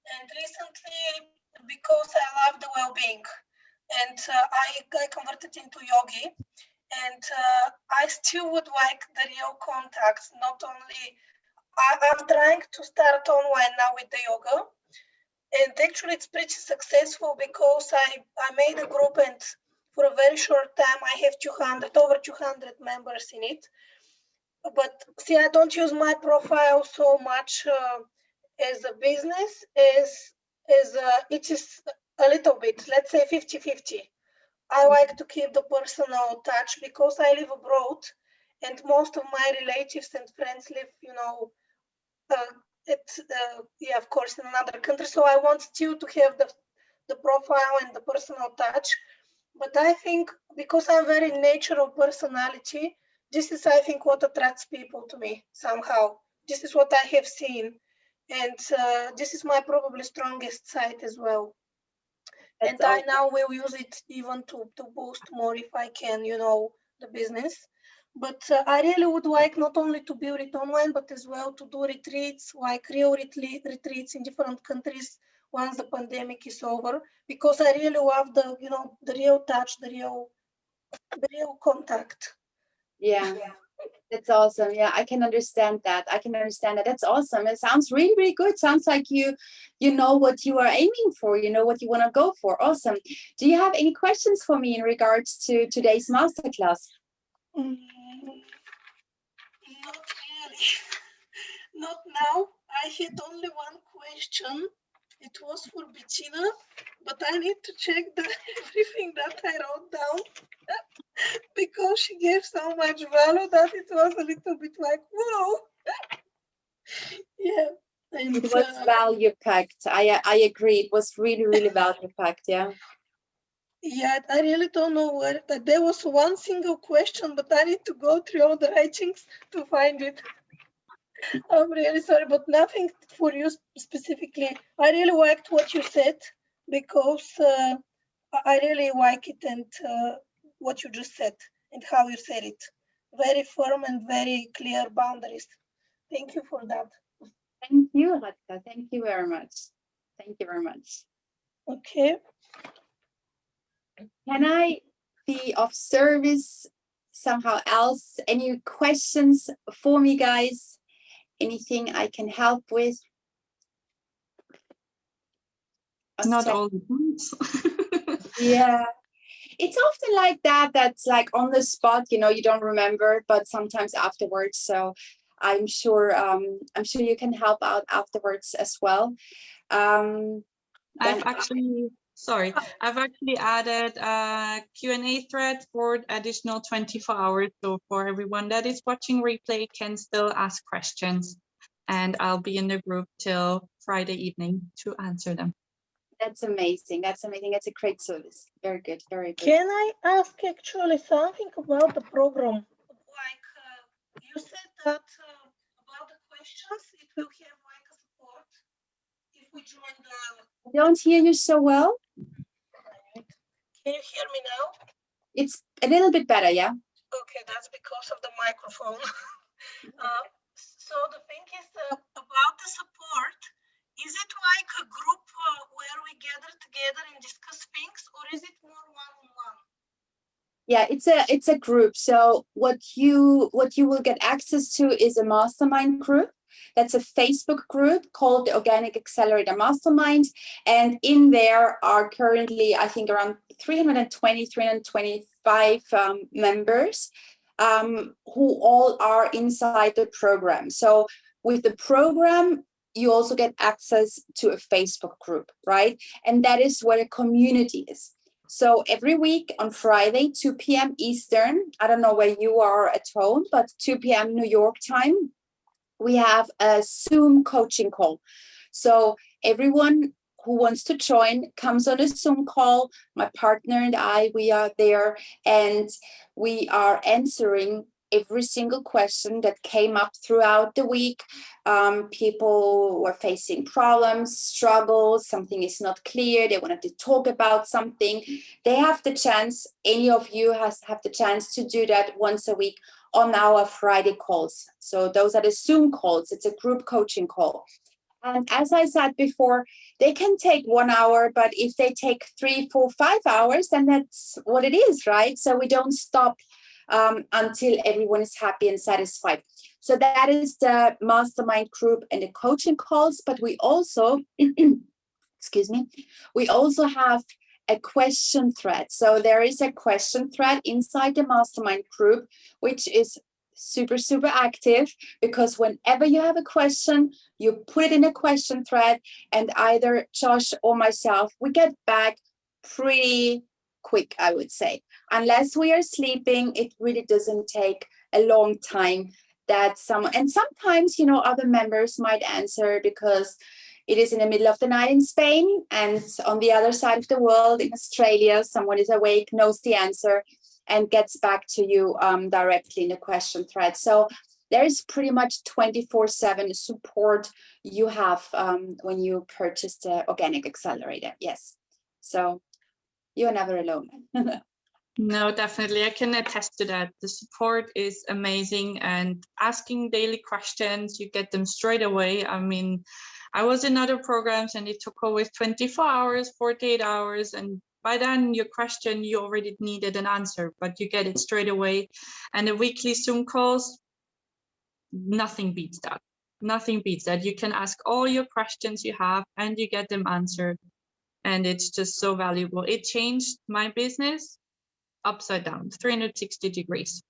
And recently, because I love the well-being, and I converted into yogi, and I still would like the real contacts, not only. I'm trying to start online now with the yoga, and actually it's pretty successful because I made a group, and for a very short time I have over 200 members in it. But see, I don't use my profile so much as a business, as it is a little bit, let's say 50-50. I like to keep the personal touch because I live abroad, and most of my relatives and friends live, of course, in another country. So I want still to have the profile and the personal touch. But I think because I'm very natural personality, this is, I think, what attracts people to me somehow. This is what I have seen. And this is my probably strongest side as well. And I now will use it even to boost more if I can, the business. But I really would like not only to build it online, but as well to do retreats, like real retreats in different countries once the pandemic is over, because I really love the real touch, the real contact. Yeah. That's awesome. Yeah, I can understand that. That's awesome. It sounds really, really good. Sounds like you know what you are aiming for. You know what you want to go for. Awesome. Do you have any questions for me in regards to today's masterclass? Not really. Not now. I had only one question. It was for Bettina, but I need to check everything that I wrote down because she gave so much value that it was a little bit like, whoa. Yeah. And, it was value packed. I agree. It was really, really value packed. Yeah. Yeah, I really don't know where that there was one single question, but I need to go through all the writings to find it. I'm really sorry, but nothing for you specifically. I really liked what you said because I really like it and what you just said and how you said it. Very firm and very clear boundaries. Thank you for that. Thank you, Radka. Thank you very much. Thank you very much. Okay. Can I be of service somehow else? Any questions for me, guys? Anything I can help with? Not all the times. Yeah, it's often like that. That's like on the spot, you know, you don't remember, but sometimes afterwards. So I'm sure you can help out afterwards as well. I've actually added a Q&A thread for additional 24 hours. So for everyone that is watching replay can still ask questions, and I'll be in the group till Friday evening to answer them. That's amazing. That's amazing. That's a great service. Very good. Very good. Can I ask actually something about the program? Like you said that about the questions, it will have like a support if we join the. I don't hear you so well. Can you hear me now? It's a little bit better, yeah? Okay, that's because of the microphone. So the thing is about the support. Is it like a group where we gather together and discuss things, or is it more one-on-one? Yeah, it's a group. So what you will get access to is a mastermind group. That's a Facebook group called the Organic Accelerator Mastermind. And in there are currently, I think, around 320, 325 members who all are inside the program. So with the program, you also get access to a Facebook group, right? And that is where the community is. So every week on Friday, 2 p.m. Eastern, I don't know where you are at home, but 2 p.m. New York time, we have a Zoom coaching call. So everyone who wants to join comes on a Zoom call. My partner and I, we are there and we are answering every single question that came up throughout the week. People were facing problems, struggles, something is not clear, they wanted to talk about something. They have the chance, any of you have the chance to do that once a week on our Friday calls. So those are the Zoom calls. It's a group coaching call. And as I said before, they can take 1 hour, but if they take 3, 4, 5 hours, then that's what it is, right? So we don't stop until everyone is happy and satisfied. So that is the mastermind group and the coaching calls, but we also, excuse me, we also have a question thread. So there is a question thread inside the mastermind group, which is super, super active, because whenever you have a question, you put it in a question thread and either Josh or myself, we get back pretty quick, I would say. Unless we are sleeping, it really doesn't take a long time that and sometimes, you know, other members might answer because it is in the middle of the night in Spain, and on the other side of the world in Australia, someone is awake, knows the answer, and gets back to you directly in the question thread. So there is pretty much 24/7 support you have when you purchase the Organic Accelerator. Yes. So you're never alone. No, definitely. I can attest to that. The support is amazing, and asking daily questions, you get them straight away. I mean, I was in other programs and it took always 24 hours, 48 hours. And by then your question, you already needed an answer, but you get it straight away. And the weekly Zoom calls, nothing beats that. Nothing beats that. You can ask all your questions you have and you get them answered. And it's just so valuable. It changed my business upside down, 360 degrees.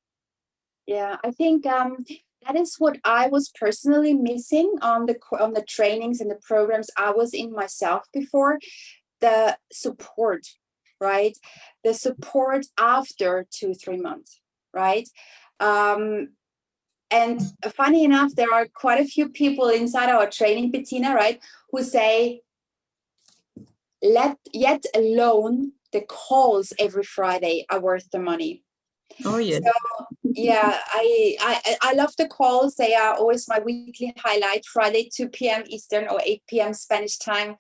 Yeah, I think that is what I was personally missing on the trainings and the programs I was in myself before, the support, right? The support after 2-3 months, right? And funny enough, there are quite a few people inside our training, Bettina, right, who say, let alone the calls every Friday are worth the money. Oh yeah. So yeah, I love the calls. They are always my weekly highlight. Friday 2 p.m. Eastern or 8 p.m. Spanish time.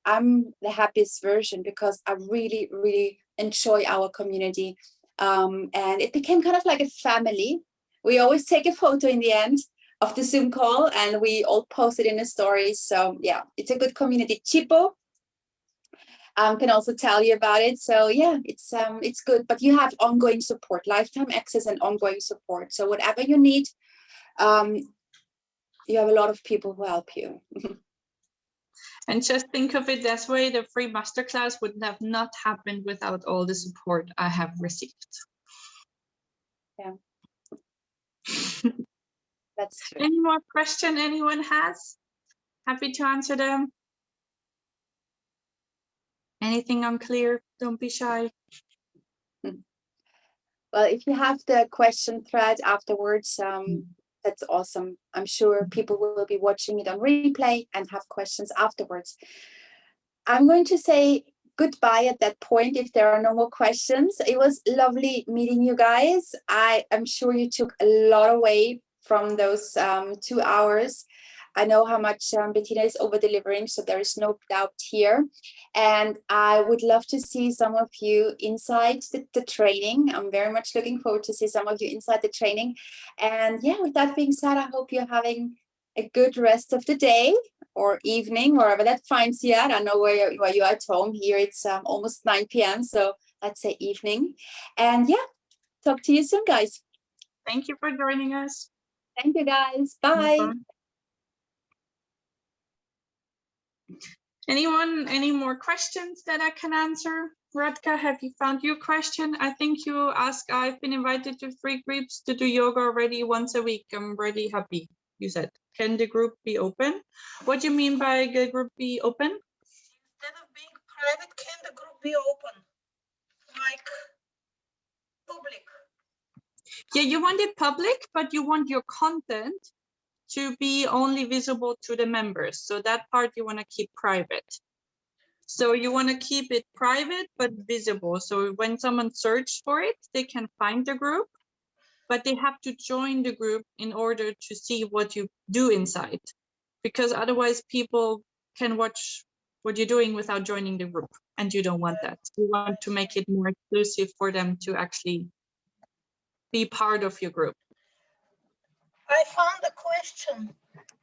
I'm the happiest version because I really, really enjoy our community. And it became kind of like a family. We always take a photo in the end of the Zoom call and we all post it in the stories. So yeah, it's a good community. Chipo can also tell you about it. So yeah, it's good, but you have ongoing support, lifetime access and ongoing support. So whatever you need, you have a lot of people who help you. And just think of it this way, the free masterclass would have not happened without all the support I have received. Yeah. That's true. Any more question anyone has? Happy to answer them. Anything unclear? Don't be shy. Well, if you have the question thread afterwards, that's awesome. I'm sure people will be watching it on replay and have questions afterwards. I'm going to say goodbye at that point if there are no more questions. It was lovely meeting you guys. I am sure you took a lot away from those 2 hours. I know how much Bettina is over delivering, so there is no doubt here. And I would love to see some of you inside the training. I'm very much looking forward to see some of you inside the training. And yeah, with that being said, I hope you're having a good rest of the day or evening, wherever that finds you at. I know where you are at home. Here it's almost 9 p.m. So let's say evening. And yeah, talk to you soon, guys. Thank you for joining us. Thank you, guys. Bye. Bye. Anyone, any more questions that I can answer? Radka, have you found your question? I think you asked, I've been invited to 3 groups to do yoga already once a week. I'm really happy, you said. Can the group be open? What do you mean by the group be open? Instead of being private, can the group be open? Like public? Yeah, you want it public, but you want your content to be only visible to the members. So that part you want to keep private. So you want to keep it private, but visible. So when someone searches for it, they can find the group, but they have to join the group in order to see what you do inside. Because otherwise people can watch what you're doing without joining the group. And you don't want that. You want to make it more exclusive for them to actually be part of your group. I found a question.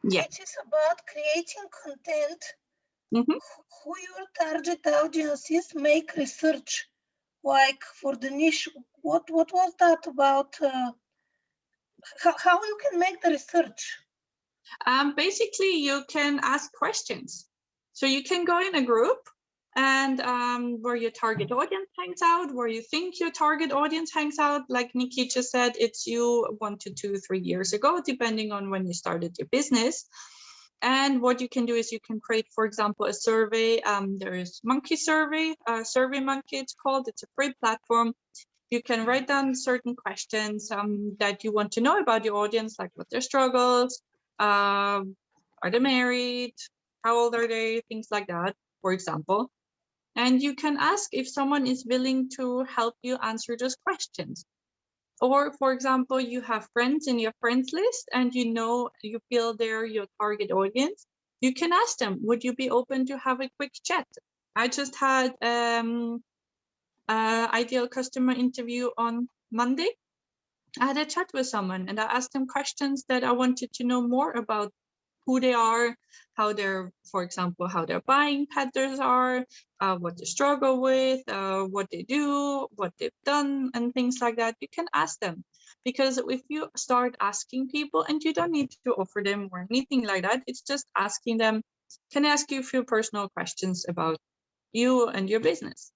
Yeah. It is about creating content. Mm-hmm. Who your target audience is, make research. Like for the niche, what was that about? How you can make the research? Basically, you can ask questions. So you can go in a group and where your target audience hangs out, where you think your target audience hangs out. Like Nikki just said, it's you 1 to 2, 3 years ago, depending on when you started your business. And what you can do is you can create, for example, a survey. There is Monkey Survey, Survey Monkey it's called. It's a free platform. You can write down certain questions that you want to know about your audience, like what their struggles, are they married, how old are they, things like that, for example. And you can ask if someone is willing to help you answer those questions. Or, for example, you have friends in your friends list and you feel they're your target audience. You can ask them, would you be open to have a quick chat? I just had ideal customer interview on Monday. I had a chat with someone and I asked them questions that I wanted to know more about who they are, how they're, for example, how their buying patterns are, what they struggle with, what they do, what they've done, and things like that. You can ask them, because if you start asking people, and you don't need to offer them or anything like that, it's just asking them, can I ask you a few personal questions about you and your business?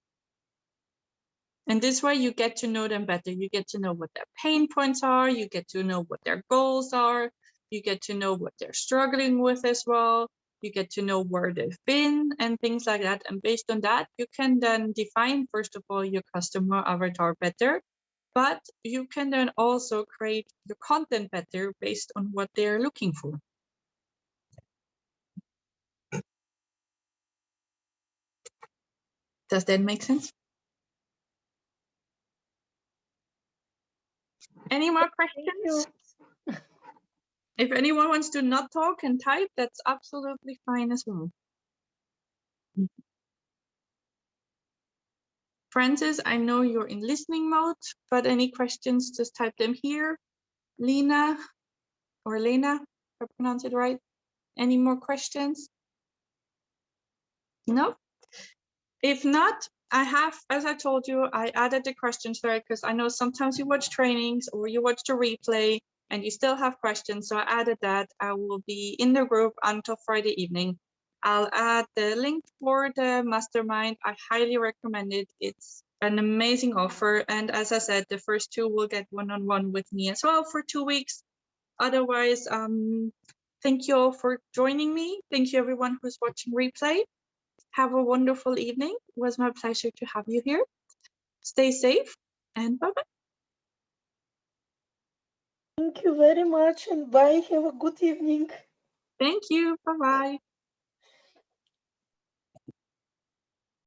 And this way you get to know them better. You get to know what their pain points are. You get to know what their goals are. You get to know what they're struggling with as well. You get to know where they've been and things like that. And based on that, you can then define, first of all, your customer avatar better. But you can then also create your content better based on what they're looking for. Does that make sense? Any more Thank you. questions? If anyone wants to not talk and type, that's absolutely fine as well. Francis, I know you're in listening mode, but any questions, just type them here. Lena, or Lena, if I pronounce it right. Any more questions? No? If not, I have, as I told you, I added the questions there because I know sometimes you watch trainings or you watch the replay and you still have questions. So I added that. I will be in the group until Friday evening. I'll add the link for the mastermind. I highly recommend it. It's an amazing offer. And as I said, the first two will get one-on-one with me as well for 2 weeks. Otherwise, thank you all for joining me. Thank you everyone who's watching replay. Have a wonderful evening. It was my pleasure to have you here. Stay safe and bye-bye. Thank you very much and bye. Have a good evening. Thank you. Bye-bye.